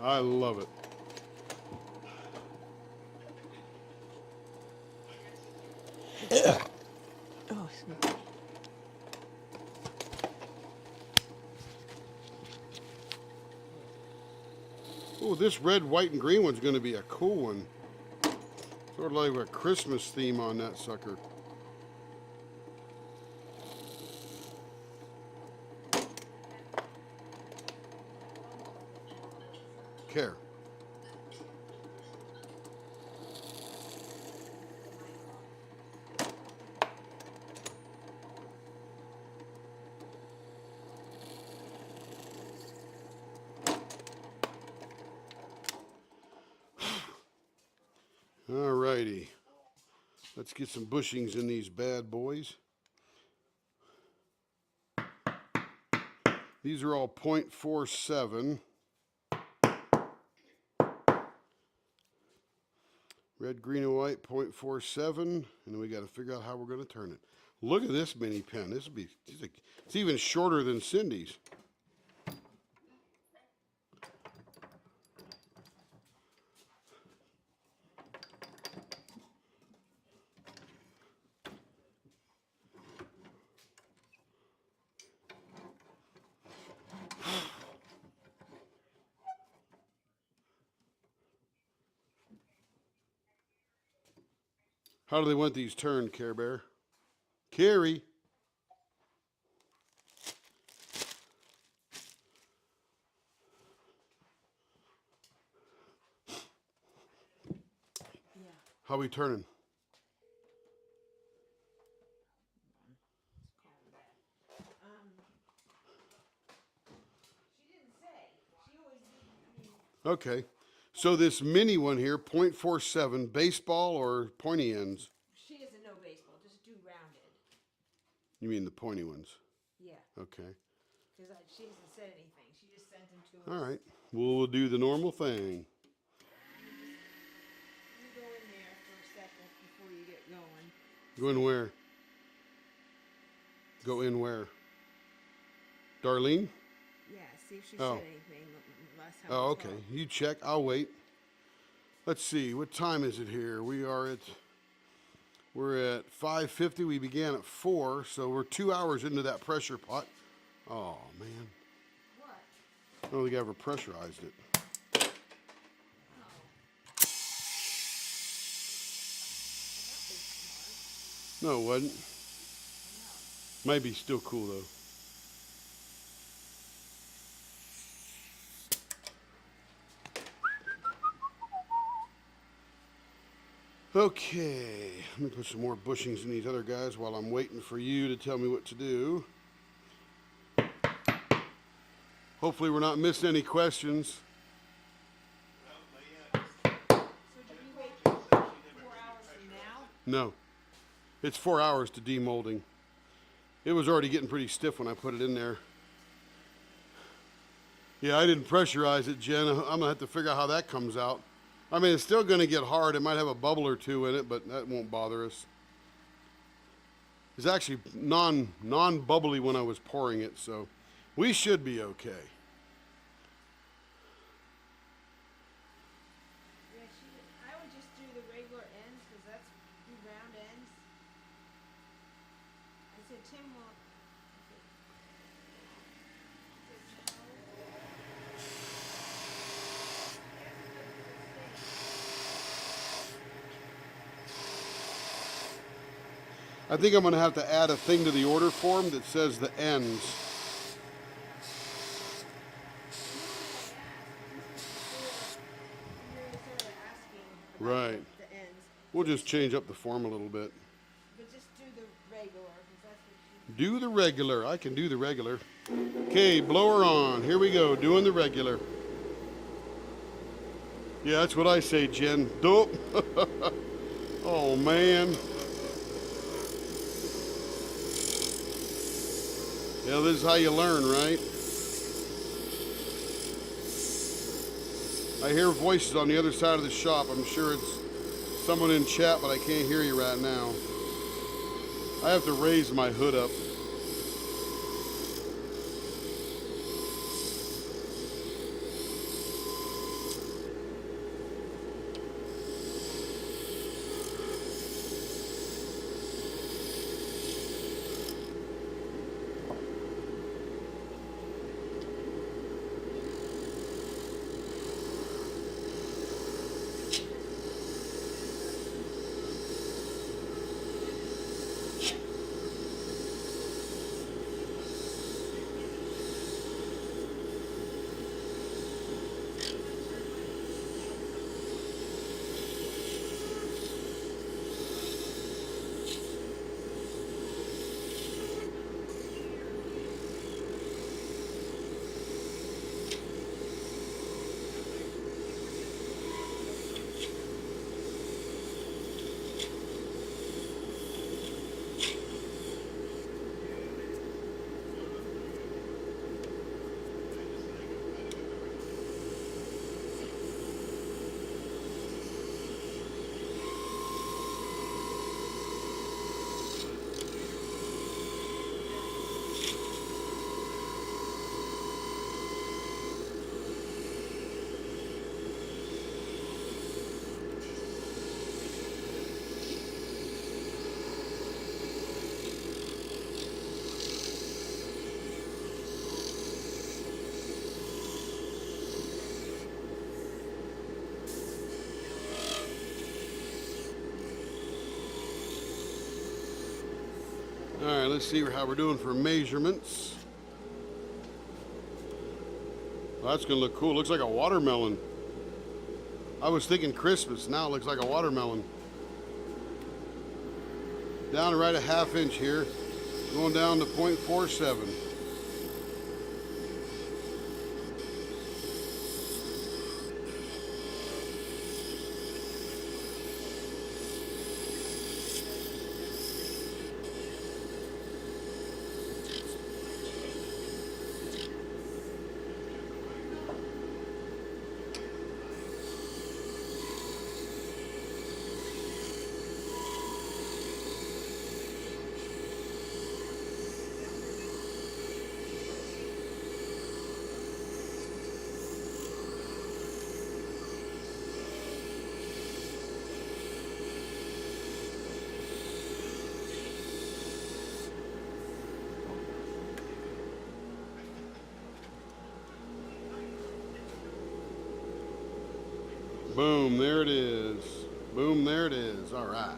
I love it. Oh, snap. Oh, this red, white, and green one's going to be a cool one. Sort of like a Christmas theme on that sucker. Care. All righty. Let's get some bushings in these bad boys. These are all .47. Red, green, and white, .47. And then we got to figure out how we're going to turn it. Look at this mini pen. This will be, it's even shorter than Cindy's. How do they want these turned, Care Bear? Carrie. Yeah. How we turning? She didn't say. She always, I mean, Okay. So this mini one here, .47, baseball or pointy ends? she doesn't know baseball. Just do rounded. You mean the pointy ones? Yeah. Okay. Because she hasn't said anything. She just sent them to us. All right. We'll do the normal thing. You go in there for a second before you get going. Go in where? Go in where? Darlene? Yeah, see if she Oh. said anything last time. Oh, we okay. talked. You check. I'll wait. Let's see. What time is it here? We're at 5:50. We began at 4, so we're 2 hours into that pressure pot. Oh, man. What? I don't think I ever pressurized it. No, it wasn't. Might be still cool, though. Okay, let me put some more bushings in these other guys while I'm waiting for you to tell me what to do. Hopefully we're not missing any questions. So did we wait 4 hours from now? No, it's 4 hours to demolding. It was already getting pretty stiff when I put it in there. Yeah, I didn't pressurize it, Jen. I'm gonna have to figure out how that comes out. I mean, it's still gonna get hard. It might have a bubble or two in it, but that won't bother us. It's actually non-bubbly when I was pouring it, so we should be okay. Yeah, I would just do the regular ends because that's do round ends. I said Tim will. I think I'm gonna have to add a thing to the order form that says the ends. Right. The ends, We'll just change up the form a little bit. but just do the regular because that's what Do the regular. I can do the regular. Okay, blower on. Here we go. Doing the regular. Yeah, that's what I say, Jen. Dope. Oh, man. Yeah, this is how you learn, right? I hear voices on the other side of the shop. I'm sure it's someone in chat, but I can't hear you right now. I have to raise my hood up. right, let's see how we're doing for measurements. Well, that's gonna look cool. Looks like a watermelon. I was thinking Christmas. Now it looks like a watermelon. Down to right a ½ inch here. Going down to 0.47. Boom, there it is. Boom, there it is. All right.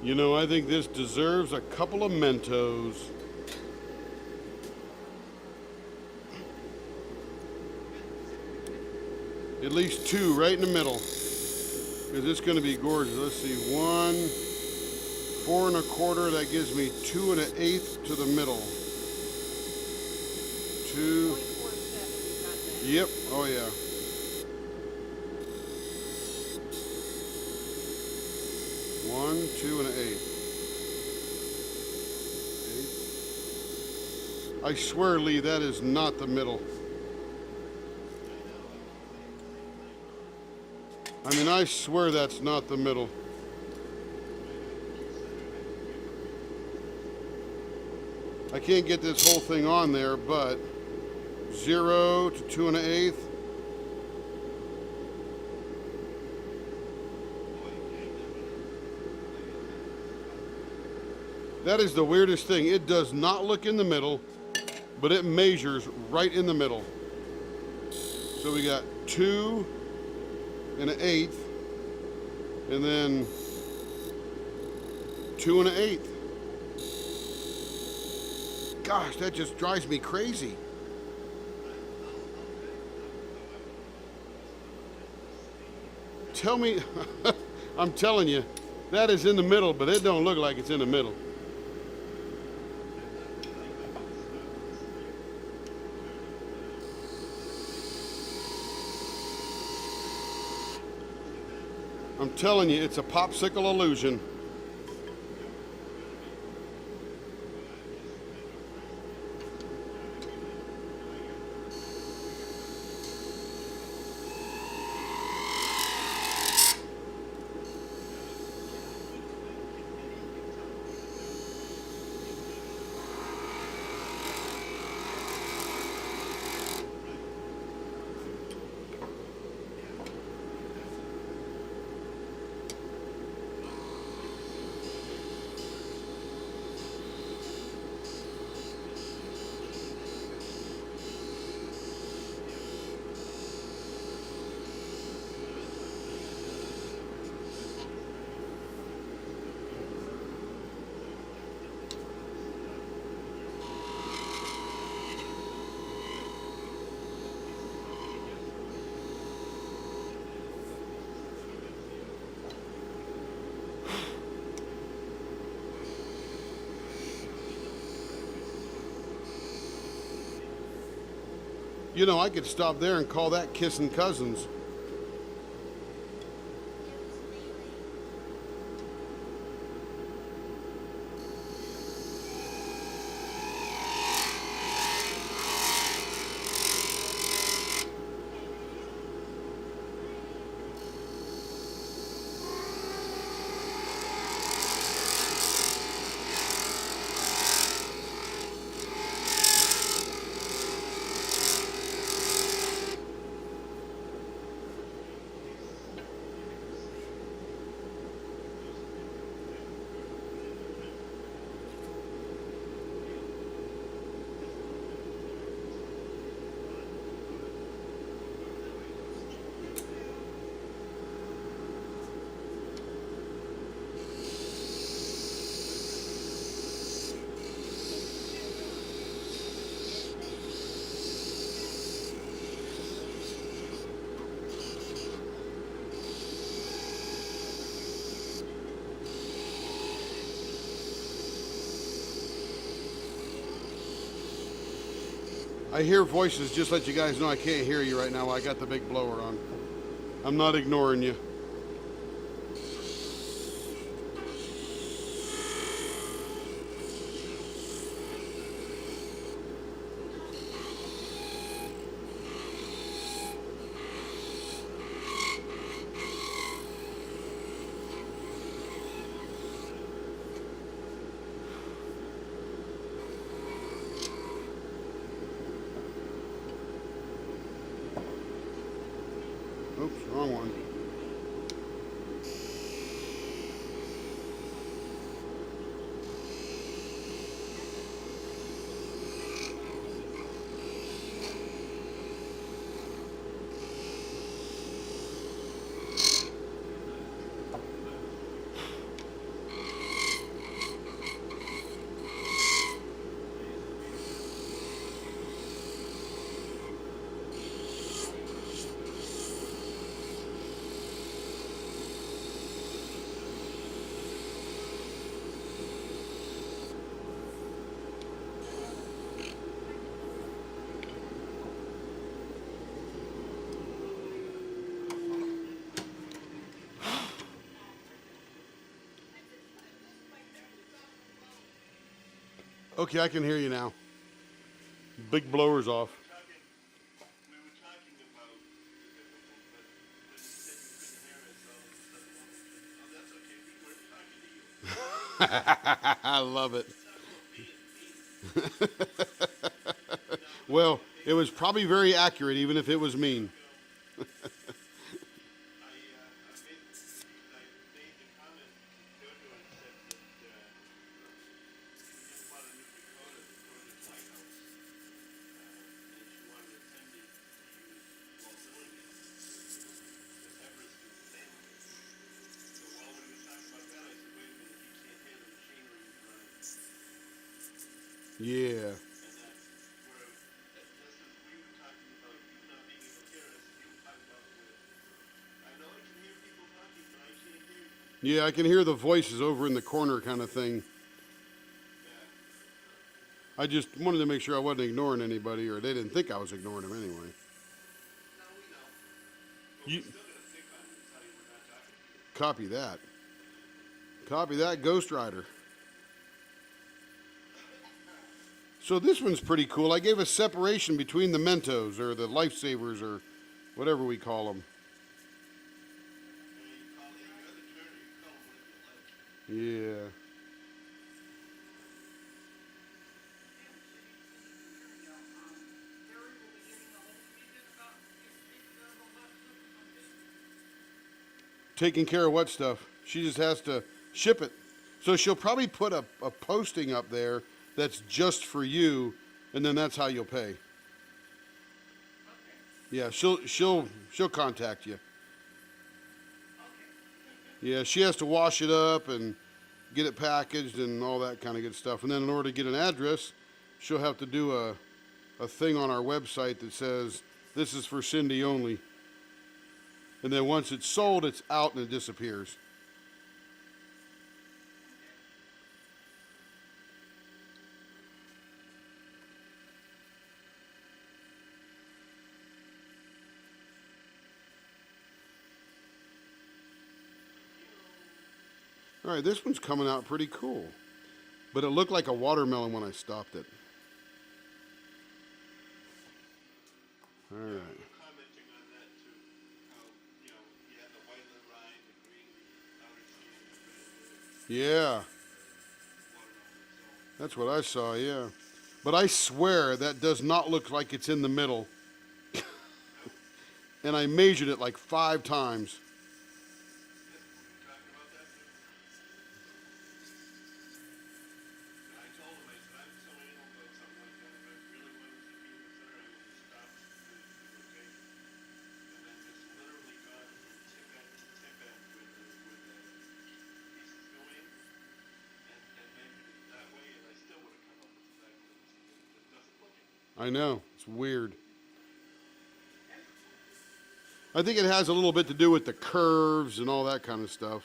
You know, I think this deserves a couple of Mentos. At least 2 right in the middle. Because it's going to be gorgeous. Let's see, 1, 4 1/4. That gives me 2 1/8 to the middle. 2. Yep. Oh yeah. 1, 2 1/8. I swear, Lee, that is not the middle. I mean, I swear that's not the middle. I can't get this whole thing on there, but 0 to 2 1/8. That is the weirdest thing. It does not look in the middle, but it measures right in the middle. So we got 2 1/8, and then 2 1/8. Gosh, that just drives me crazy. Tell me, I'm telling you, that is in the middle, but it don't look like it's in the middle. I'm telling you, it's a popsicle illusion. You know, I could stop there and call that kissing cousins. I hear voices. Just let you guys know I can't hear you right now. I got the big blower on. I'm not ignoring you. Oops, wrong one. Okay, I can hear you now. Big blower's off. We were talking about but you said you couldn't hear us all of a sudden. Oh, that's okay. We weren't talking to you. I love it. It's not about being mean. Well, it was probably very accurate, even if it was mean. I made the comment to Jojo and said that she just bought a new Dakota that Georgia's Lighthouse, and she wanted a Cindy to use while doing it. The Everest is the same way. So while we were talking about that, I said, wait a minute, you can't hear the machinery running. Yeah. And that's where, just as we were talking about you not being able to hear us, you were talking about with, I know I can hear people talking, but I can't hear you. Yeah, I can hear the voices over in the corner kind of thing. Yeah. I just wanted to make sure I wasn't ignoring anybody, or they didn't think I was ignoring them anyway. No, we know. But You we're still gonna pick on you and tell you we're not talking to you. copy that. Copy that, Ghost Rider. So this one's pretty cool. I gave a separation between the Mentos, or the Lifesavers, or whatever we call them. And you call it, you're the Turner, you call them whatever you like. Yeah. Taking care of what stuff? She just has to ship it. So she'll probably put a posting up there that's just for you, and then that's how you'll pay. Yeah, she'll contact you. Yeah, she has to wash it up and get it packaged and all that kind of good stuff. And then in order to get an address, she'll have to do a thing on our website that says, this is for Cindy only. And then once it's sold, it's out and it disappears. All right, this one's coming out pretty cool. But it looked like a watermelon when I stopped it. All right. We were commenting on that too. How, you know, you had the white of the rind, the green outer skin, the red Yeah, watermelon. that's what I saw, yeah. But I swear that does not look like it's in the middle. And I measured it like 5 times. We were talking about that too. And I told him, I said, I'm so anal about something like that. If I really wanted to be in the center, I would have stopped the rotation. And then just literally gone from tip end to tip end with the pieces going in and measured it that way, and I still would have come up with the fact that it doesn't look it. I know, it's weird. I think it has a little bit to do with the curves and all that kind of stuff.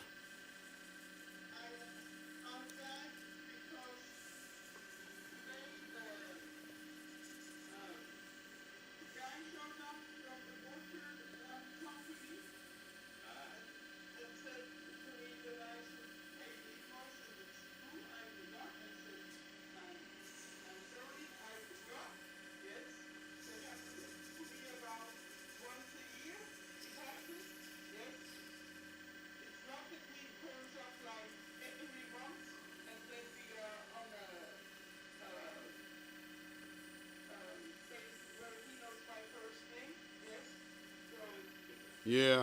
Yeah. Yeah, I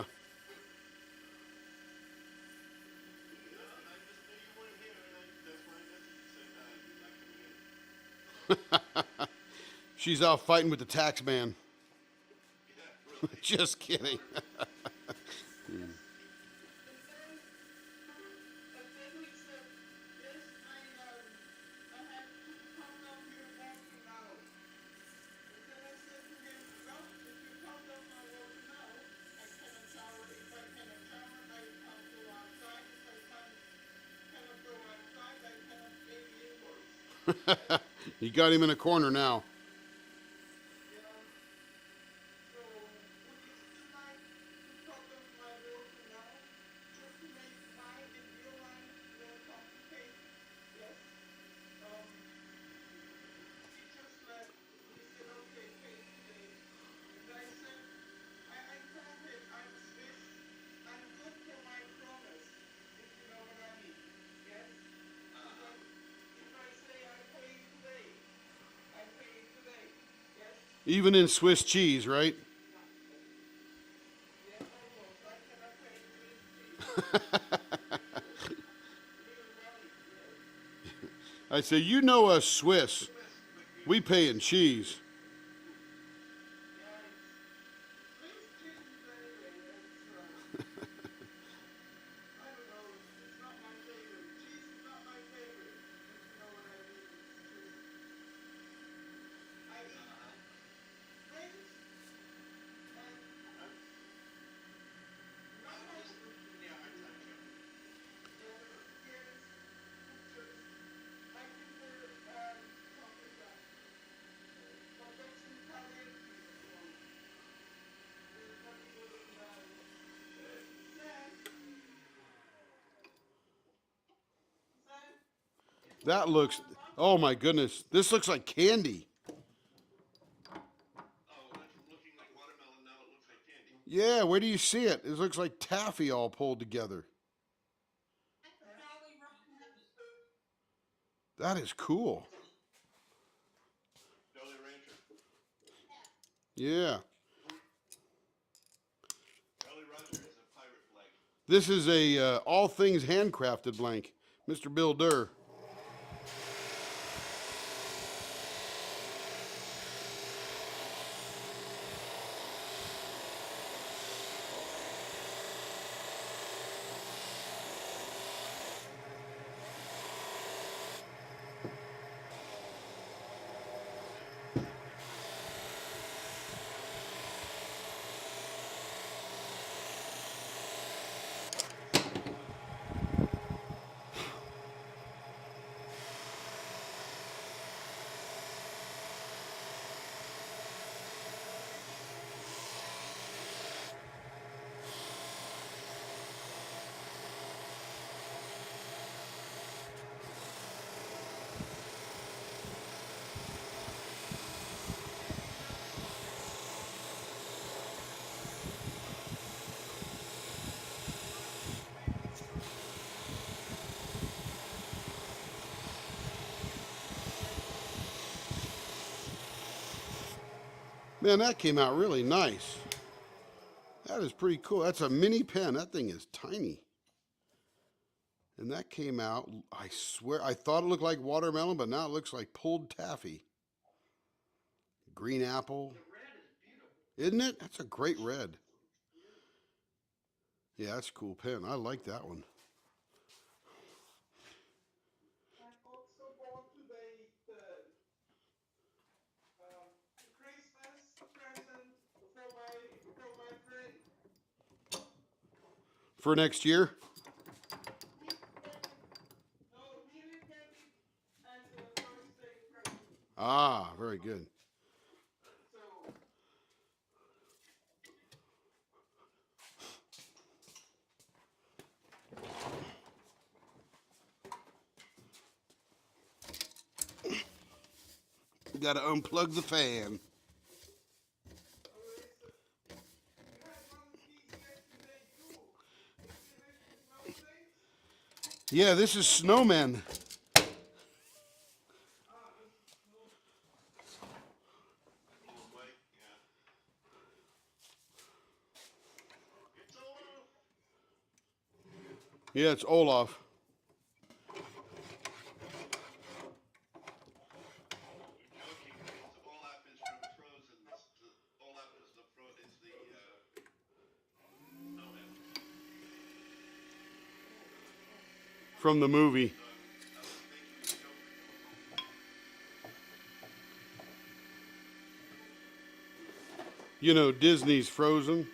just knew you weren't here, and that's why I messaged you saying you're not coming in. She's out fighting with the tax man. Yeah, really. Just kidding. And then he said, yes, I have to come down here walking now. And then I said to him, well, if you come down my walking now, I cannot shower. If I cannot shower, I can't go outside. If I cannot go outside, I cannot pay the invoice. You got him in a corner now. Yeah. So would you still like to cut off my water now? Just to make mine and your line more complicated? Yes. He just left. He said, okay, pay today. And I said, I told him I'm Swiss. I'm good for my promise, if you know what I mean. Yes? If I say I pay today, I pay today. Yes? Even in Swiss cheese, right? Yes, almost. I cannot pay Swiss cheese. Real money, yes. I say, you know us Swiss. We pay in cheese. Yeah, Swiss cheese anyway, I don't know, it's not my favorite. Cheese is not my favorite, if you know what I mean. It's just, I eat drinks and not much Yeah, I touch you. beers, pictures. I prefer paprika. But that's an Italian food, so there's nothing wrong about it. Sam, That looks, oh my goodness. This looks like candy. Oh, it went from looking like watermelon, now it looks like candy. Yeah, where do you see it? It looks like taffy all pulled together. That is cool. Jolly Rancher. Yeah. Jolly Roger is a pirate flag. This is a all things handcrafted blank. Mr. Bill Durr. Man, that came out really nice. That is pretty cool. That's a mini pen. That thing is tiny. And that came out, I swear, I thought it looked like watermelon, but now it looks like pulled taffy. Green apple. Isn't it? That's a great red. Yeah, that's a cool pen. I like that one. I also bought today the Christmas present for my friend. For next year? He didn't get it as a birthday present. Ah, very good. So You gotta unplug the fan. you had one of these yesterday too. Isn't it the snowflakes? Yeah, this is snowmen. Blue and white, yeah. Yeah, it's Olaf. You're joking, because Olaf is from Frozen. Olaf is the snowman. From the movie. So I was thinking you're joking. You know, Disney's Frozen.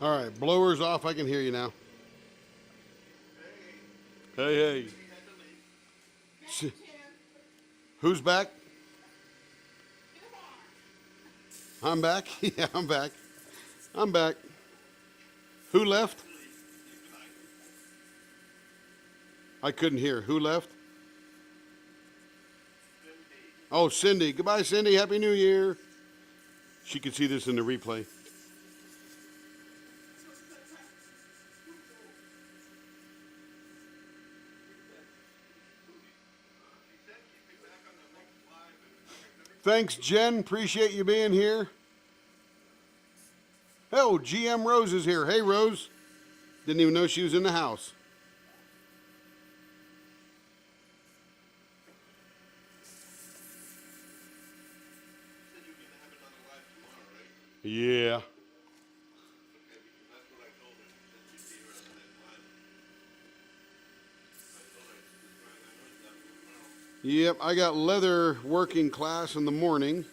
All right, blower's off. I can hear you now. Hey, hey. S- Who's back? I'm back. Yeah, I'm back. I'm back. Who left? I couldn't hear. Who left? Oh, Cindy. Goodbye, Cindy. Happy New Year. She could see this in the replay. Thanks, Jen. Appreciate you being here. Oh, GM Rose is here. Hey, Rose. Didn't even know she was in the house. Yeah. Yep, I got leather working class in the morning.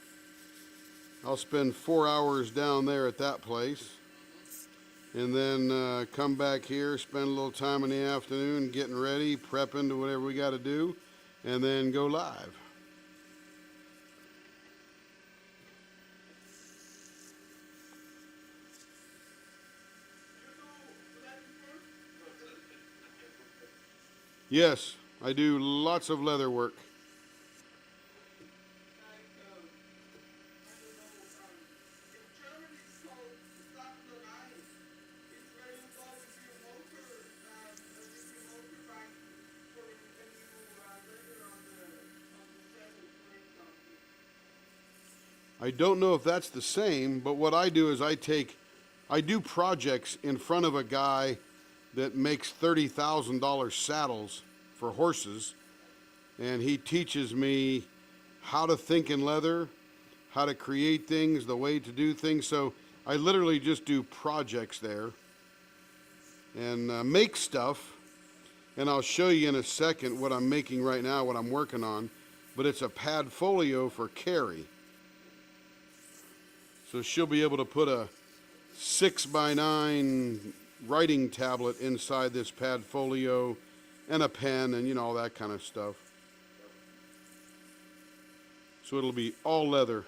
I'll spend 4 hours down there at that place. And then come back here, spend a little time in the afternoon getting ready, prepping to whatever we got to do, and then go live. Yes, I do lots of leather work. I don't know if that's the same, but what I do is I do projects in front of a guy that makes $30,000 saddles for horses, and he teaches me how to think in leather, how to create things, the way to do things. So I literally just do projects there and make stuff. And I'll show you in a second what I'm making right now, what I'm working on. But it's a pad folio for Carrie. So she'll be able to put a 6x9 writing tablet inside this pad folio and a pen and, you know, all that kind of stuff. So it'll be all leather.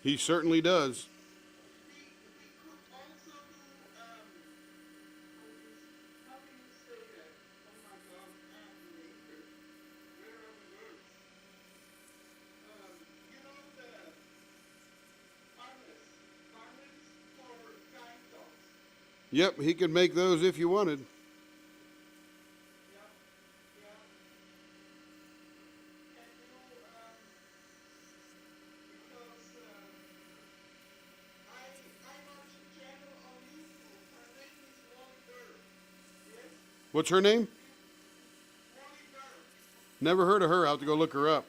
He certainly does. Yep, he could make those if you wanted. What's her name? Never heard of her. I'll have to go look her up.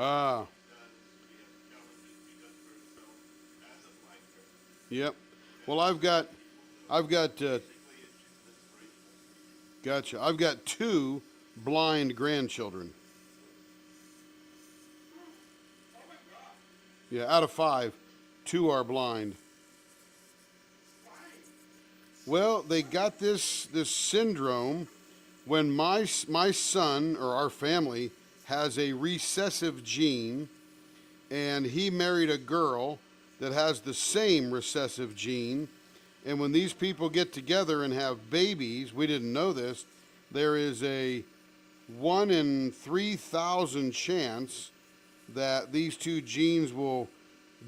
Ah. Yep. Well, gotcha. I've got 2 blind grandchildren. Yeah, out of 5, 2 are blind. Well, they got this syndrome when my son or our family has a recessive gene, and he married a girl that has the same recessive gene. And when these people get together and have babies, we didn't know this, there is a 1 in 3,000 chance that these 2 genes will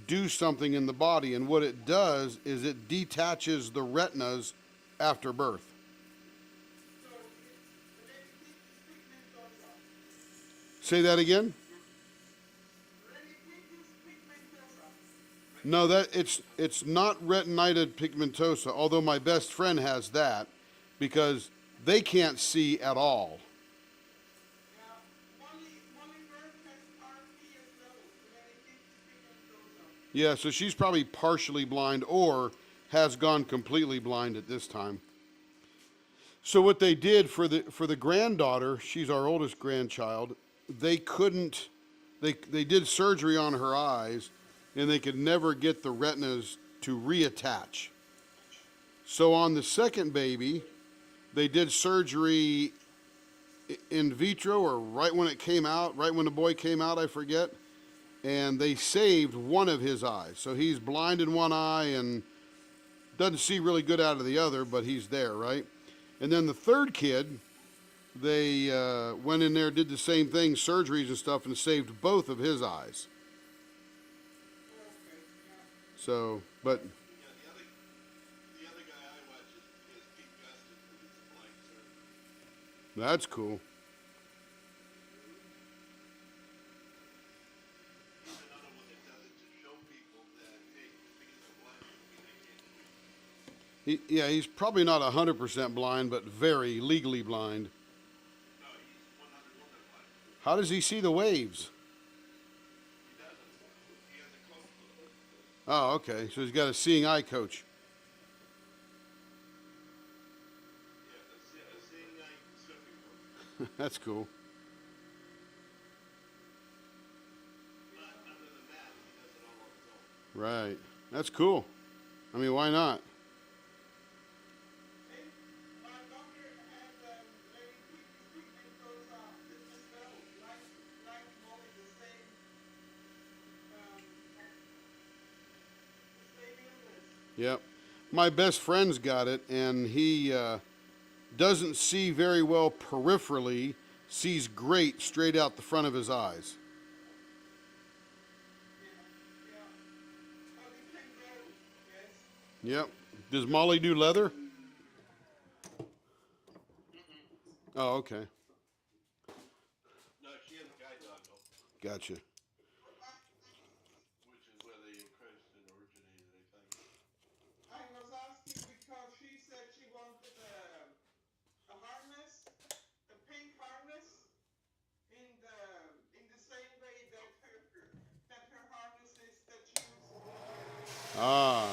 do something in the body. And what it does is it detaches the retinas after birth. Say that again? No, that it's not retinitis pigmentosa, although my best friend has that, because they can't see at all. Yeah, so she's probably partially blind or has gone completely blind at this time. So what they did for the granddaughter, she's our oldest grandchild, they couldn't they did surgery on her eyes and they could never get the retinas to reattach. So on the second baby, they did surgery in vitro or right when it came out, right when the boy came out, I forget, and they saved one of his eyes. So he's blind in one eye and doesn't see really good out of the other, but he's there, right? And then the third kid, they went in there, did the same thing, surgeries and stuff, and saved both of his eyes. Okay, yeah. So, but Yeah, the other guy I watch is Pete Gustin, who is a blind surgeon. that's cool. He's another one that does it to show people that, hey, just because I'm blind doesn't mean I can't do it. Yeah, he's probably not 100% blind, but very legally blind. No, he's 100% blind. How does he see the waves? He doesn't. He has a coach with him. Oh, okay. So he's got a seeing eye coach. Yeah, a seeing eye surfing coach. That's cool. But other than that, he does it all on his own. Right. That's cool. I mean, why not? Hey, my daughter had very quick treatment goes just as well, like Molly, the same illness. Yep. My best friend's got it, and he doesn't see very well peripherally, sees great straight out the front of his eyes. Yeah, yeah. But it can grow, yes. Yep. Does Molly do leather? Oh, okay. No, she has a guide dog, though, Gotcha. which is where the accreditation originated, I think. I was asking because she said she wanted a harness, a pink harness, in the same way that her harness is that she uses. Ah.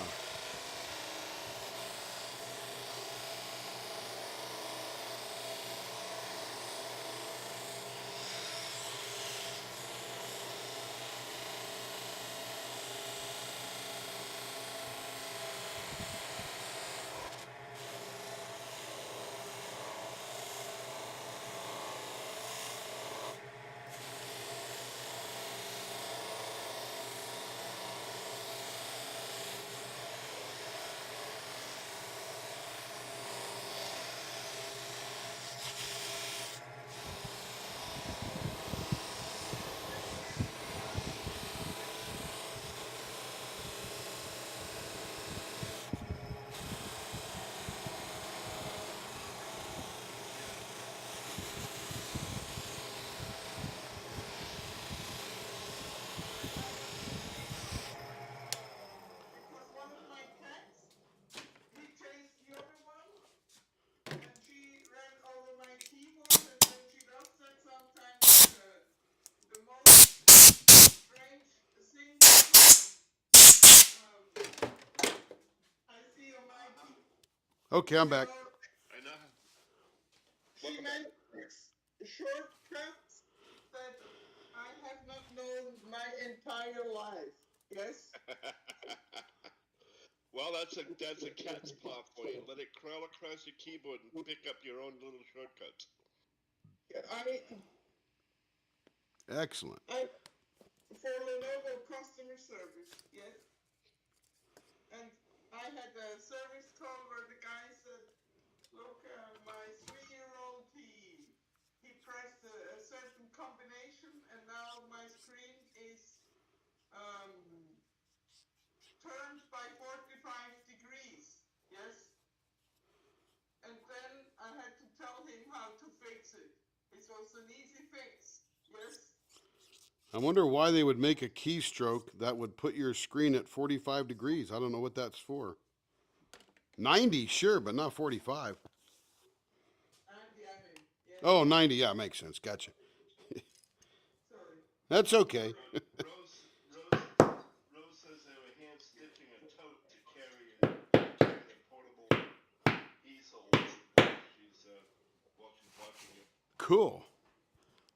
Because one of my cats, he chased the other one, and she ran over my keyboard, and when she does that, sometimes the most strange things I see on my keyboard. Okay, I'm back. I know. She makes shortcuts that I have not known my entire life. Yes. Well, that's a cat's paw for you. Let it crawl across your keyboard and pick up your own little shortcuts. Excellent. For Lenovo customer service, yes. And I had a service call where the guy said, "Look, my 3-year-old, he pressed a certain combination, and now my screen is turned by 45 degrees." Yes. And then I had to tell him how to fix it. It was an easy fix. Yes. I wonder why they would make a keystroke that would put your screen at 45 degrees. I don't know what that's for. 90, sure, but not 45. Andy, I mean, yes. Oh, 90, yeah, makes sense. Gotcha. Sorry. That's okay. Rose says they sold. She's watching it. Cool.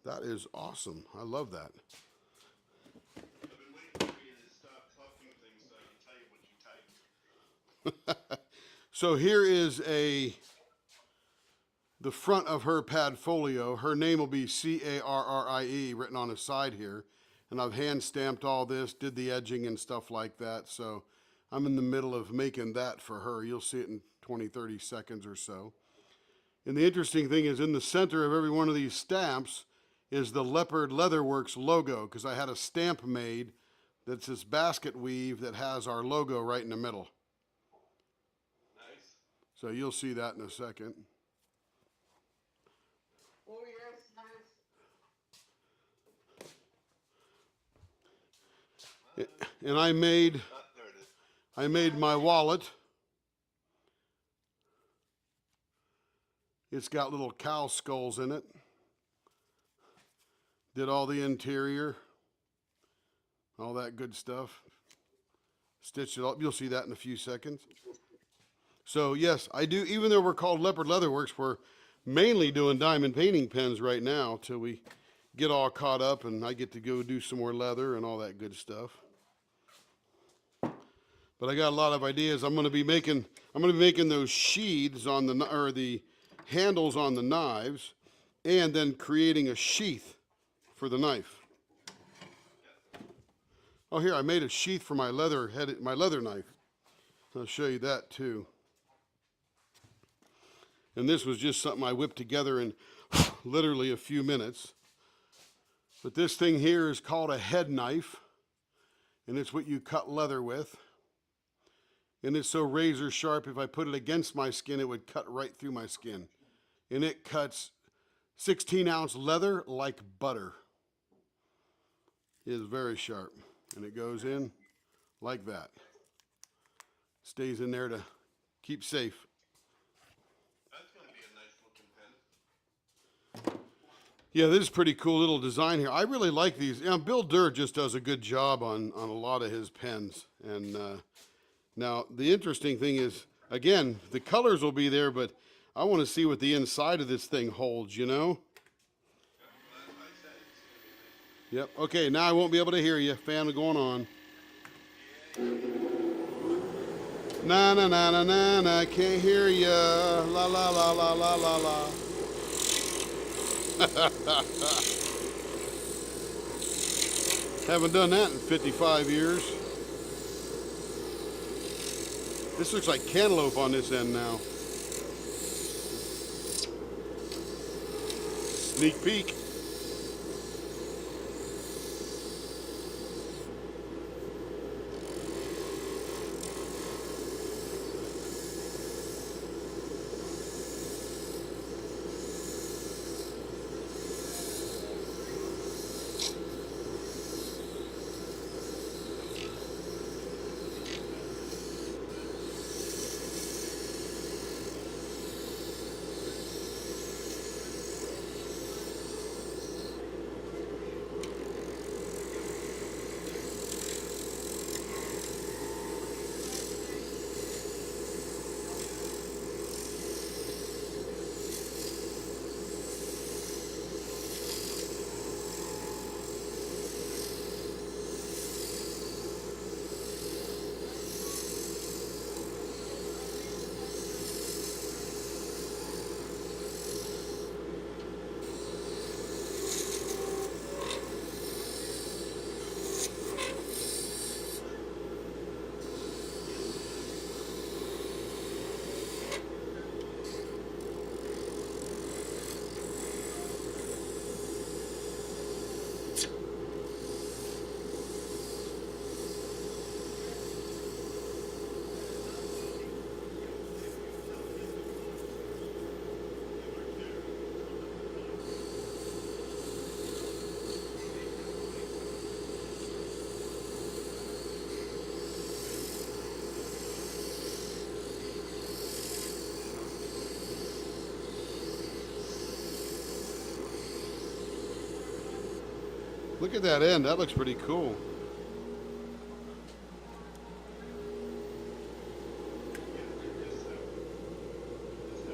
That is awesome. I love that. I've been waiting for you to stop talking things so I can tell you what you typed. So here is the front of her pad folio. Her name will be Carrie written on the side here. And I've hand stamped all this, did the edging and stuff like that. So I'm in the middle of making that for her. You'll see it in 20, 30 seconds or so. And the interesting thing is in the center of every one of these stamps is the Leopard Leatherworks logo, because I had a stamp made that's this basket weave that has our logo right in the middle. Nice. So you'll see that in a second. Oh, yes, nice. And I made There it is. my wallet. It's got little cow skulls in it. Did all the interior, all that good stuff. Stitched it up. You'll see that in a few seconds. So yes, I do, even though we're called Leopard Leatherworks, we're mainly doing diamond painting pens right now till we get all caught up and I get to go do some more leather and all that good stuff. But I got a lot of ideas. I'm going to be making those sheaths on the handles on the knives, and then creating a sheath for the knife. Oh, here, I made a sheath for my leather knife. I'll show you that too. And this was just something I whipped together in literally a few minutes. But this thing here is called a head knife, and it's what you cut leather with. And it's so razor sharp, if I put it against my skin, it would cut right through my skin. And it cuts 16-ounce leather like butter. It is very sharp. And it goes in like that. Stays in there to keep safe. That's going to be a nice looking pen. Yeah, this is pretty cool little design here. I really like these. Bill Durr just does a good job on a lot of his pens. And now, the interesting thing is, again, the colors will be there, but I want to see what the inside of this thing holds, you know? Yep. Okay, now I won't be able to hear you. Fan going on. Na na na na na na. Can't hear you. La la la la la la la. Haven't done that in 55 years. This looks like cantaloupe on this end now. Sneak peek. Look at that end. That looks pretty cool. Just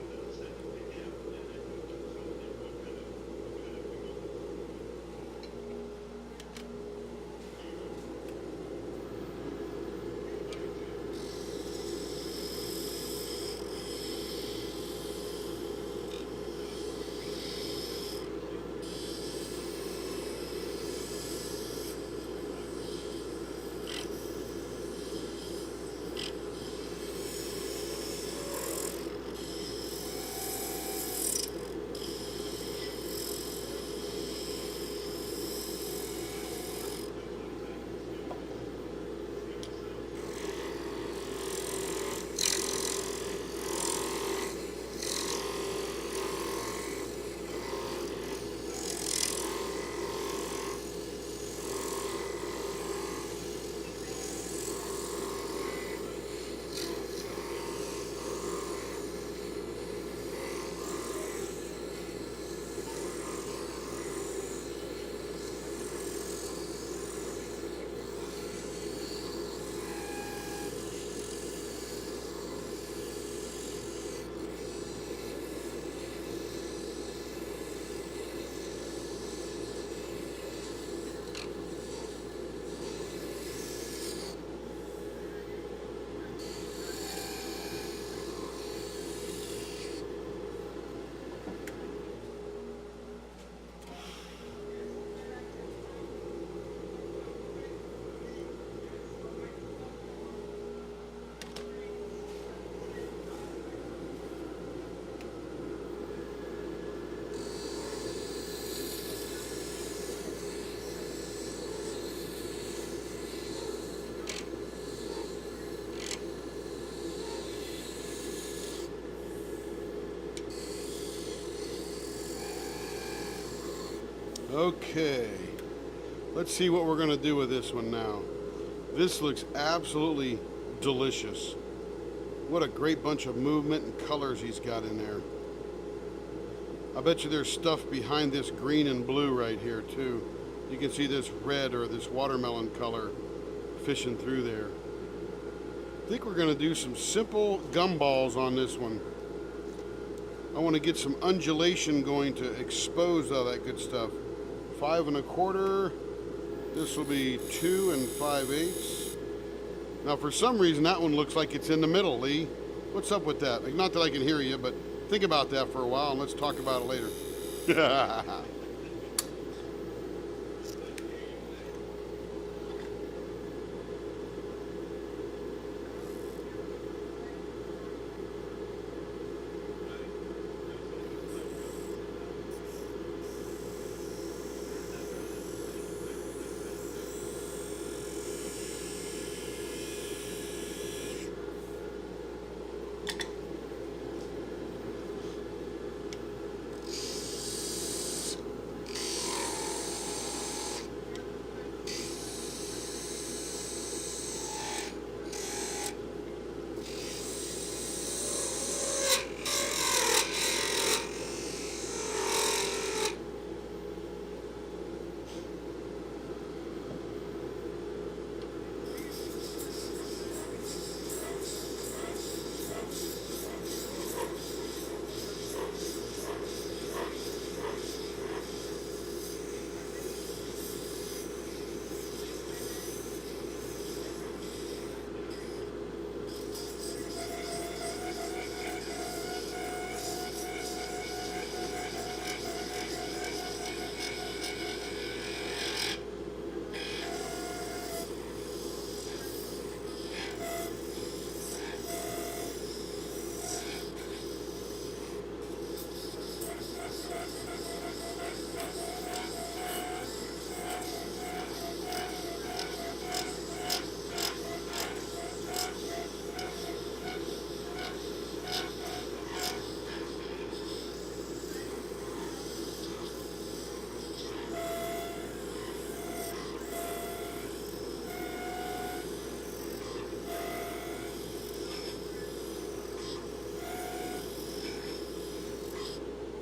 Okay. Let's see what we're going to do with this one now. This looks absolutely delicious. What a great bunch of movement and colors he's got in there. I bet you there's stuff behind this green and blue right here too. You can see this red or this watermelon color fishing through there. I think we're going to do some simple gumballs on this one. I want to get some undulation going to expose all that good stuff. 5 1/4. This will be 2 5/8. Now for some reason that one looks like it's in the middle, Lee. What's up with that? Like, not that I can hear you, but think about that for a while and let's talk about it later.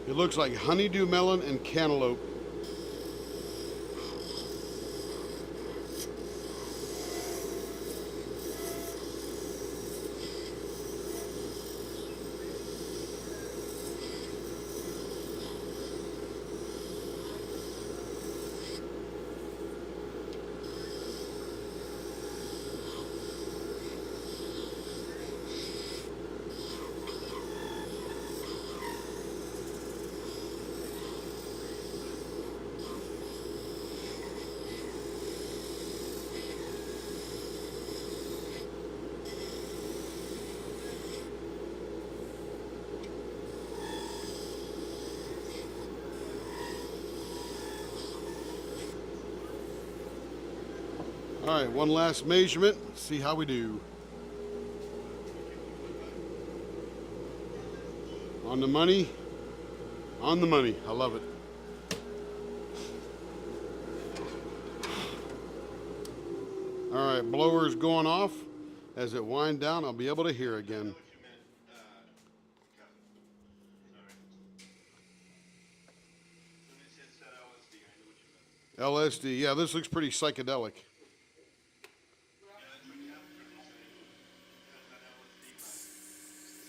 It looks like honeydew melon and cantaloupe. All right, one last measurement. See how we do. On the money. On the money. I love it. All right, blower's going off. As it winds down, I'll be able to hear again. LSD. Yeah, this looks pretty psychedelic.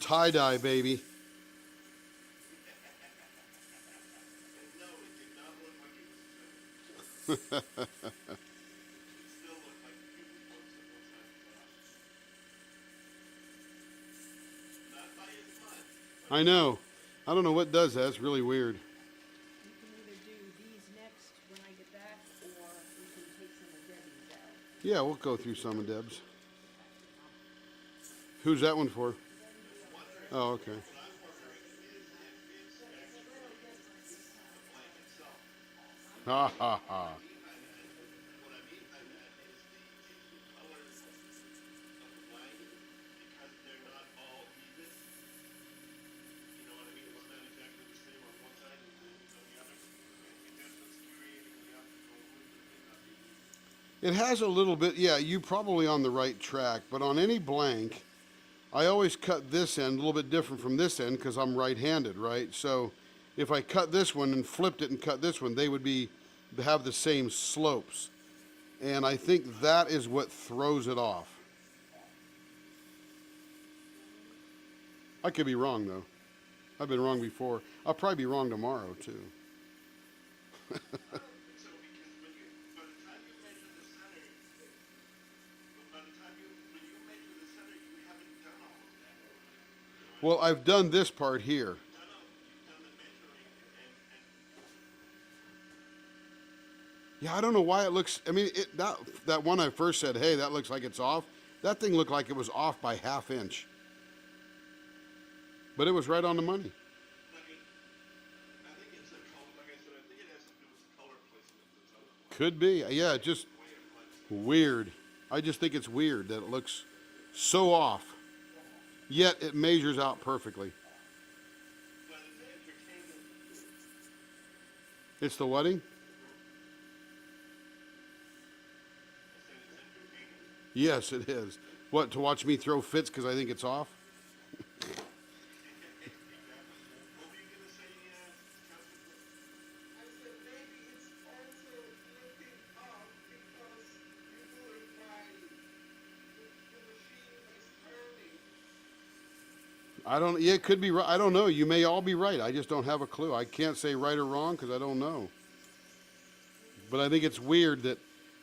Tie-dye, baby. I know. I don't know what does that. It's really weird. You can either do these next when I get back, or we can take some of Debbie's out. Yeah, we'll go through some of Deb's. Who's that one for? Oh, okay. Ha ha ha. It has a little bit, yeah, you probably on the right track, but on any blank, I always cut this end a little bit different from this end because I'm right-handed, right? So if I cut this one and flipped it and cut this one, they would have the same slopes. And I think that is what throws it off. I could be wrong, though. I've been wrong before. I'll probably be wrong tomorrow, too. So because by the time you measure the center, by the time when you measure the center, you haven't done all of that. Well, I've done this part here. You've done the measuring and Yeah, I don't know why it looks. I mean, that one I first said, hey, that looks like it's off. That thing looked like it was off by ½ inch. But it was right on the money. like I think it's the color. Like I said, I think it has to do with the color placement that's on the Could be. Yeah, just way it blends. weird. I just think it's weird that it looks so off. Yet it measures out perfectly. But it's entertainment. It's the wedding? I said it's entertaining. Yes, it is. What, to watch me throw fits because I think it's off? What were you gonna say, Councilman? I said maybe it's also looking off because you do it by the machine is turning. Yeah, it could be right. I don't know. You may all be right. I just don't have a clue. I can't say right or wrong because I don't know. But I think it's weird that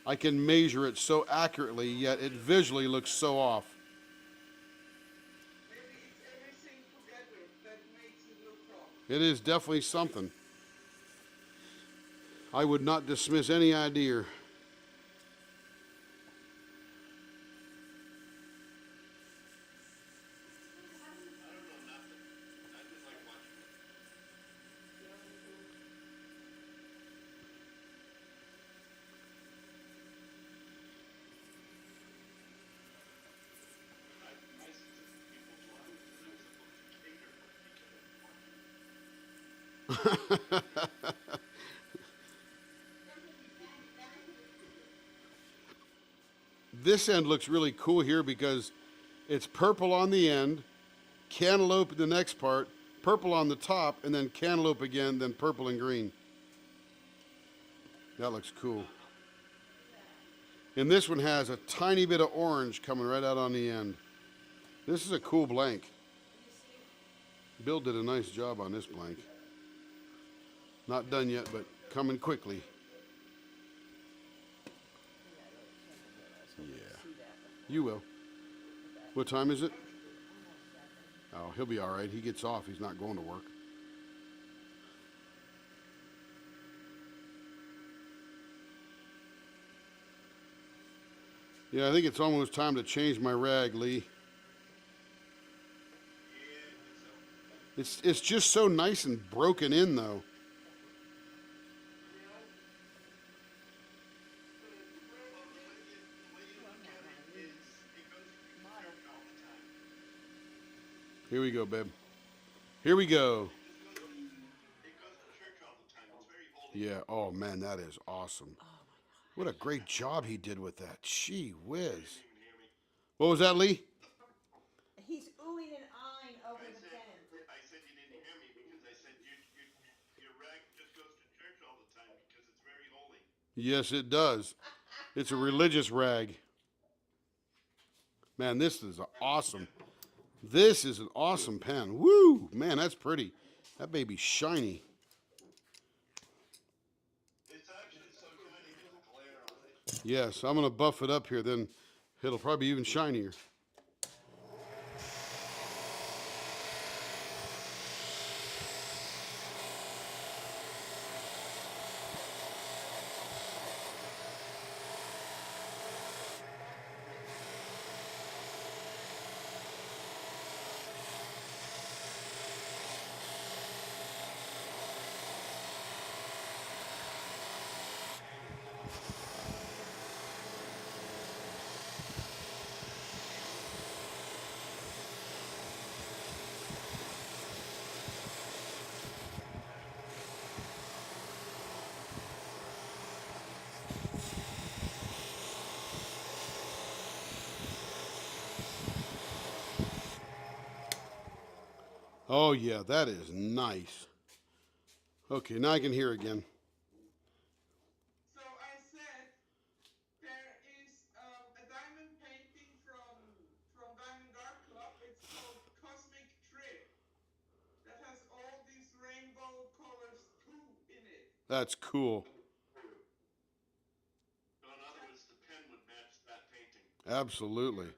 I can measure it so accurately, yet it visually looks so off. Maybe it's everything together that makes it look off. It is definitely something. I would not dismiss any idea. I don't know nothing. I just like watching it. I sit at people's lives and I'm supposed to cater because I'm watching. This end looks really cool here because it's purple on the end, cantaloupe in the next part, purple on the top, and then cantaloupe again, then purple and green. That looks cool. And this one has a tiny bit of orange coming right out on the end. This is a cool blank. Bill did a nice job on this blank. Not done yet, but coming quickly. Yeah, you will. What time is it? Oh, he'll be all right. He gets off. He's not going to work. Yeah, I think it's almost time to change my rag, Lee. It's just so nice and broken in, though. The way you look at it is it goes to church all the time. Here we go, babe. Here we go. It goes to church all the time. It's very holy. Yeah. Oh man, that is awesome. What a great job he did with that. Gee whiz. You didn't even hear me. What was that, Lee? He's oohing and eyeing over I the said, pen. I said you didn't hear me because I said your rag just goes to church all the time because it's very holy. Yes, it does. It's a religious rag. Man, this is awesome. This is an awesome pen. Woo! Man, that's pretty. That baby's shiny. It's actually so shiny there's a glare on it. Yes, I'm going to buff it up here, then it'll probably be even shinier. Oh yeah, that is nice. Okay, now I can hear again. So I said there is a diamond painting from Diamond Art Club. It's called Cosmic Trip. That has all these rainbow colors too in it. That's cool. So in other words, the pen would match that painting. Absolutely.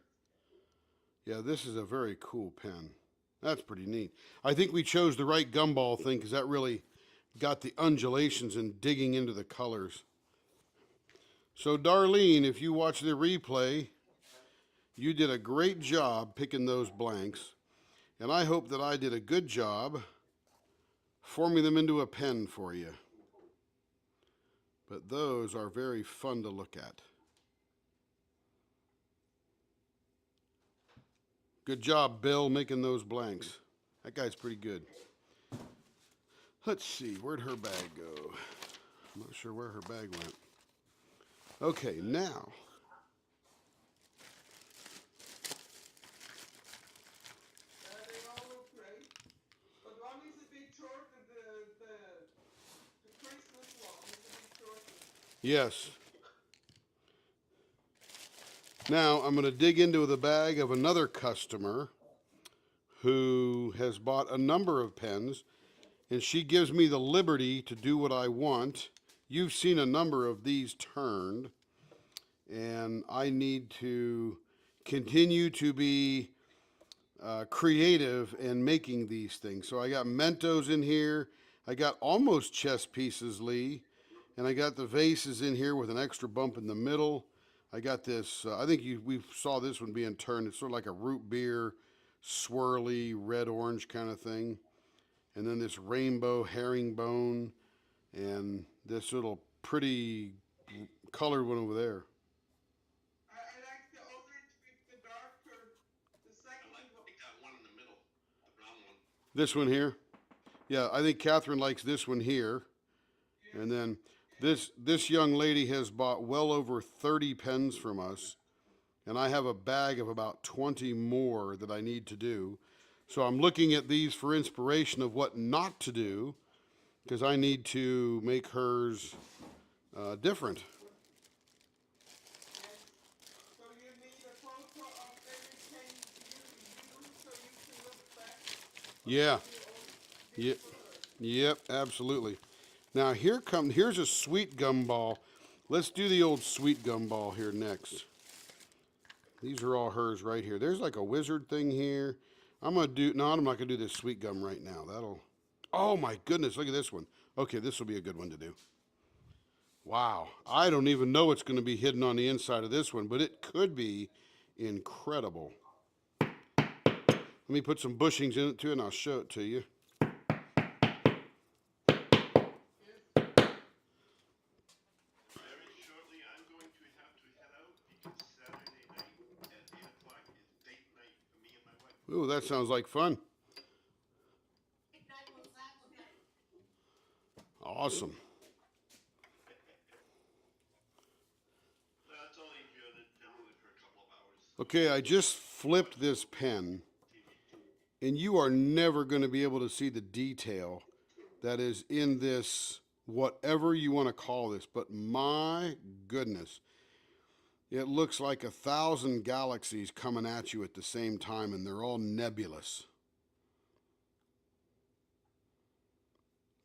Yeah, this is a very cool pen. That's pretty neat. I think we chose the right gumball thing because that really got the undulations and digging into the colors. So, Darlene, if you watch the replay, you did a great job picking those blanks. And I hope that I did a good job forming them into a pen for you. But those are very fun to look at. Good job, Bill, making those blanks. That guy's pretty good. Let's see, where'd her bag go? I'm not sure where her bag went. Okay, now. They all look great, but one is a bit short, and the Christmas one is a bit shorter. Yes. Now I'm going to dig into the bag of another customer who has bought a number of pens, and she gives me the liberty to do what I want. You've seen a number of these turned, and I need to continue to be creative in making these things. So I got Mentos in here. I got almost chess pieces, Lee, and I got the vases in here with an extra bump in the middle. I got this. I think we saw this one being turned. It's sort of like a root beer, swirly red orange kind of thing, and then this rainbow herringbone, and this little pretty colored one over there. I like the orange with the darker, the I second like one. that one in the middle, the brown one. This one here. Yeah, I think Catherine likes this one here. And then this young lady has bought well over 30 pens from us, and I have a bag of about 20 more that I need to do. So I'm looking at these for inspiration of what not to do, because I need to make hers different. Yes. So you need a photo of every pen you use so you can look back. Yeah. You Yep. Yep. Absolutely. Now here's a sweet gumball. Let's do the old sweet gumball here next. These are all hers right here. There's like a wizard thing here. I'm not gonna do this sweet gum right now. Oh my goodness, look at this one. Okay, this will be a good one to do. Wow, I don't even know what's gonna be hidden on the inside of this one, but it could be incredible. Let me put some bushings in it too, and I'll show it to you. Very shortly, I'm going to have to head out because Saturday night at 8 o'clock is date night for me and my wife. Ooh, that sounds like fun. Awesome. That's only generally for a couple of hours. Okay, I just flipped this pen, and you are never going to be able to see the detail that is in this, whatever you want to call this, but my goodness, it looks like 1,000 galaxies coming at you at the same time, and they're all nebulous.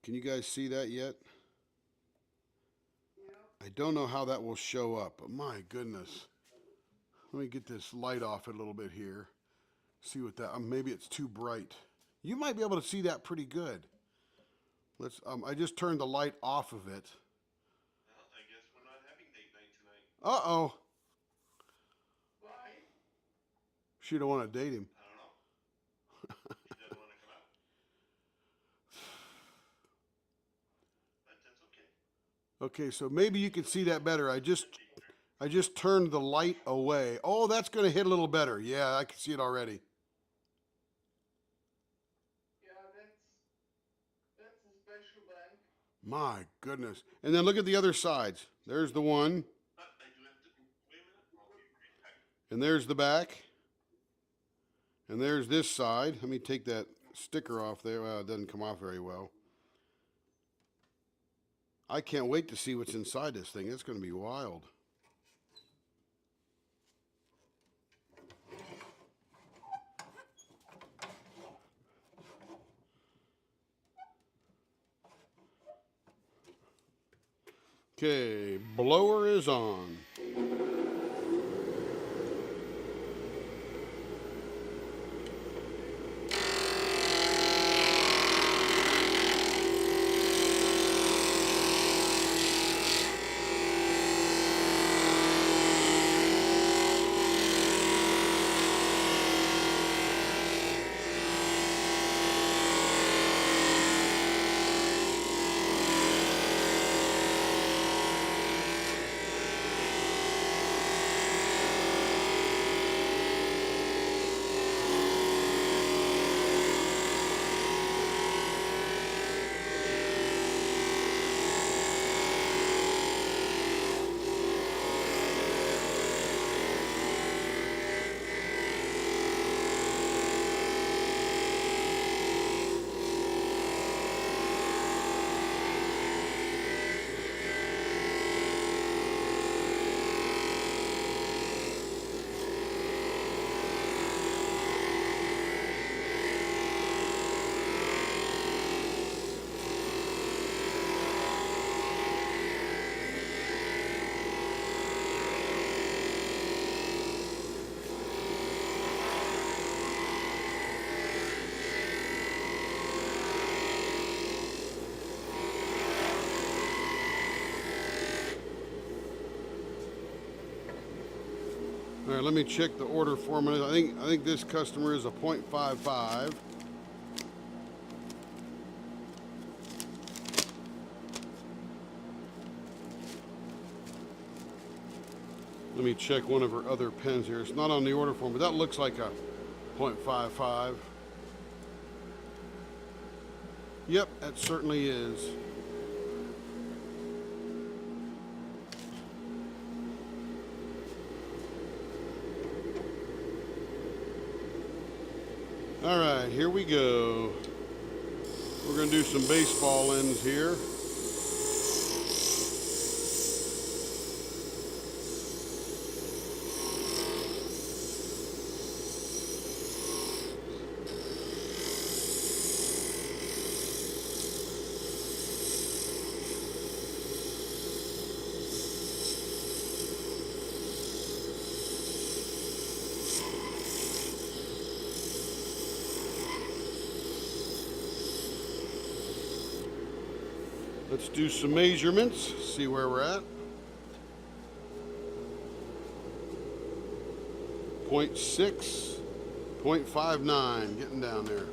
Can you guys see that yet? I don't know how that will show up, but my goodness. Let me get this light off it a little bit here. See what that, maybe it's too bright. You might be able to see that pretty good. I just turned the light off of it. Well, I guess we're not having date night tonight. Uh-oh. Why? She don't want to date him. I don't know. He doesn't want to come out. But that's okay. Okay, so maybe you can see that better. I just turned the light away. Oh, that's going to hit a little better. Yeah, I can see it already. Yeah, that's a special blank. My goodness. And then look at the other sides. There's the one, But I do have to, wait a minute, I'll be right back. and there's the back. And there's this side. Let me take that sticker off there. Well, it doesn't come off very well. I can't wait to see what's inside this thing. It's going to be wild. Okay, blower is on. All right, let me check the order form. I think this customer is a 0.55. Let me check one of her other pens here. It's not on the order form, but that looks like a 0.55. Yep, that certainly is. All right, here we go. We're going to do some baseball ends here. Let's do some measurements, see where we're at. 0.6, 0.59, getting down there.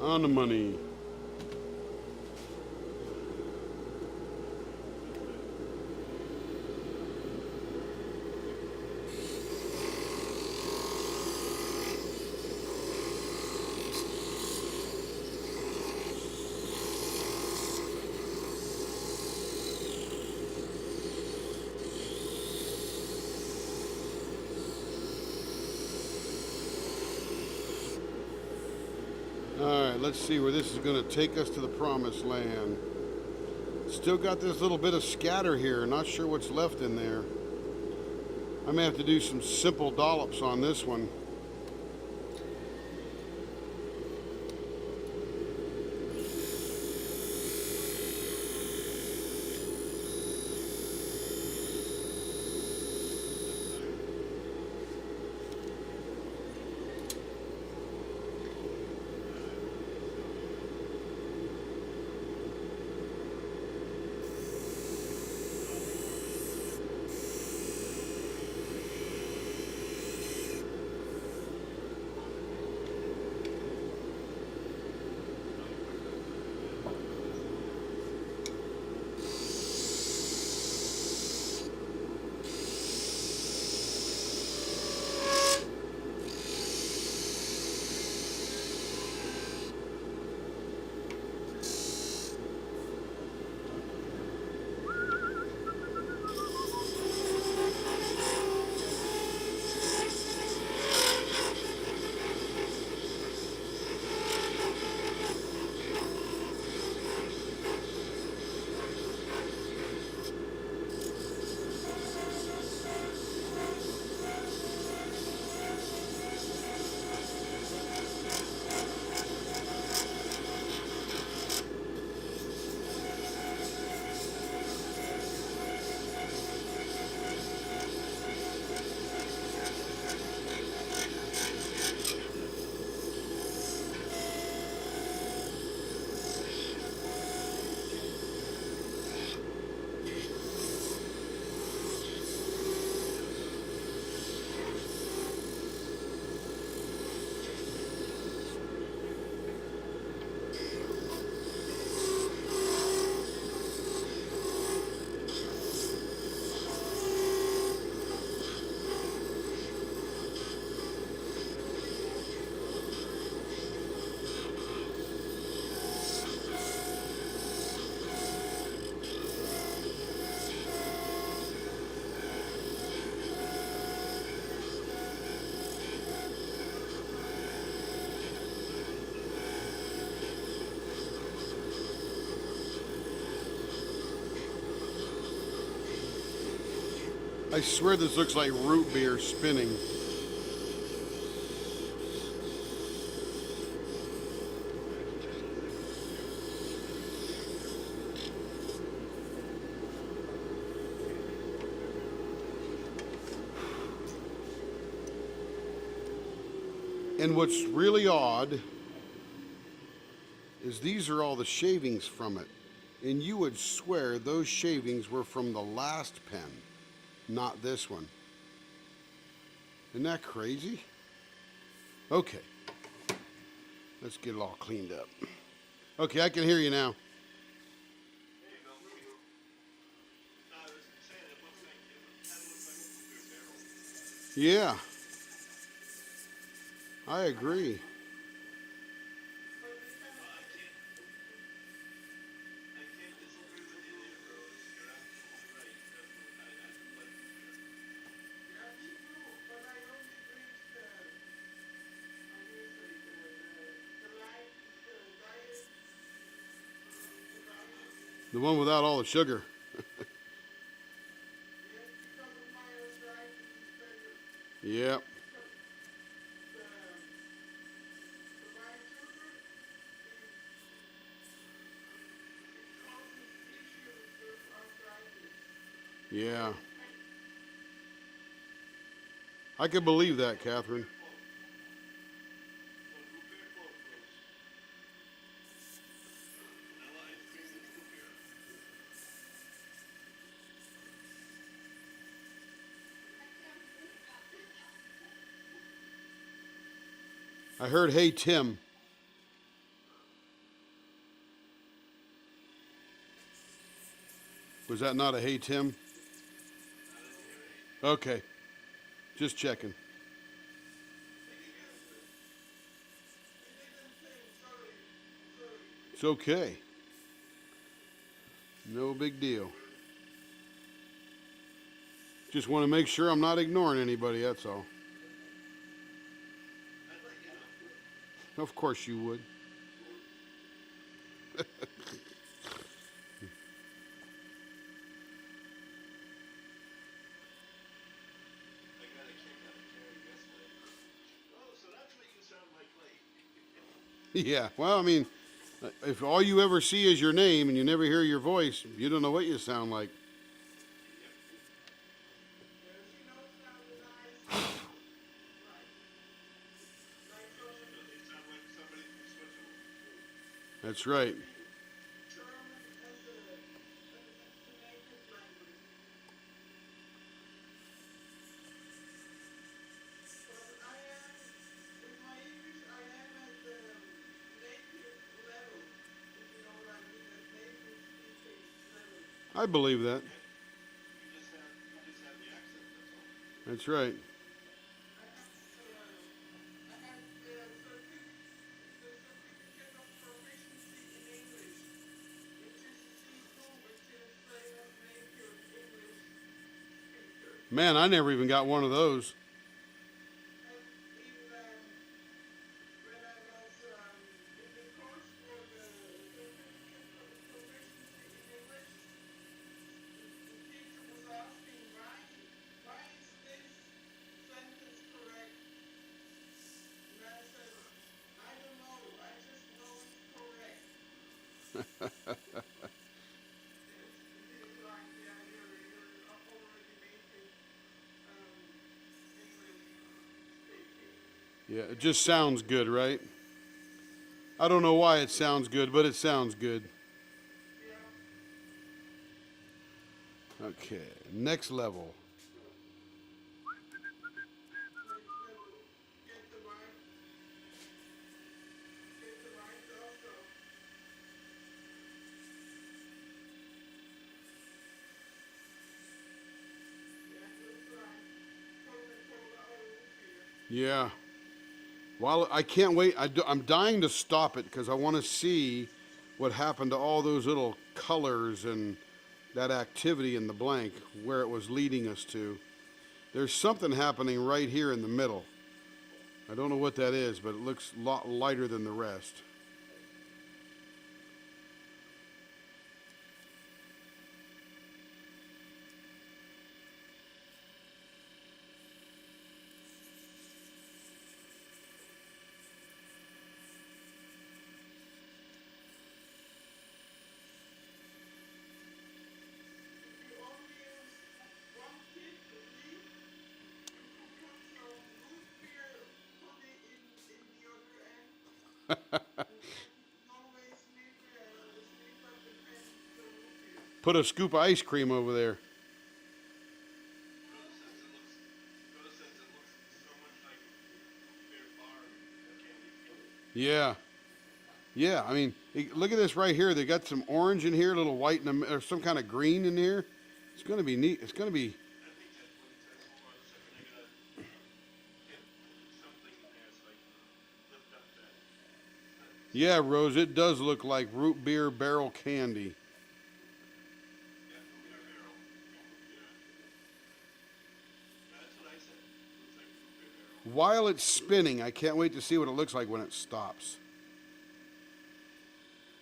On the money. All right, let's see where this is going to take us to the promised land. Still got this little bit of scatter here. Not sure what's left in there. I may have to do some simple dollops on this one. I swear this looks like root beer spinning. And what's really odd is these are all the shavings from it. And you would swear those shavings were from the last pen, not this one. Isn't that crazy? Okay. Let's get it all cleaned up. Okay, I can hear you now. Yeah. I agree. The one without all the sugar. Yep. Yeah. I can believe that, Catherine. I heard, hey, Tim. Was that not a hey Tim? Okay. Just checking. It didn't sing. Sorry. It's okay. No big deal. Just want to make sure I'm not ignoring anybody, that's all. Of course you would. I got a kick out of Carrie yesterday. Oh, so that's what you sound like late. Yeah, well, I mean, if all you ever see is your name and you never hear your voice, you don't know what you sound like. Yeah, she don't sound nice. Like someone You sound like somebody from Switzerland. That's right. German as the native language. But I am, with my English, I am at the native level, if you know what I mean, at native speaking level. I believe that. You just have the accent, that's all. That's right. I have the certificate of proficiency in English, which is C2, which is same as native English speaker. Man, I never even got one of those. And when I was in the course for the certificate of proficiency in English, the teacher was asking why is this sentence correct? And I said, I don't know, I just know it's correct. Yes, and he was like, yeah, you're already native English speaking. Yeah, it just sounds good, right? I don't know why it sounds good, but it sounds good. Yeah, Okay, next level. next level. Get the right, also. Yeah, it looks like Coca-Cola or root beer. Yeah. Well, I can't wait. I'm dying to stop it because I want to see what happened to all those little colors and that activity in the blank, where it was leading us to. There's something happening right here in the middle. I don't know what that is, but it looks a lot lighter than the rest. If you only use one tip, Lee, you could put some root beer pudding in the other end, and then you can always sleep at the pen with the root beer. Put a scoop of ice cream over there. Rhoda says it looks so much like root beer bar candy. Yeah. Yeah, I mean, look at this right here. They got some orange in here, a little white, or some kind of green in here. It's going to be neat. It's going to be. I think that's what it says. Hold on a second. I gotta get something in there so I can lift up that. Yeah, Rose, it does look like root beer barrel candy. Yeah, root beer barrel. Yeah. That's what I said. Looks like root beer barrel. While it's spinning, I can't wait to see what it looks like when it stops.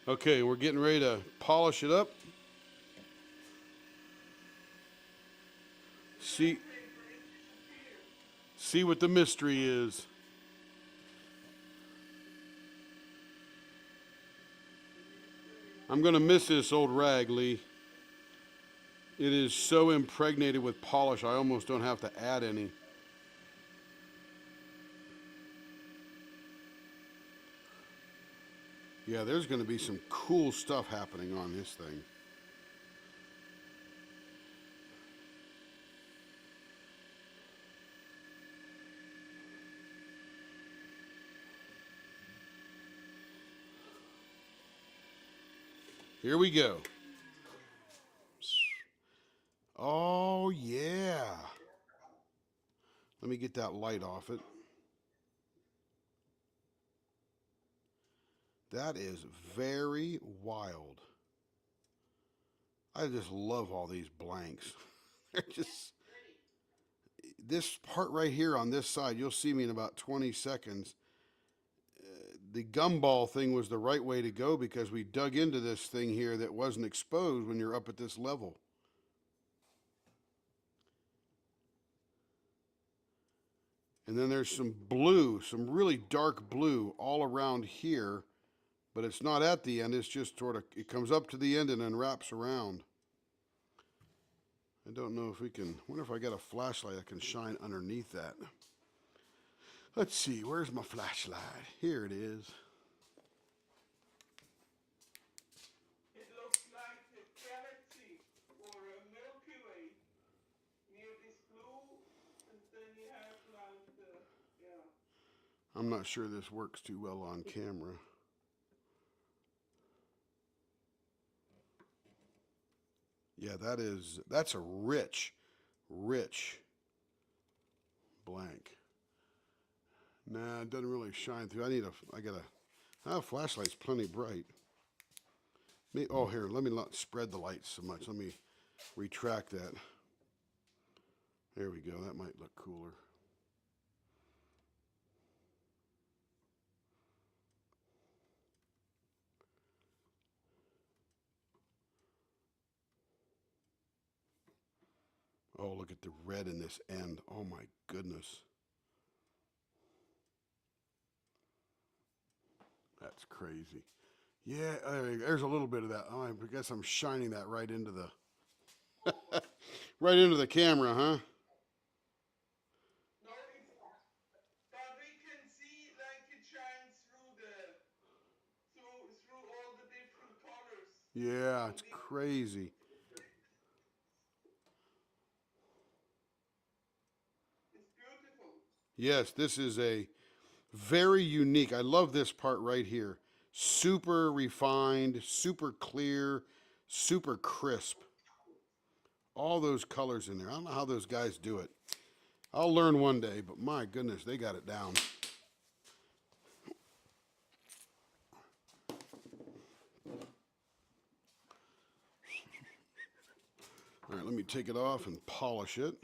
Okay, we're getting ready to polish it up. See what the mystery is. I'm going to miss this old rag, Lee. It is so impregnated with polish, I almost don't have to add any. Yeah, there's going to be some cool stuff happening on this thing. Here we go. Let me get that light off it. That is very wild. I just love all these blanks. They're just, this part right here on this side, you'll see me in about 20 seconds. The gumball thing was the right way to go because we dug into this thing here that wasn't exposed when you're up at this level. And then there's some blue, some really dark blue all around here, but it's not at the end, it's just sort of, it comes up to the end and then wraps around. I don't know if we can, wonder if I got a flashlight I can shine underneath that. Let's see, where's my flashlight? Here it is. It looks like a galaxy or a Milky Way near this blue, and then you have like the, yeah. I'm not sure this works too well on camera. Yeah, that's a rich blank. Nah, it doesn't really shine through. Flashlight's plenty bright. Oh, here, let me not spread the light so much. Let me retract that. There we go, that might look cooler. Oh, look at the red in this end. Oh my goodness. That's crazy. Yeah, there's a little bit of that. Oh, I guess I'm shining that right into the right into the camera, huh? No, it's, but we can see like it shines through through all the different colors. Yeah, it's crazy. It's beautiful. Yes, this is a very unique. I love this part right here. Super refined, super clear, super crisp. All those colors in there. I don't know how those guys do it. I'll learn one day, but my goodness, they got it down. All right, let me take it off and polish it.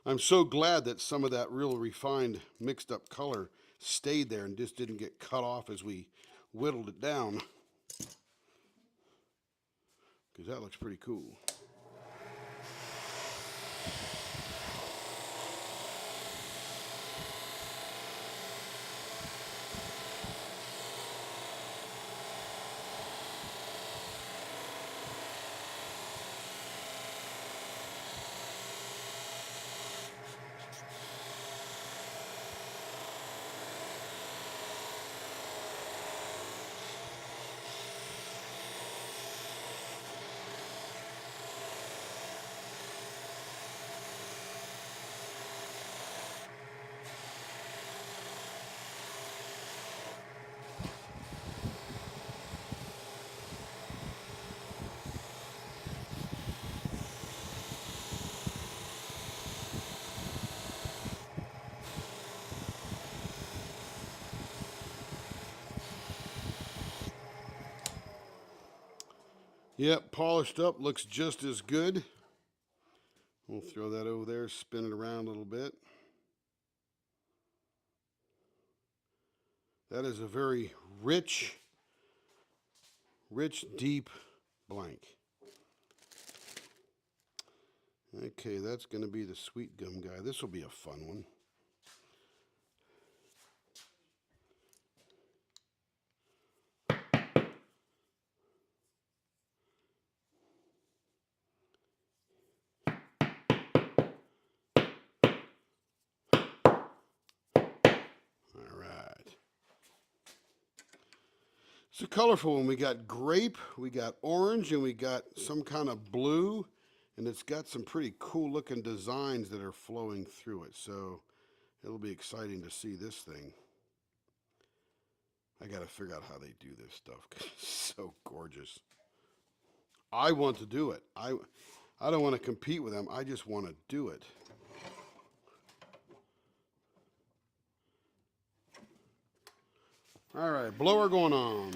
I'm so glad that some of that real refined mixed up color stayed there and just didn't get cut off as we whittled it down. Because that looks pretty cool. Yep, polished up, looks just as good. We'll throw that over there, spin it around a little bit. That is a very rich, deep blank. Okay, that's going to be the sweet gum guy. This will be a fun one. All right. It's a colorful one. We got grape, we got orange, and we got some kind of blue. And it's got some pretty cool looking designs that are flowing through it. So it'll be exciting to see this thing. I got to figure out how they do this stuff because it's so gorgeous. I want to do it. I don't want to compete with them. I just want to do it. All right, blower going on.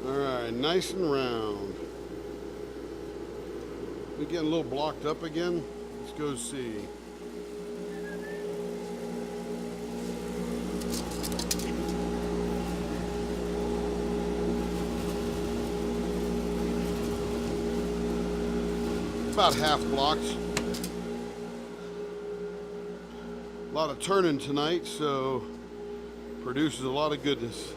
All right, nice and round. We getting a little blocked up again? Let's go see. About half blocked. A lot of turning tonight, so produces a lot of goodness.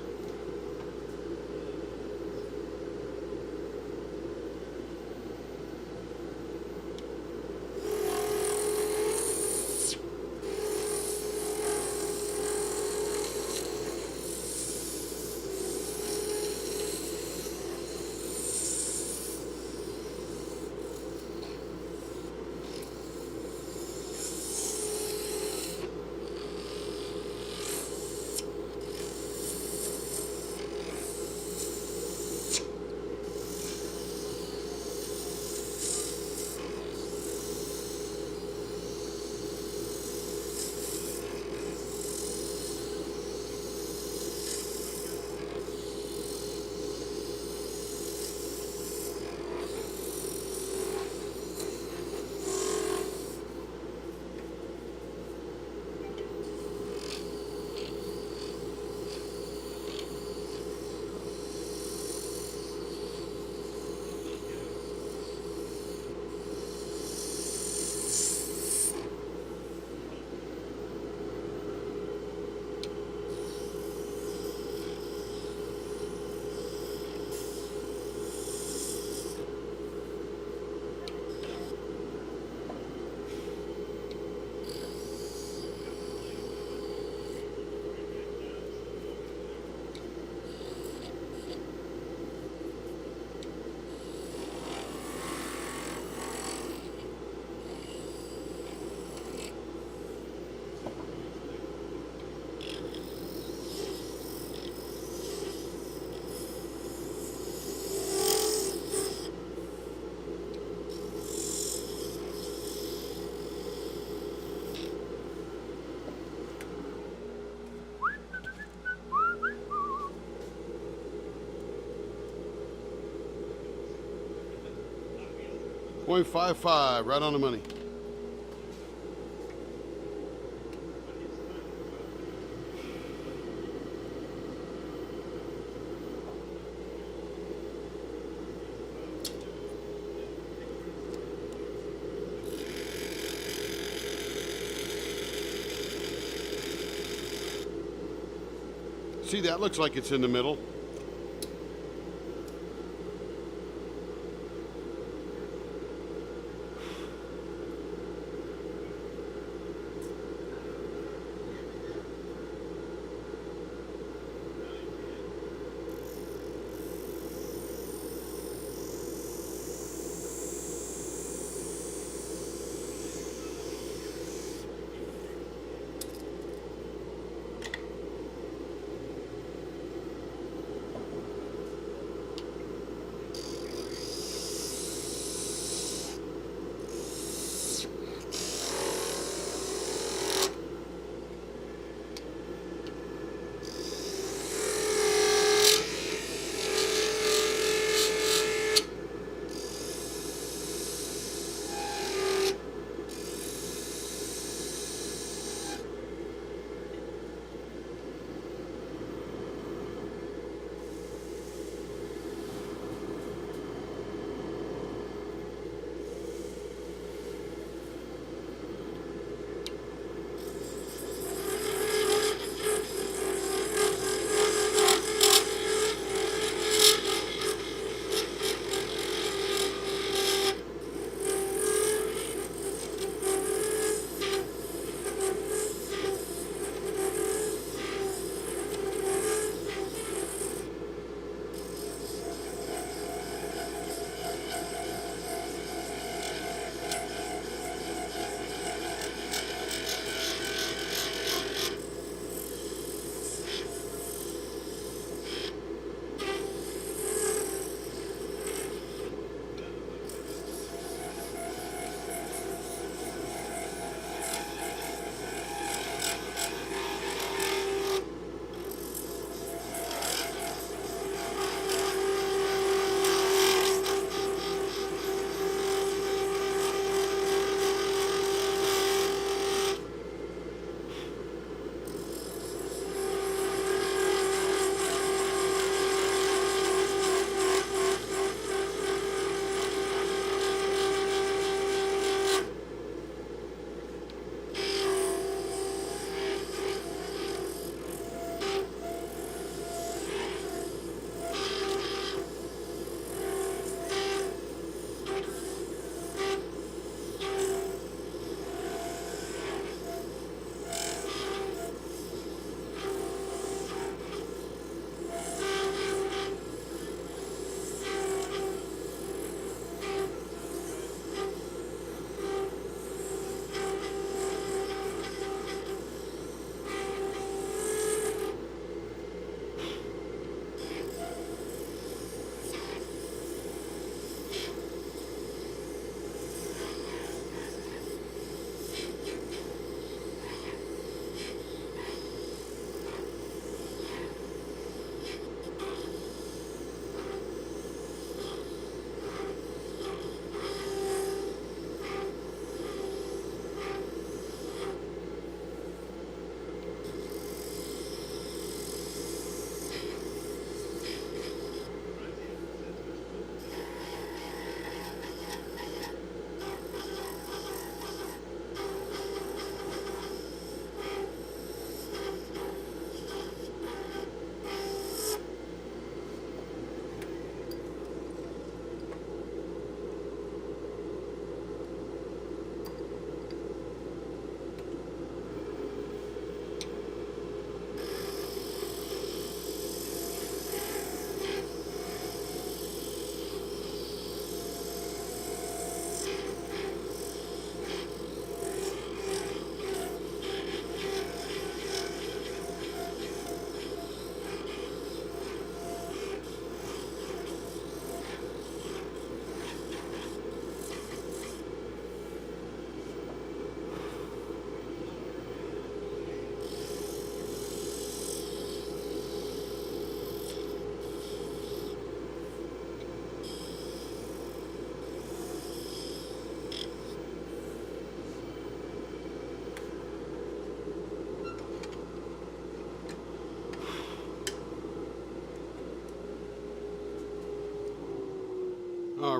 .55, right on the money. See, that looks like it's in the middle.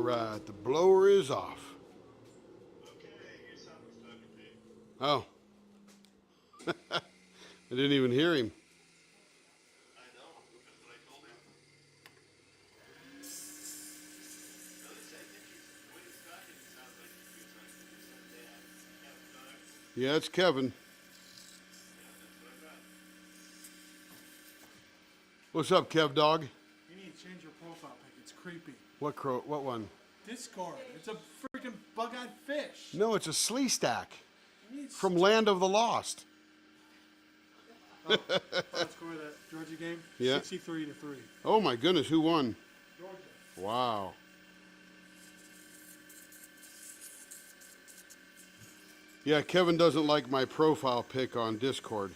right, the blower is off. Okay, your son was talking to me. Oh. I didn't even hear him. I know, that's what I told him. At least I think he's, the way he's talking, it sounds like he's talking to his son, Dad. Kevin Dog. Yeah, it's Kevin. Yeah, that's what I thought. What's up, Kev Dog? You need to change your profile pic. It's creepy. What one? Discord. It's a freaking bug-eyed fish. No, it's a slee stack You need from Land of the Lost. final score of that Georgia game. Yeah. 63-3. Oh my goodness, who won? Georgia. Wow. Yeah, Kevin doesn't like my profile pic on Discord.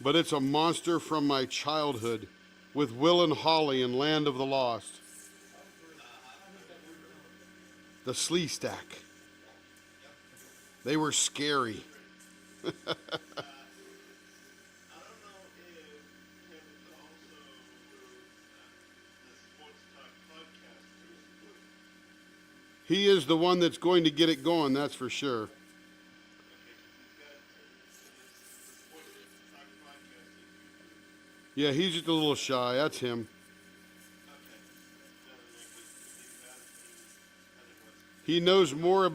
But it's a monster from my childhood with Will and Holly in Land of the Lost. The slee stack. They were scary. I don't know if Kevin's also the Sports Talk podcast too. He is the one that's going to get it going, that's for sure. Okay, because he's got the Sports Talk podcast. Yeah, he's just a little shy. That's him. He knows more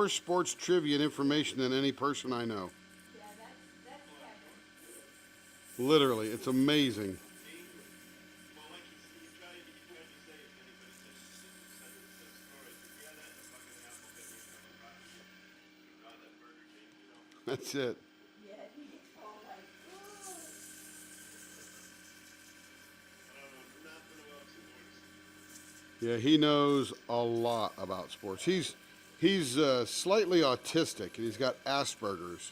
sports trivia and information than any person I know. Yeah, that's Kevin. Literally, it's amazing. Well, like he tried to say, if anybody's interested in some stories, if you had that in a fucking apple, then you come around that Burger King, you know. That's it. Yeah, he gets all like, oh. I don't know nothing about sports. Yeah, he knows a lot about sports. He's slightly autistic and he's got Asperger's,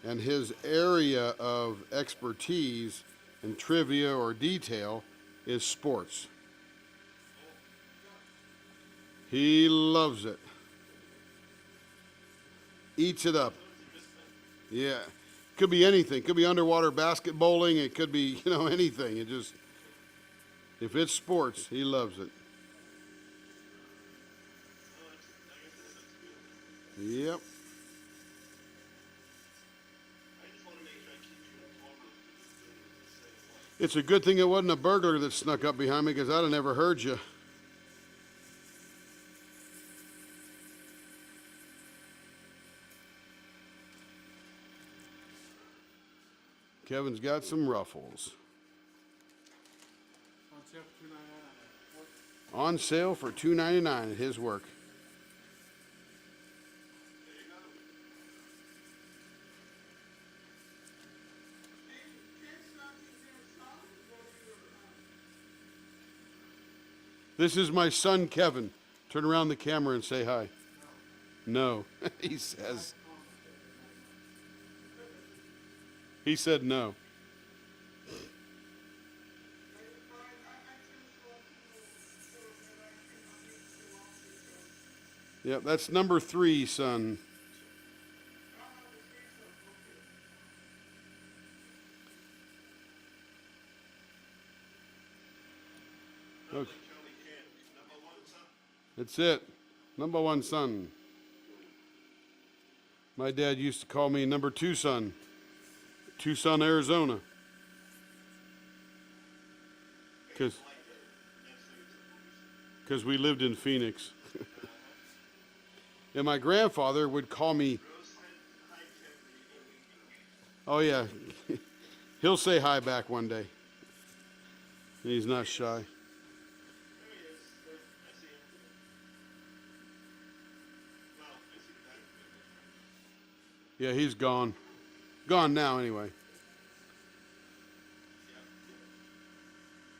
and his area of expertise in trivia or detail is sports. He loves it. Eats it up. Yeah. Could be anything. Could be underwater basketballing. It could be, anything. It just, if it's sports, he loves it. Yep. I just want to make sure I keep you informed as to this thing. It's a good thing it wasn't a burglar that snuck up behind me, because I'd have never heard you. Kevin's got some ruffles. On sale for $2.99. On sale for $2.99 at his work. This is my son, Kevin. Turn around the camera and say hi. No, he says. He said no. Yep, that's number 3, son. Okay. That's it. Number 1 son. My dad used to call me number 2 son. Tucson, Arizona. Because we lived in Phoenix. And my grandfather would call me. Oh, yeah. He'll say hi back one day. He's not shy. Yeah, he's gone. Gone now, anyway.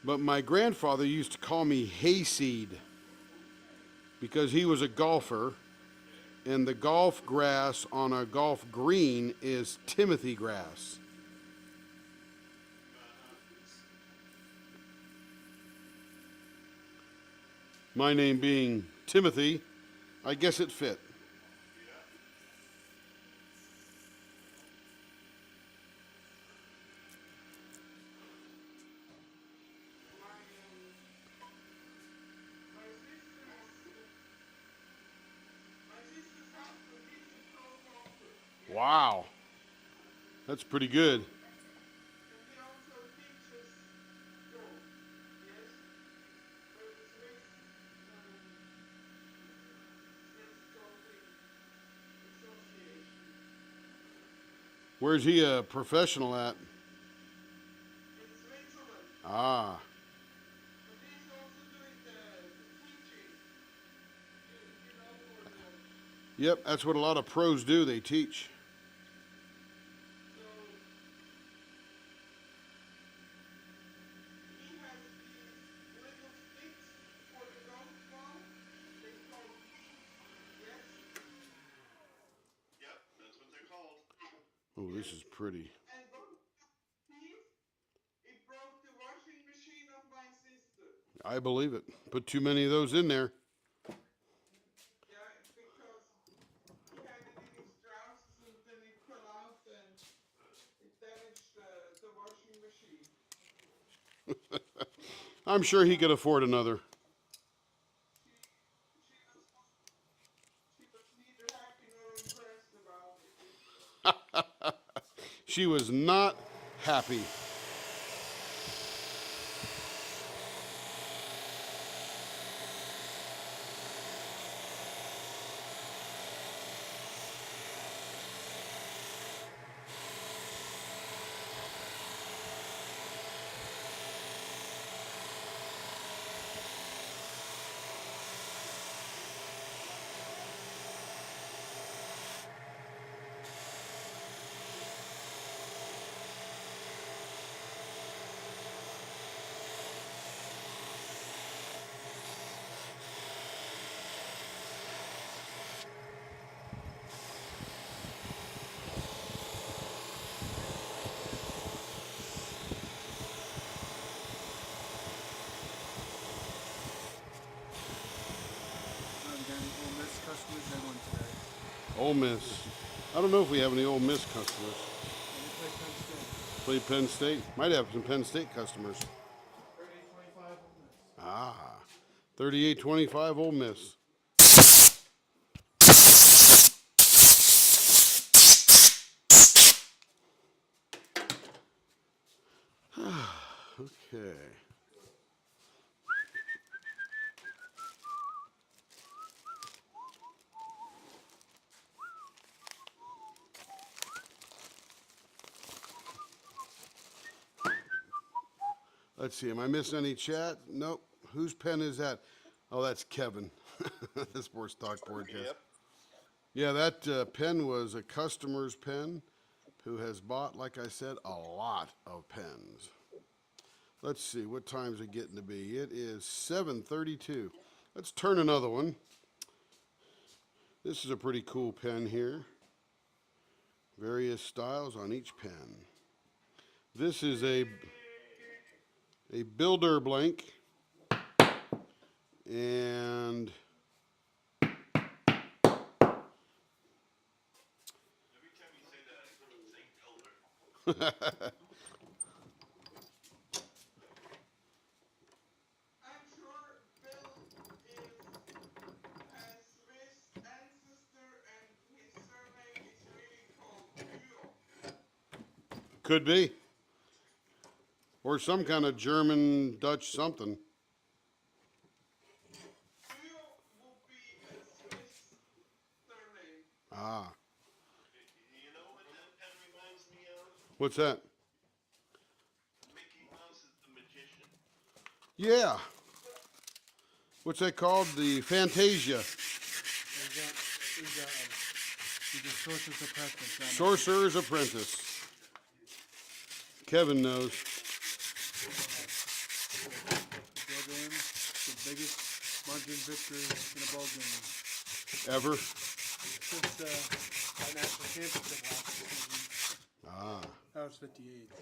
But my grandfather used to call me hayseed because he was a golfer, and the golf grass on a golf green is Timothy grass. My name being Timothy, I guess it fit. Wow. That's pretty good. And he also teaches Go. Yes? For the Swiss Golfing Association. Where's he a professional at? In Switzerland. Ah. But he's also doing the teaching. You know, for the Yep, that's what a lot of pros do. They teach. so he has these little sticks for the golf ball. They call tees. Yes? Yep, that's what they're called. Oh, this is pretty. And those tees, it broke the washing machine of my sister. I believe it. Put too many of those in there. Yeah, because he had it in his trousers and then it fell out and it damaged the washing machine. I'm sure he could afford another. She was neither happy nor impressed about it. She was not happy. I've got any Ole Miss customers that went today. Ole Miss. I don't know if we have any Ole Miss customers. And they played Penn State. Play Penn State. Might have some Penn State customers. 38-25 Ole Miss. Ah. 38-25 Ole Miss. Okay. Let's see, am I missing any chat? Nope. Whose pen is that? Oh, that's Kevin. The Sports Talk board. Yep. Yeah, that pen was a customer's pen who has bought, like I said, a lot of pens. Let's see, what time is it getting to be? It is 7:32. Let's turn another one. This is a pretty cool pen here. Various styles on each pen. This is a builder blank. And Every time you say that, I hear him say elder. I'm sure Bill has Swiss ancestor and his surname is really called Duo. could be. Or some kind of German, Dutch something. Duo would be a Swiss surname. Ah, You know what that pen reminds me of? what's that? Mickey Mouse is the magician. Yeah. What's that called? The Fantasia. He's a Sorcerer's Apprentice. Sorcerer's Apprentice. Kevin knows. Game, the biggest margin victory in a ball game Ever? since our national championship last season. Ah, That was 58. So.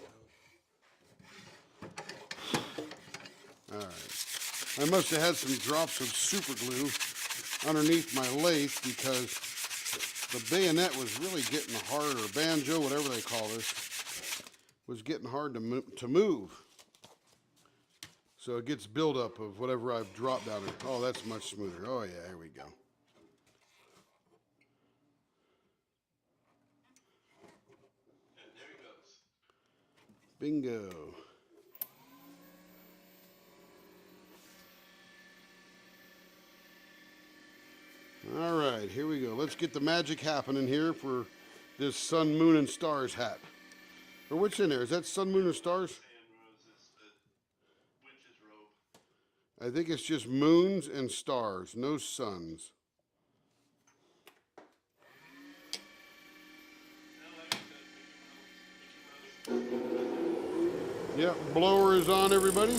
all right. I must have had some drops of super glue underneath my lathe because the bayonet was really getting hard, or banjo, whatever they call this, was getting hard to move. So it gets buildup of whatever I've dropped down there. Oh, that's much smoother. Oh, yeah, here we go. Bingo. All right, here we go. Let's get the magic happening here for this sun, moon, and stars hat. Or what's in there? Is that sun, moon, and stars? Rose is the witch's robe. I think it's just moons and stars, no suns. Yep, blower is on, everybody.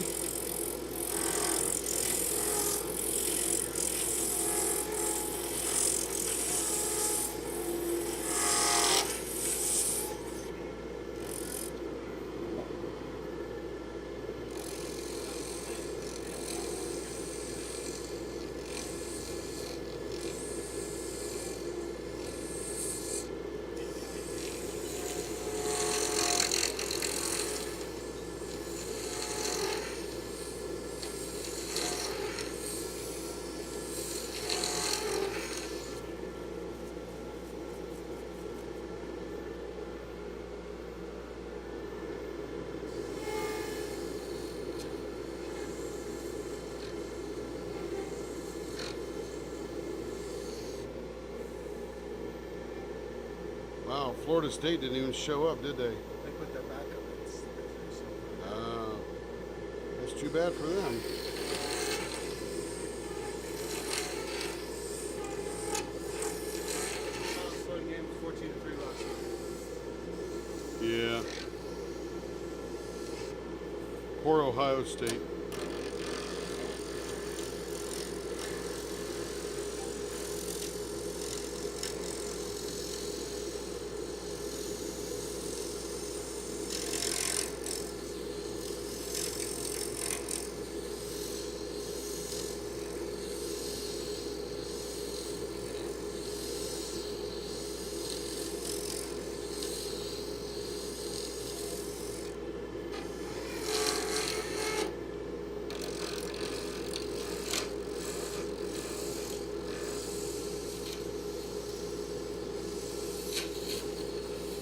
Wow, Florida State didn't even show up, did they? They put that back up. That's too bad for them. Florida game was 14-3 last year. Yeah. Poor Ohio State.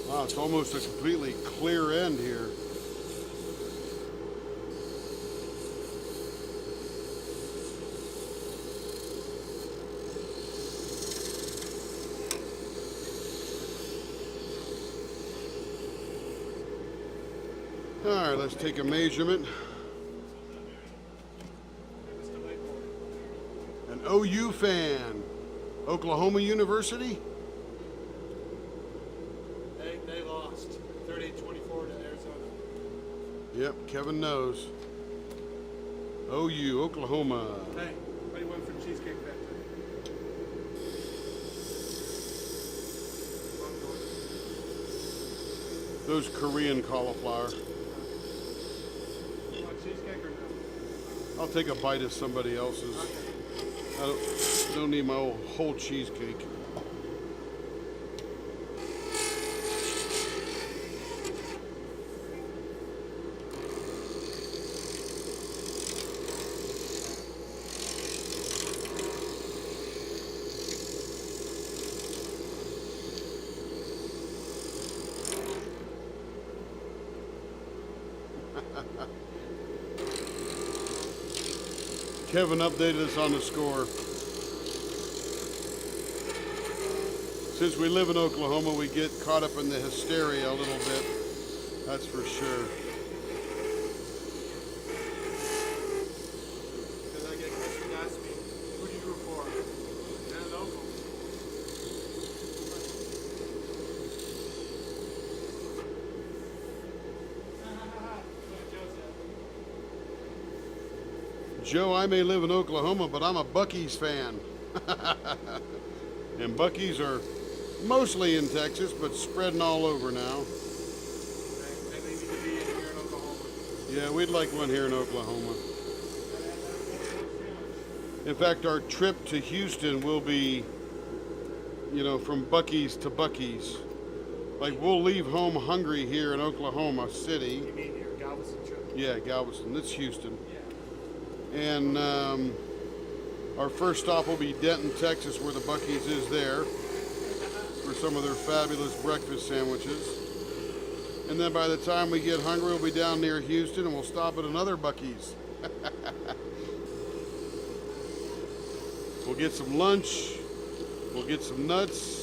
Wow, it's almost a completely clear end here. All right, let's take a measurement. An OU fan, Oklahoma University. They lost 38-24 to Arizona. Yep, Kevin knows. OU, Oklahoma. Hey, everybody went for Cheesecake Factory. Those Korean cauliflower. You want cheesecake or no? I'll take a bite of somebody else's. I don't need my whole cheesecake. Kevin updated us on the score. Since we live in Oklahoma, we get caught up in the hysteria a little bit. That's for sure. Because I get questions asked me, who do you root for? And local. Joe, I may live in Oklahoma, but I'm a Buc-ee's fan. And Buc-ee's are mostly in Texas, but spreading all over now. Maybe we could be in here in Oklahoma. Yeah, we'd like one here in Oklahoma. In fact, our trip to Houston will be, from Buc-ee's to Buc-ee's. Like, we'll leave home hungry here in Oklahoma City. You mean your Galveston trip? Yeah, Galveston. That's Houston. Yeah. And our first stop will be Denton, Texas, where the Buc-ee's is there for some of their fabulous breakfast sandwiches. And then by the time we get hungry, we'll be down near Houston and we'll stop at another Buc-ee's. We'll get some lunch. We'll get some nuts.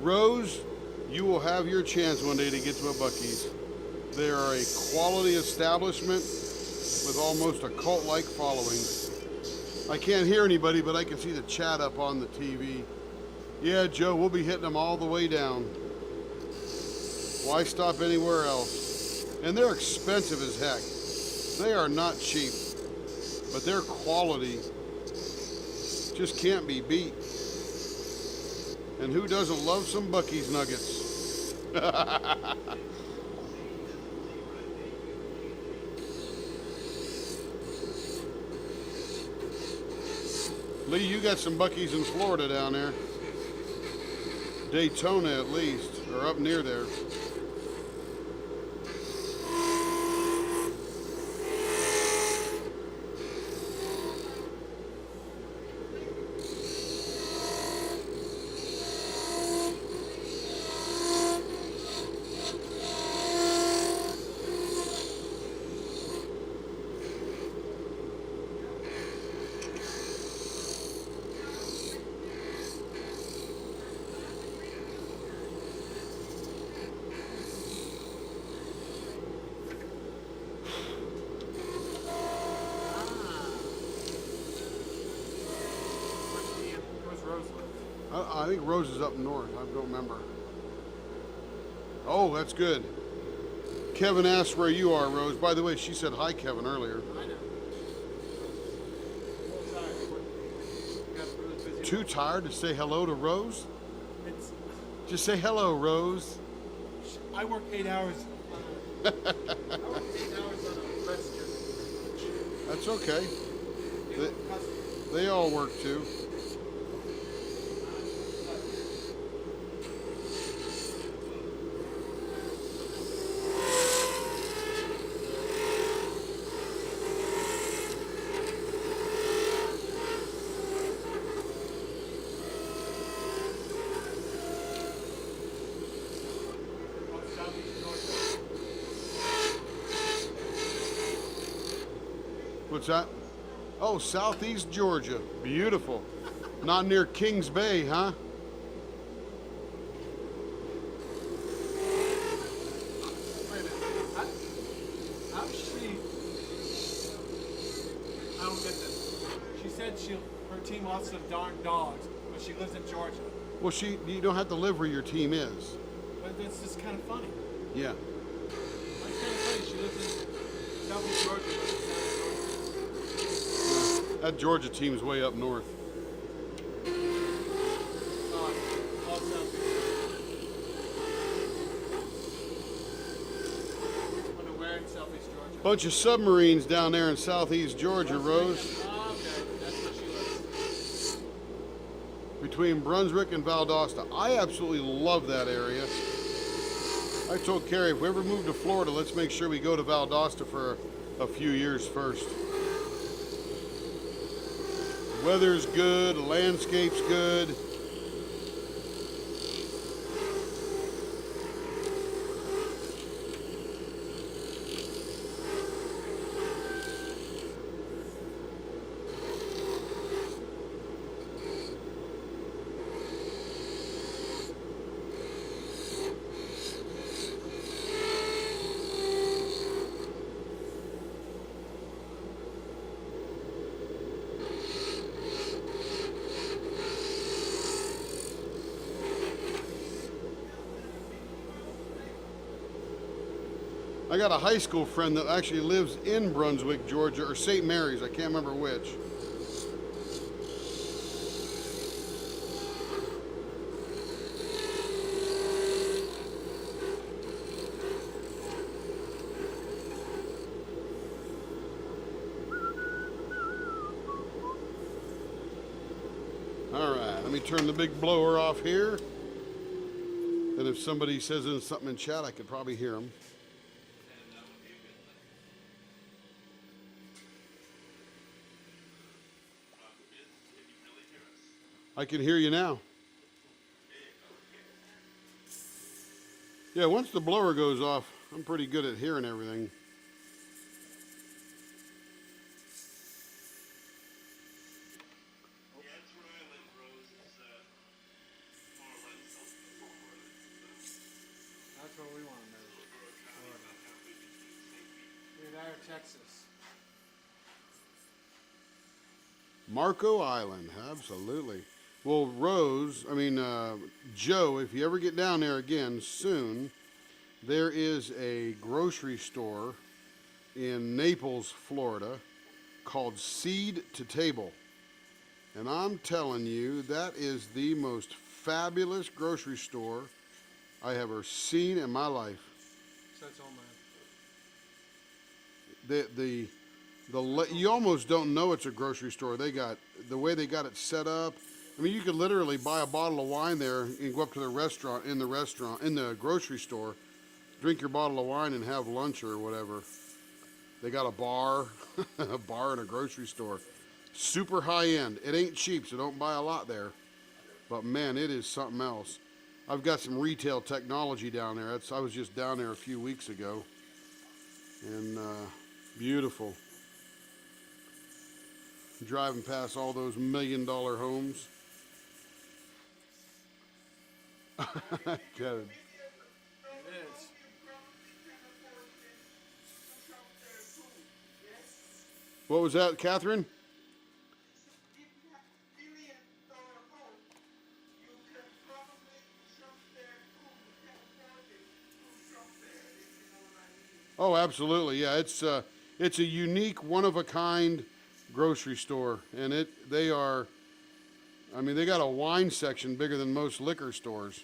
Rose, you will have your chance one day to get to a Buc-ee's. They are a quality establishment with almost a cult-like following. I can't hear anybody, but I can see the chat up on the TV. Yeah, Joe, we'll be hitting them all the way down. Why stop anywhere else? And they're expensive as heck. They are not cheap, but their quality just can't be beat. And who doesn't love some Buc-ee's nuggets? Lee, you got some Buc-ee's in Florida down there. Daytona at least, or up near there. I think Rose is up north. I don't remember. Oh, that's good. Kevin asked where you are, Rose. By the way, she said hi, Kevin, earlier. I know. Too tired to say hello to Rose? It's, Just say hello, Rose. I work 8 hours. I work 8 hours on a press job. That's okay. They all work too. What's that? Oh, Southeast Georgia. Beautiful. Not near Kings Bay, huh? Wait a minute. How's she? I don't get this. She said her team lost some darn dogs, but she lives in Georgia. Well, you don't have to live where your team is. But that's just kind of funny. Yeah. That's kind of funny. She lives in Southeast Georgia, but it's not in Georgia. That Georgia team's way up north. All Southeast. I'm gonna wear in Southeast Georgia. Bunch of submarines down there in Southeast Georgia, Rose. Oh, okay. That's where she lives. Between Brunswick and Valdosta. I absolutely love that area. I told Carrie, if we ever move to Florida, let's make sure we go to Valdosta for a few years first. Weather's good, landscape's good. I got a high school friend that actually lives in Brunswick, Georgia, or St. Mary's. I can't remember which. All right, let me turn the big blower off here. And if somebody says something in chat, I could probably hear them. I can hear you now. Yeah, once the blower goes off, I'm pretty good at hearing everything. That's what we want to know. Florida. Either that or Texas. Marco Island, absolutely. Well, Joe, if you ever get down there again soon, there is a grocery store in Naples, Florida, called Seed to Table. And I'm telling you, that is the most fabulous grocery store I have ever seen in my life. So it's all mine. You almost don't know it's a grocery store. They got the way they got it set up. I mean, you could literally buy a bottle of wine there and go up to the in the grocery store, drink your bottle of wine and have lunch or whatever. They got a bar, a bar in a grocery store. Super high end. It ain't cheap, so don't buy a lot there. But man, it is something else. I've got some retail technology down there. I was just down there a few weeks ago. And beautiful. Driving past all those $1 million homes. Good. It is. What was that, Catherine? If you have $1 million home, you can probably shop there too. You can afford it to shop there, if you know what I mean. Oh, absolutely. Yeah, it's a unique, one of a kind grocery store, and they got a wine section bigger than most liquor stores.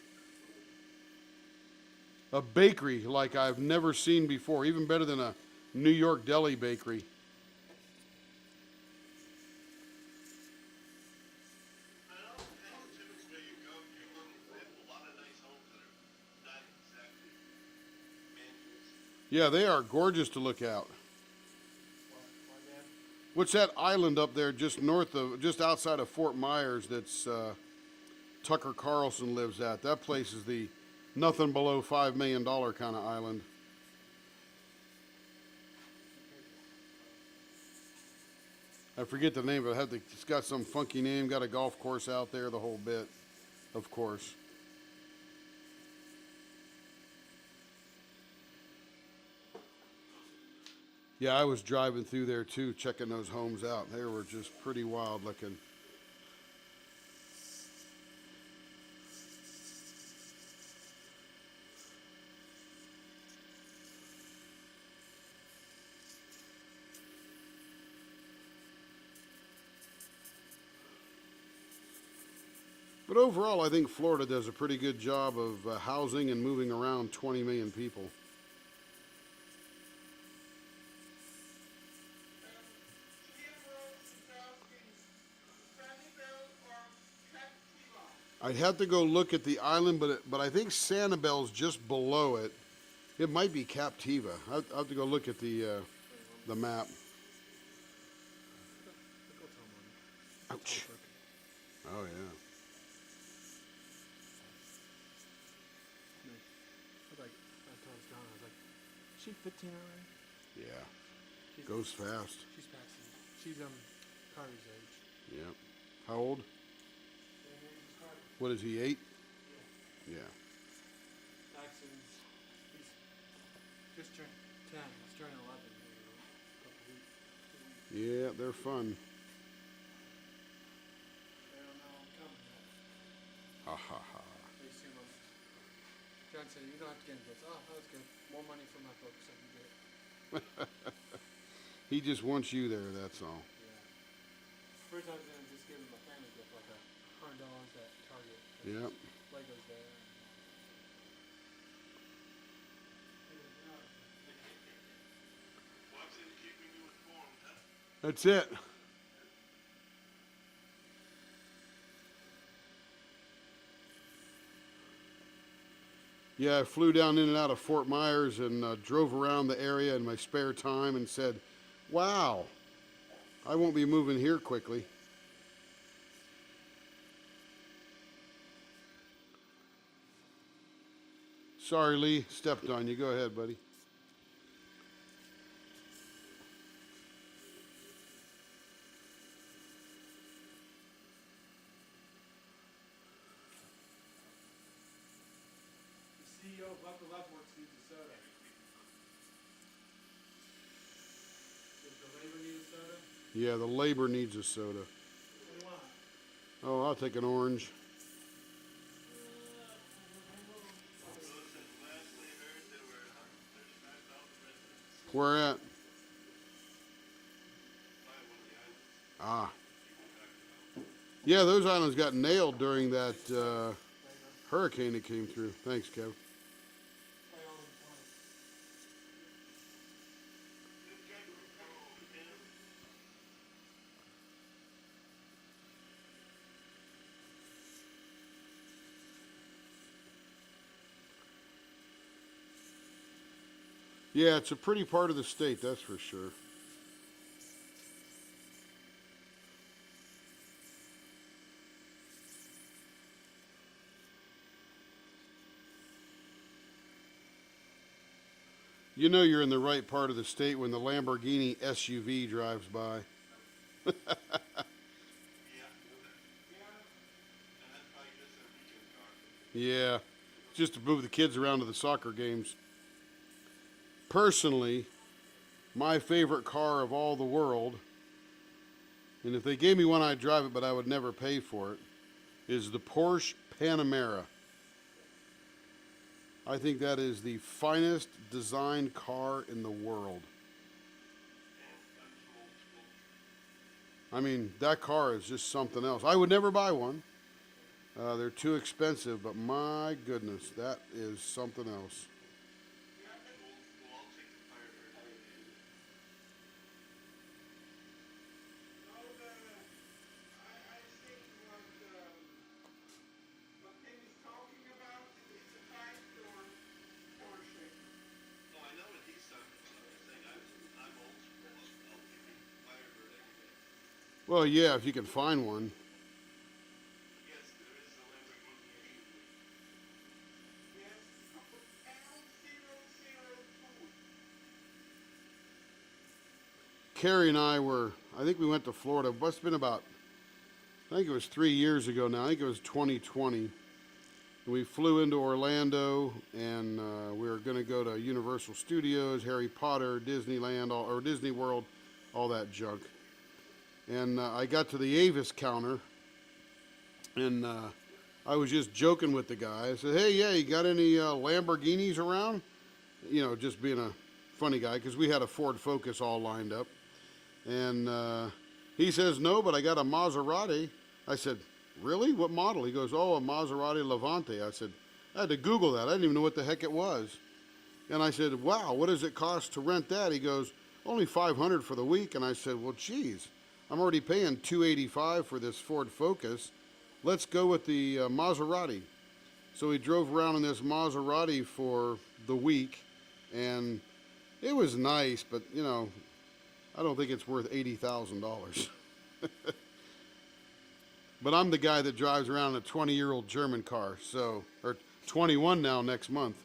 A bakery like I've never seen before, even better than a New York deli bakery. Yeah, they are gorgeous to look at. What's that island up there just outside of Fort Myers that's Tucker Carlson lives at? That place is the nothing below $5 million kind of island. I forget the name of it. It's got some funky name, got a golf course out there, the whole bit, of course. Yeah, I was driving through there too, checking those homes out. They were just pretty wild looking. But overall, I think Florida does a pretty good job of housing and moving around 20 million people. I'd have to go look at the island, but I think Sanibel's just below it. It might be Captiva. I'll have to go look at the map. Ouch. Oh yeah. I told John, I was like, is she 15 already? Yeah. Goes fast. She's passing. She's Carter's age. Yeah. How old? What is he, 8? Yeah. Jackson's, he's just turned 10. He's turning 11 in a couple weeks. Yeah, they're fun. They don't know I'm coming yet. Ha ha ha. They assume I'm John said, you don't have to get into this. Oh, that was good. More money for my folks. I can get it. He just wants you there, that's all. Yeah. First, I was gonna just give him a family gift, like $100 at Target. Yep. Legos there. Watson keeping you informed, huh? That's it. Yeah, I flew down in and out of Fort Myers and drove around the area in my spare time and said, wow, I won't be moving here quickly. Sorry, Lee, stepped on you. Go ahead, buddy. The CEO of Buckle Up Works needs a soda. Does the labor need a soda? Yeah, the labor needs a soda. What do you want? Oh, I'll take an orange. Listen, lastly heard there were 135,000 residents Where at? by one of the islands. Ah. People talked about. Yeah, those islands got nailed during that hurricane that came through. Thanks, Kev. This guy was called him. Yeah, it's a pretty part of the state, that's for sure. You know you're in the right part of the state when the Lamborghini SUV drives by. Yeah. And that's probably just a weekend car. Yeah, just to move the kids around to the soccer games. Personally, my favorite car of all the world, and if they gave me one, I'd drive it, but I would never pay for it, is the Porsche Panamera. I think that is the finest designed car in the world. I mean, that car is just something else. I would never buy one. They're too expensive, but my goodness, that is something else. We'll all take the Firebird. No, I think what Tim is talking about is a five-door Porsche. No, I know what he's talking about. I'm saying I'm old school. I'll give you Firebird any day. Well, yeah, if you can find one. Yes, there is a Lamborghini SUV. Yes, L002. Carrie and I were, I think we went to Florida. It must have been about, I think it was 3 years ago now. I think it was 2020. We flew into Orlando, and we were going to go to Universal Studios, Harry Potter, Disneyland, or Disney World, all that junk. And I got to the Avis counter, and I was just joking with the guy. I said, hey, yeah, you got any Lamborghinis around? You know, just being a funny guy, because we had a Ford Focus all lined up. And he says, no, but I got a Maserati. I said, really? What model? He goes, oh, a Maserati Levante. I said, I had to Google that. I didn't even know what the heck it was. And I said, wow, what does it cost to rent that? He goes, only $500 for the week. And I said, well, geez, I'm already paying $285 for this Ford Focus. Let's go with the Maserati. So we drove around in this Maserati for the week, and it was nice, but, you know, I don't think it's worth $80,000. But I'm the guy that drives around in a 20-year-old German car, so, or 21 now next month.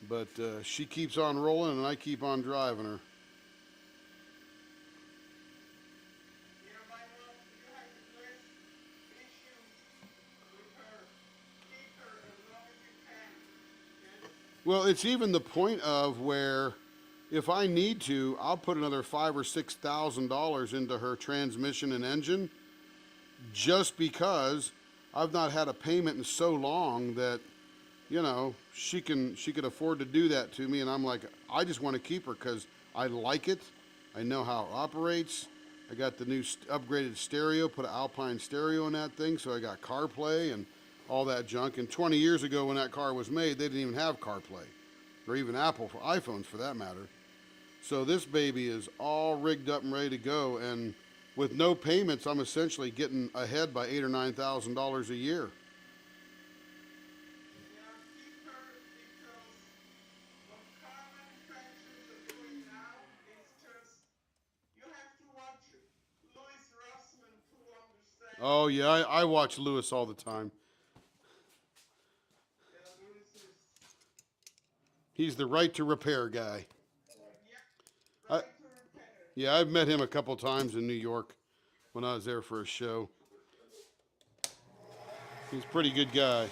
But she keeps on rolling, and I keep on driving her. Yeah, my love, you have less issues with her. Keep her as long as you can. Yes? Well, it's even the point of where, if I need to, I'll put another $5,000 or $6,000 into her transmission and engine, just because I've not had a payment in so long that you know, she could afford to do that to me, and I'm like, I just want to keep her because I like it. I know how it operates. I got the new upgraded stereo, put an Alpine stereo in that thing, so I got CarPlay and all that junk. And 20 years ago when that car was made, they didn't even have CarPlay, or even Apple for iPhones for that matter. So this baby is all rigged up and ready to go, and with no payments, I'm essentially getting ahead by $8,000 or $9,000 a year. Yeah, keep her because what car manufacturers are doing now is just, you have to watch Louis Rossman to understand. Oh yeah, I watch Lewis all the time. Yeah, Louis is, He's the right to repair guy. yeah, I, right to repair. yeah, I've met him a couple times in New York when I was there for a show. He's a pretty good guy.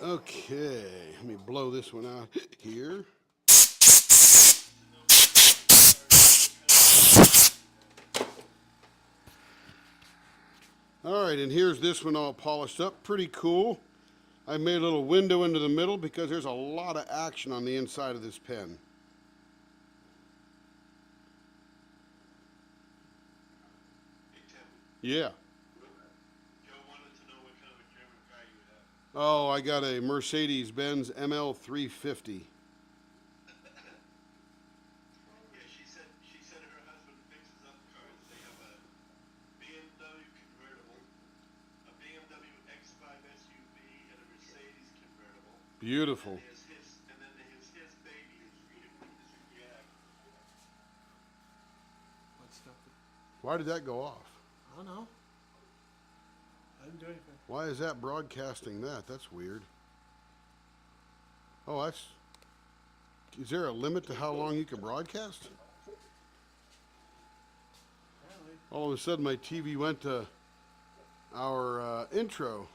Okay, let me blow this one out here. All right, and here's this one all polished up. Pretty cool. I made a little window into the middle because there's a lot of action on the inside of this pen. Hey, Tim, Yeah. Joe wanted to know what kind of a German car you have. Oh, I got a Mercedes-Benz ML350. Yeah, she said her husband fixes up cars. They have a BMW convertible, a BMW X5 SUV, and a Mercedes convertible. Beautiful. And then there's his baby is a Jag. What stuff? Why did that go off? I don't know. I didn't do anything. Why is that broadcasting that? That's weird. Oh, that's... Is there a limit to how long you can broadcast? Apparently. All of a sudden, my TV went to our intro.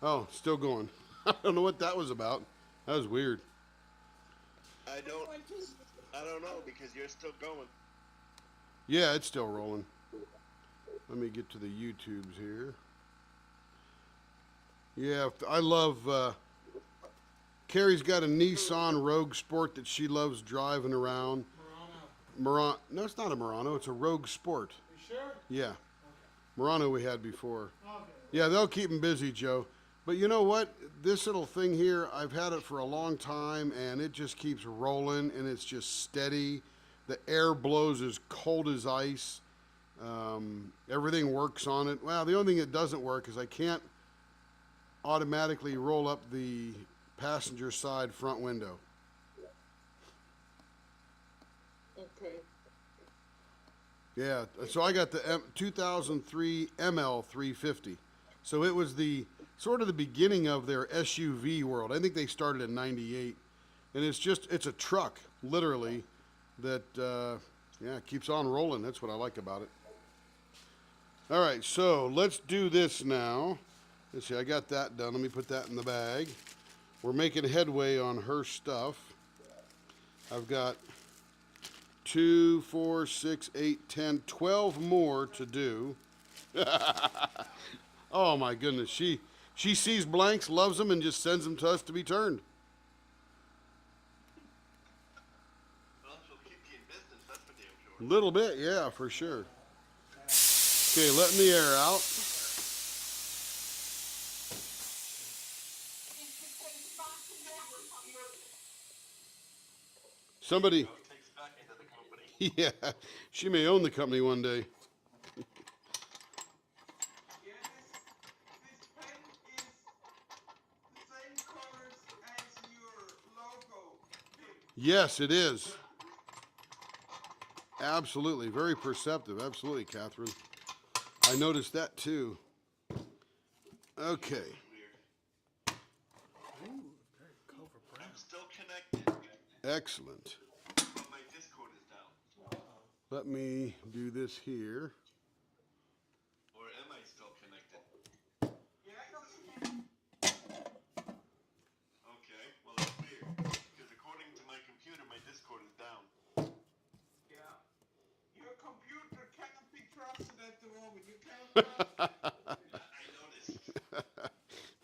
Oh, still going. I don't know what that was about. That was weird. I don't know because you're still going. Yeah, it's still rolling. Let me get to the YouTubes here. Yeah, I love... Carrie's got a Nissan Rogue Sport that she loves driving around. Murano. No, it's not a Murano. It's a Rogue Sport. You sure? Yeah. Murano we had before. Okay. Yeah, they'll keep them busy, Joe. But you know what? This little thing here, I've had it for a long time, and it just keeps rolling, and it's just steady. The air blows as cold as ice. Everything works on it. Well, the only thing that doesn't work is I can't automatically roll up the passenger side front window. Okay. Yeah, so I got the 2003 ML350. So it was the sort of the beginning of their SUV world. I think they started in '98, and it's a truck, literally, that Yeah, it keeps on rolling. That's what I like about it. All right, so let's do this now. Let's see, I got that done. Let me put that in the bag. We're making headway on her stuff. I've got 2, 4, 6, 8, 10, 12 more to do. Oh my goodness, she sees blanks, loves them, and just sends them to us to be turned. Well, she'll keep you in business, that's for damn sure. Little bit, yeah, for sure. Okay, letting the air out. Somebody, It takes back into the company. yeah, she may own the company one day. Yeah, this pen is the same colors as your logo, Tim. Yes, it is. Absolutely, very perceptive. Absolutely, Catherine. I noticed that too. Okay. Weird. Ooh, very cover brown. I'm still connected, Excellent. but my Discord is down. Let me do this here. Or am I still connected? Yeah, Okay, well that's weird. Because according to my computer, my Discord is down. yeah. Your computer cannot be trusted at the moment. You cannot trust it. I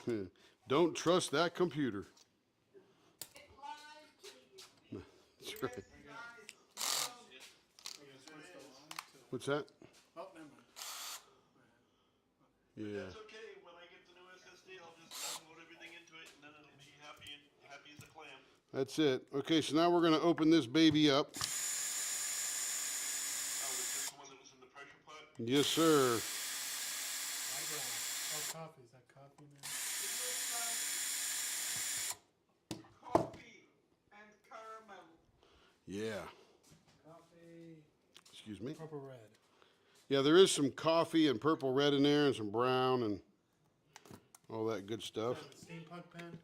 noticed. Don't trust that computer. It lies to you. That's Yes, right. guys. I guess what's the line to? What's that? Oh, never mind. Yeah. That's okay. When I get the new SSD, I'll just download everything into it, and then it'll be happy as a clam. That's it. Okay, so now we're going to open this baby up. Oh, was this the one that was in the pressure pot? Yes, sir. Light brown. Oh, coffee. Is that coffee in there? It looks like coffee and caramel. Yeah. Coffee. Excuse me. Purple red. Yeah, there is some coffee and purple red in there and some brown and all that good stuff. Is that the steampunk pen?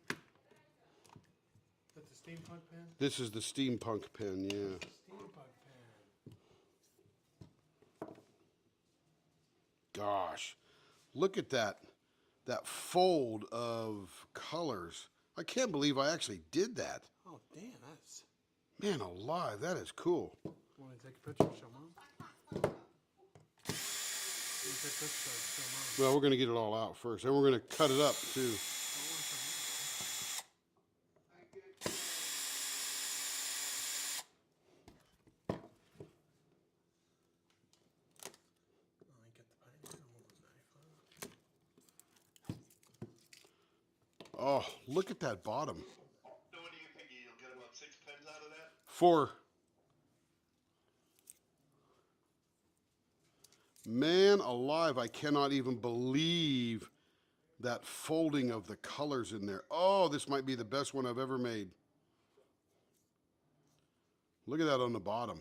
Is that the steampunk pen? This is the steampunk pen, yeah. Steampunk pen. Gosh, look at that fold of colors. I can't believe I actually did that. Oh, damn, that's... Man alive, that is cool. Want to take a picture? Show mom? Take a picture, show mom. Well, we're going to get it all out first, and we're going to cut it up too. I want some more. I get the pineapple knife. Oh, look at that bottom. So what do you think? You'll get about 6 pens out of that? 4. Man alive, I cannot even believe that folding of the colors in there. Oh, this might be the best one I've ever made. Look at that on the bottom.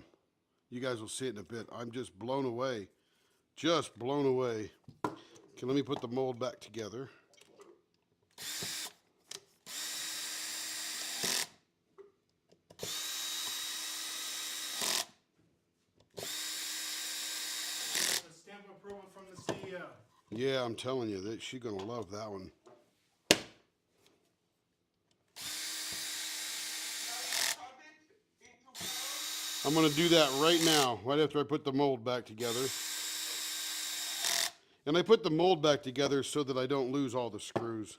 You guys will see it in a bit. I'm just blown away. Just blown away. Okay, let me put the mold back together. A stamp approval from the CEO. Yeah, I'm telling you, that she's gonna love that one. Cut it into four. I'm gonna do that right now, right after I put the mold back together. And I put the mold back together so that I don't lose all the screws.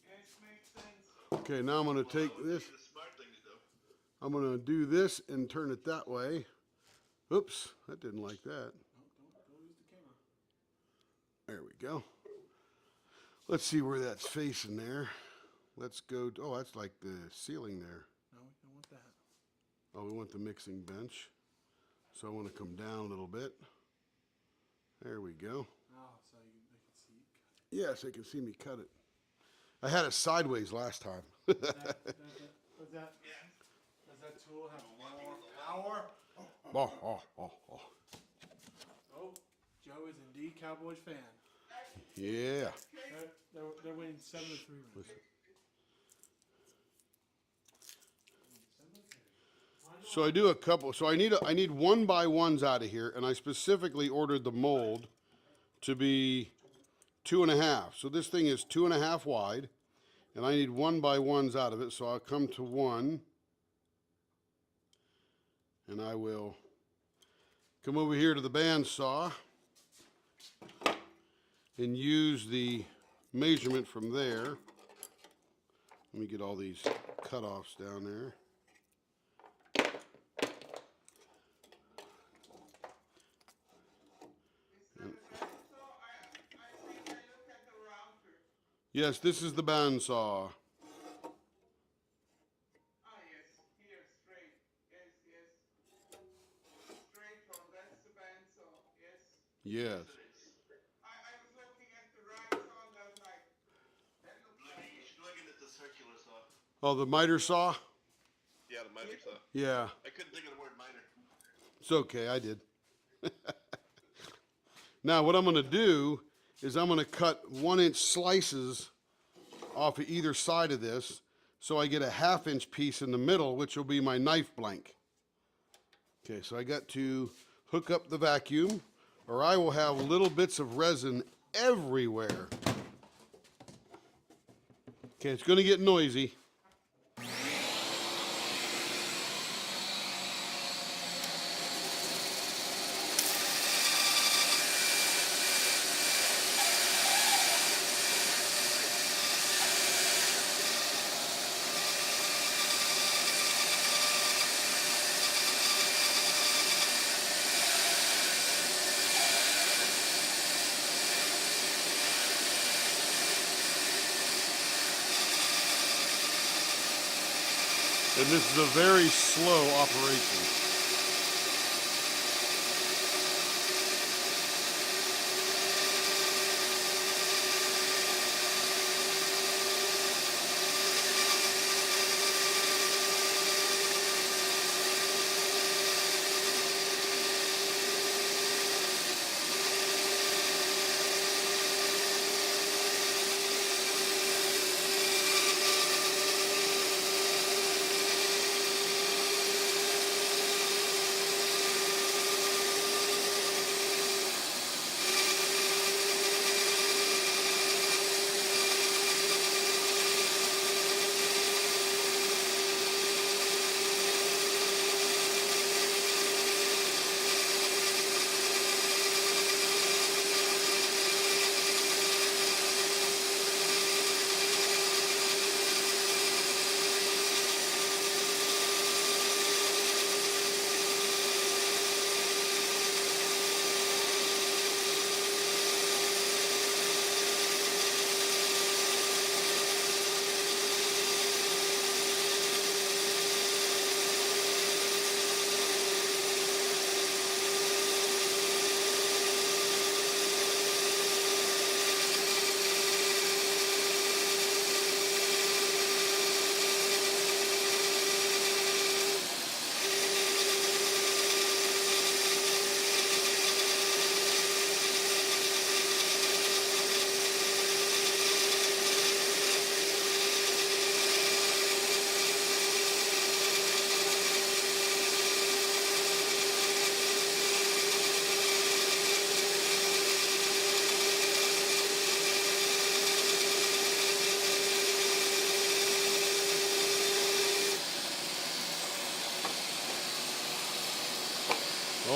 Yes, makes sense. Okay, now I'm gonna take That would be this, the smart thing to do. I'm gonna do this and turn it that way. Oops, that didn't like that. Don't use the camera. There we go. Let's see where that's facing there. Let's go, oh, that's like the ceiling there. No, we don't want that. Oh, we want the mixing bench. So I wanna come down a little bit. There we go. Oh, so they can see you cut Yes, they can see me cut it. I had it sideways last time. it. Does that tool have more power? Oh, oh, oh, oh. Oh, Joe is indeed Cowboys fan. Yeah. They're winning 7-3 right now. 7-3. So I do a couple. So I need 1x1s out of here, and I specifically ordered the mold to be 2.5. So this thing is 2.5 wide, and I need 1x1s out of it. So I'll come to one, and I will come over here to the bandsaw and use the measurement from there. Let me get all these cutoffs down there. So I think I look at the router. Yes, this is the bandsaw. Ah, yes, here, straight. Yes, yes. Straight one, that's the bandsaw, yes. Yes. I was looking at the right saw and I was like, that looks like You should look at the circular saw. Oh, the miter saw? Yeah, the miter saw. Yeah, I couldn't think of the word miter. it's okay, I did. Now, what I'm gonna do is I'm gonna cut 1-inch slices off of either side of this, so I get a 1/2-inch piece in the middle, which will be my knife blank. Okay, so I got to hook up the vacuum, or I will have little bits of resin everywhere. Okay, it's gonna get noisy. And this is a very slow operation.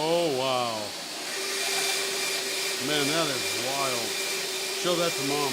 Oh, wow. Man, that is wild. Show that to Mom.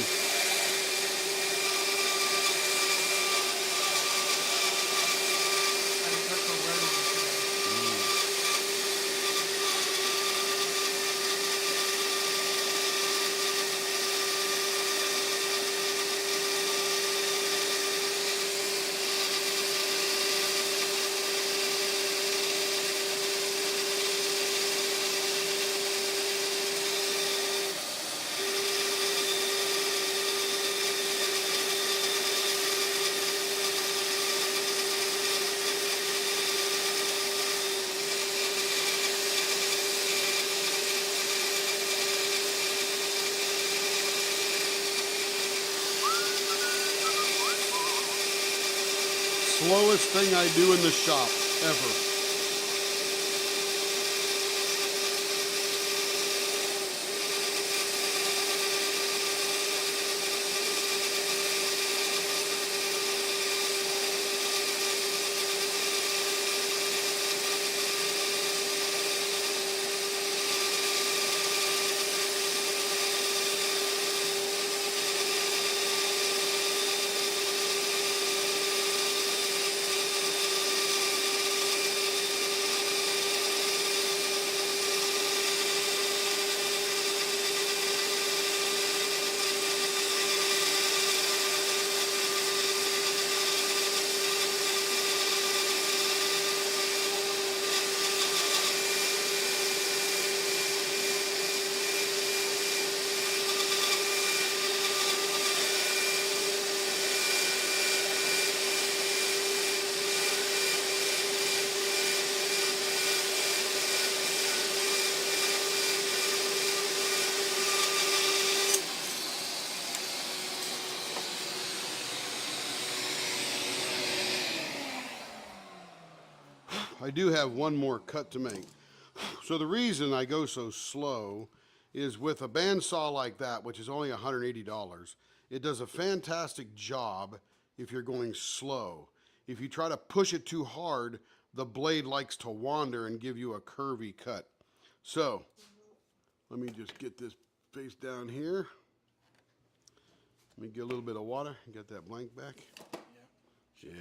Slowest thing I do in the shop, ever. I do have one more cut to make. So the reason I go so slow is with a bandsaw like that, which is only $180, it does a fantastic job if you're going slow. If you try to push it too hard, the blade likes to wander and give you a curvy cut. So, let me just get this face down here. Let me get a little bit of water. Get that blank back. Yeah.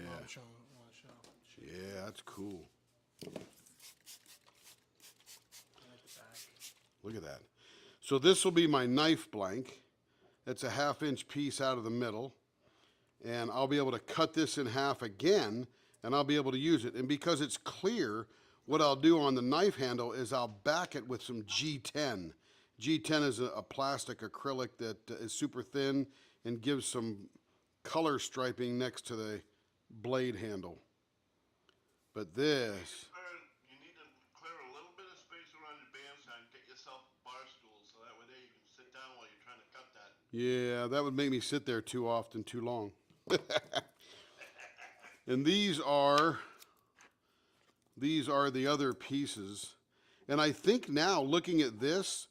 Yeah, that's cool. Look at that. So this will be my knife blank. That's a 1/2 inch piece out of the middle. And I'll be able to cut this in half again, and I'll be able to use it. And because it's clear, what I'll do on the knife handle is I'll back it with some G10. G10 is a plastic acrylic that is super thin and gives some color striping next to the blade handle. But this, You need to clear a little bit of space around your bandsaw and get yourself a bar stool so that way there you can sit down while you're trying to cut that. yeah, that would make me sit there too often, too long. And these are the other pieces. And I think now, looking at this,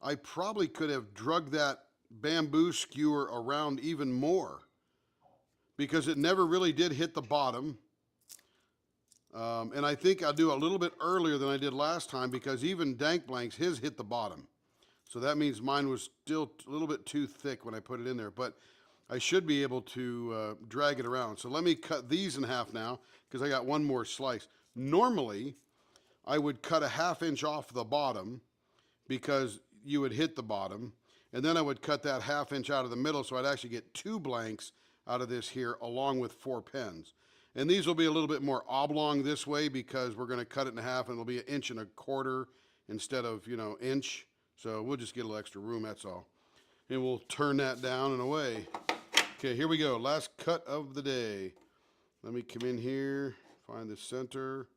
I probably could have drug that bamboo skewer around even more because it never really did hit the bottom. And I think I'll do a little bit earlier than I did last time because even Dank Blank's, his hit the bottom. So that means mine was still a little bit too thick when I put it in there. But I should be able to drag it around. So let me cut these in half now because I got one more slice. Normally, I would cut a 1/2 inch off the bottom because you would hit the bottom. And then I would cut that 1/2 inch out of the middle so I'd actually get 2 blanks out of this here along with 4 pens. And these will be a little bit more oblong this way because we're going to cut it in half and it'll be 1.25 inches instead of, inch. So we'll just get a little extra room, that's all. And we'll turn that down and away. Okay, here we go. Last cut of the day. Let me come in here, find the center.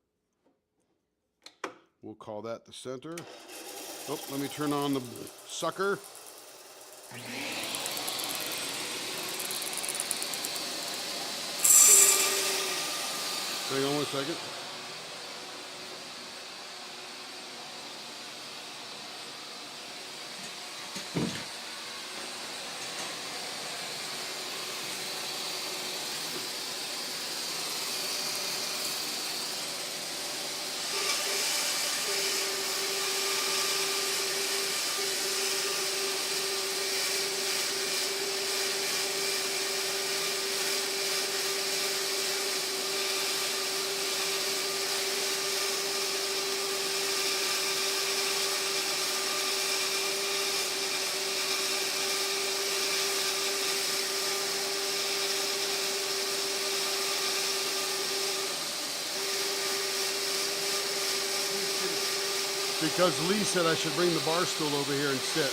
We'll call that the center. Oh, let me turn on the sucker. Hang on one second. Because Lee said I should bring the bar stool over here and sit.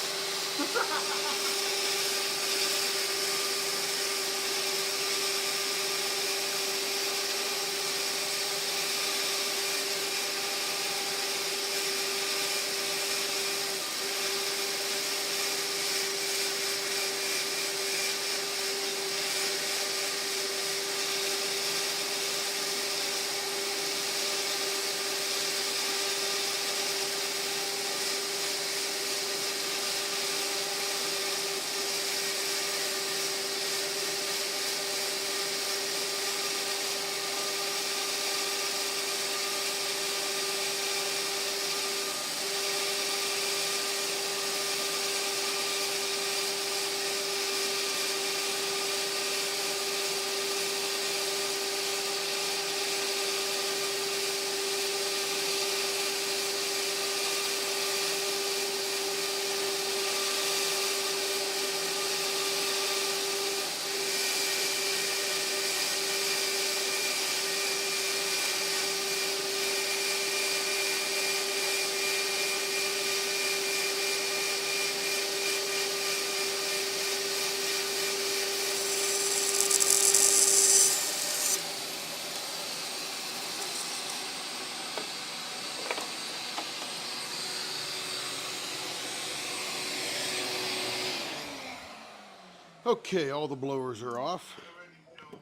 Okay, all the blowers are off. Alrighty, Joe.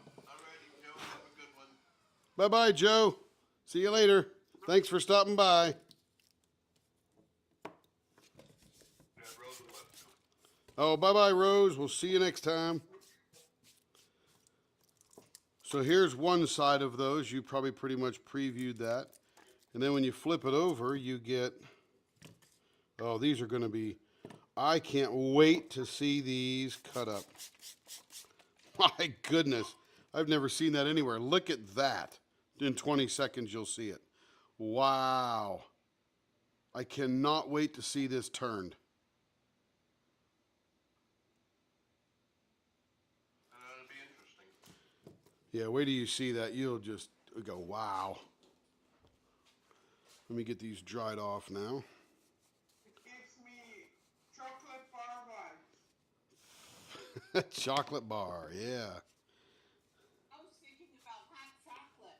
Have a good one. Bye-bye, Joe. See you later. Thanks for stopping by. Oh, bye-bye, Rose. We'll see you next time. So here's one side of those. You probably pretty much previewed that. And then when you flip it over, you get, oh, these are going to be, I can't wait to see these cut up. My goodness. I've never seen that anywhere. Look at that. In 20 seconds, you'll see it. Wow. I cannot wait to see this turned. That'll be interesting. Yeah, wait till you see that. You'll just go, wow. Let me get these dried off now. It gives me chocolate bar vibes. Chocolate bar, yeah. I was thinking about hot chocolate.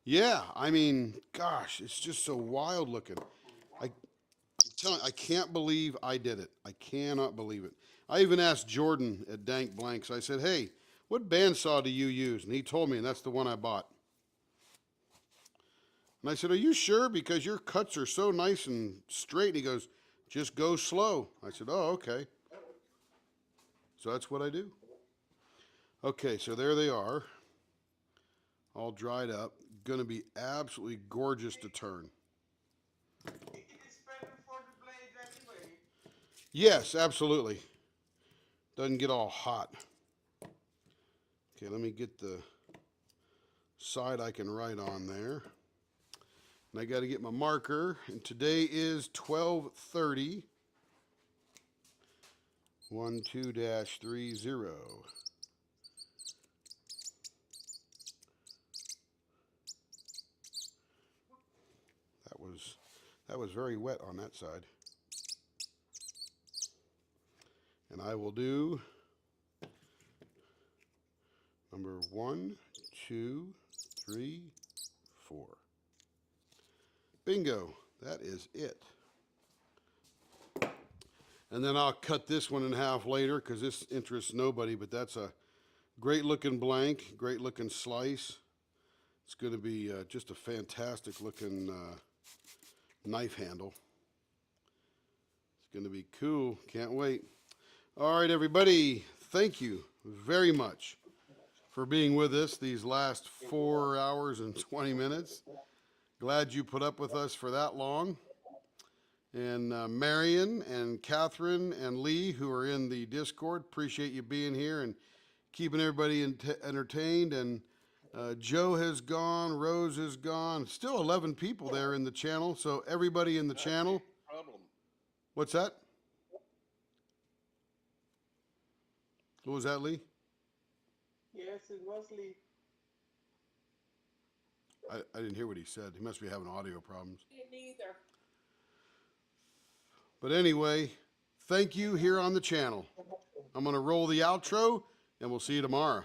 Yeah, I mean, gosh, it's just so wild looking. I'm telling I can't believe I did it. I cannot believe it. I even asked Jordan at Dank Blanks. I said, hey, what bandsaw do you use? And he told me, and that's the one I bought. And I said, are you sure? Because your cuts are so nice and straight. And he goes, just go slow. I said, oh, okay. So that's what I do. Okay, so there they are. All dried up. Gonna be absolutely gorgeous to turn. It is better for the blade anyway. Yes, absolutely. Doesn't get all hot. Okay, let me get the side I can write on there. And I got to get my marker. And today is 12/30. 12-30. That was very wet on that side. And I will do number 1, 2, 3, 4. Bingo. That is it. And then I'll cut this one in half later because this interests nobody, but that's a great looking blank, great looking slice. It's going to be just a fantastic looking knife handle. It's going to be cool. Can't wait. All right, everybody. Thank you very much for being with us these last 4 hours and 20 minutes. Glad you put up with us for that long. And Marion and Catherine and Lee, who are in the Discord, appreciate you being here and keeping everybody entertained. And Joe has gone, Rose has gone. Still 11 people there in the channel. So everybody in the channel. Problem. What's that? What was that, Lee? Yes, it was Lee. I didn't hear what he said. He must be having audio problems. Didn't either. But anyway, thank you here on the channel. I'm going to roll the outro, and we'll see you tomorrow.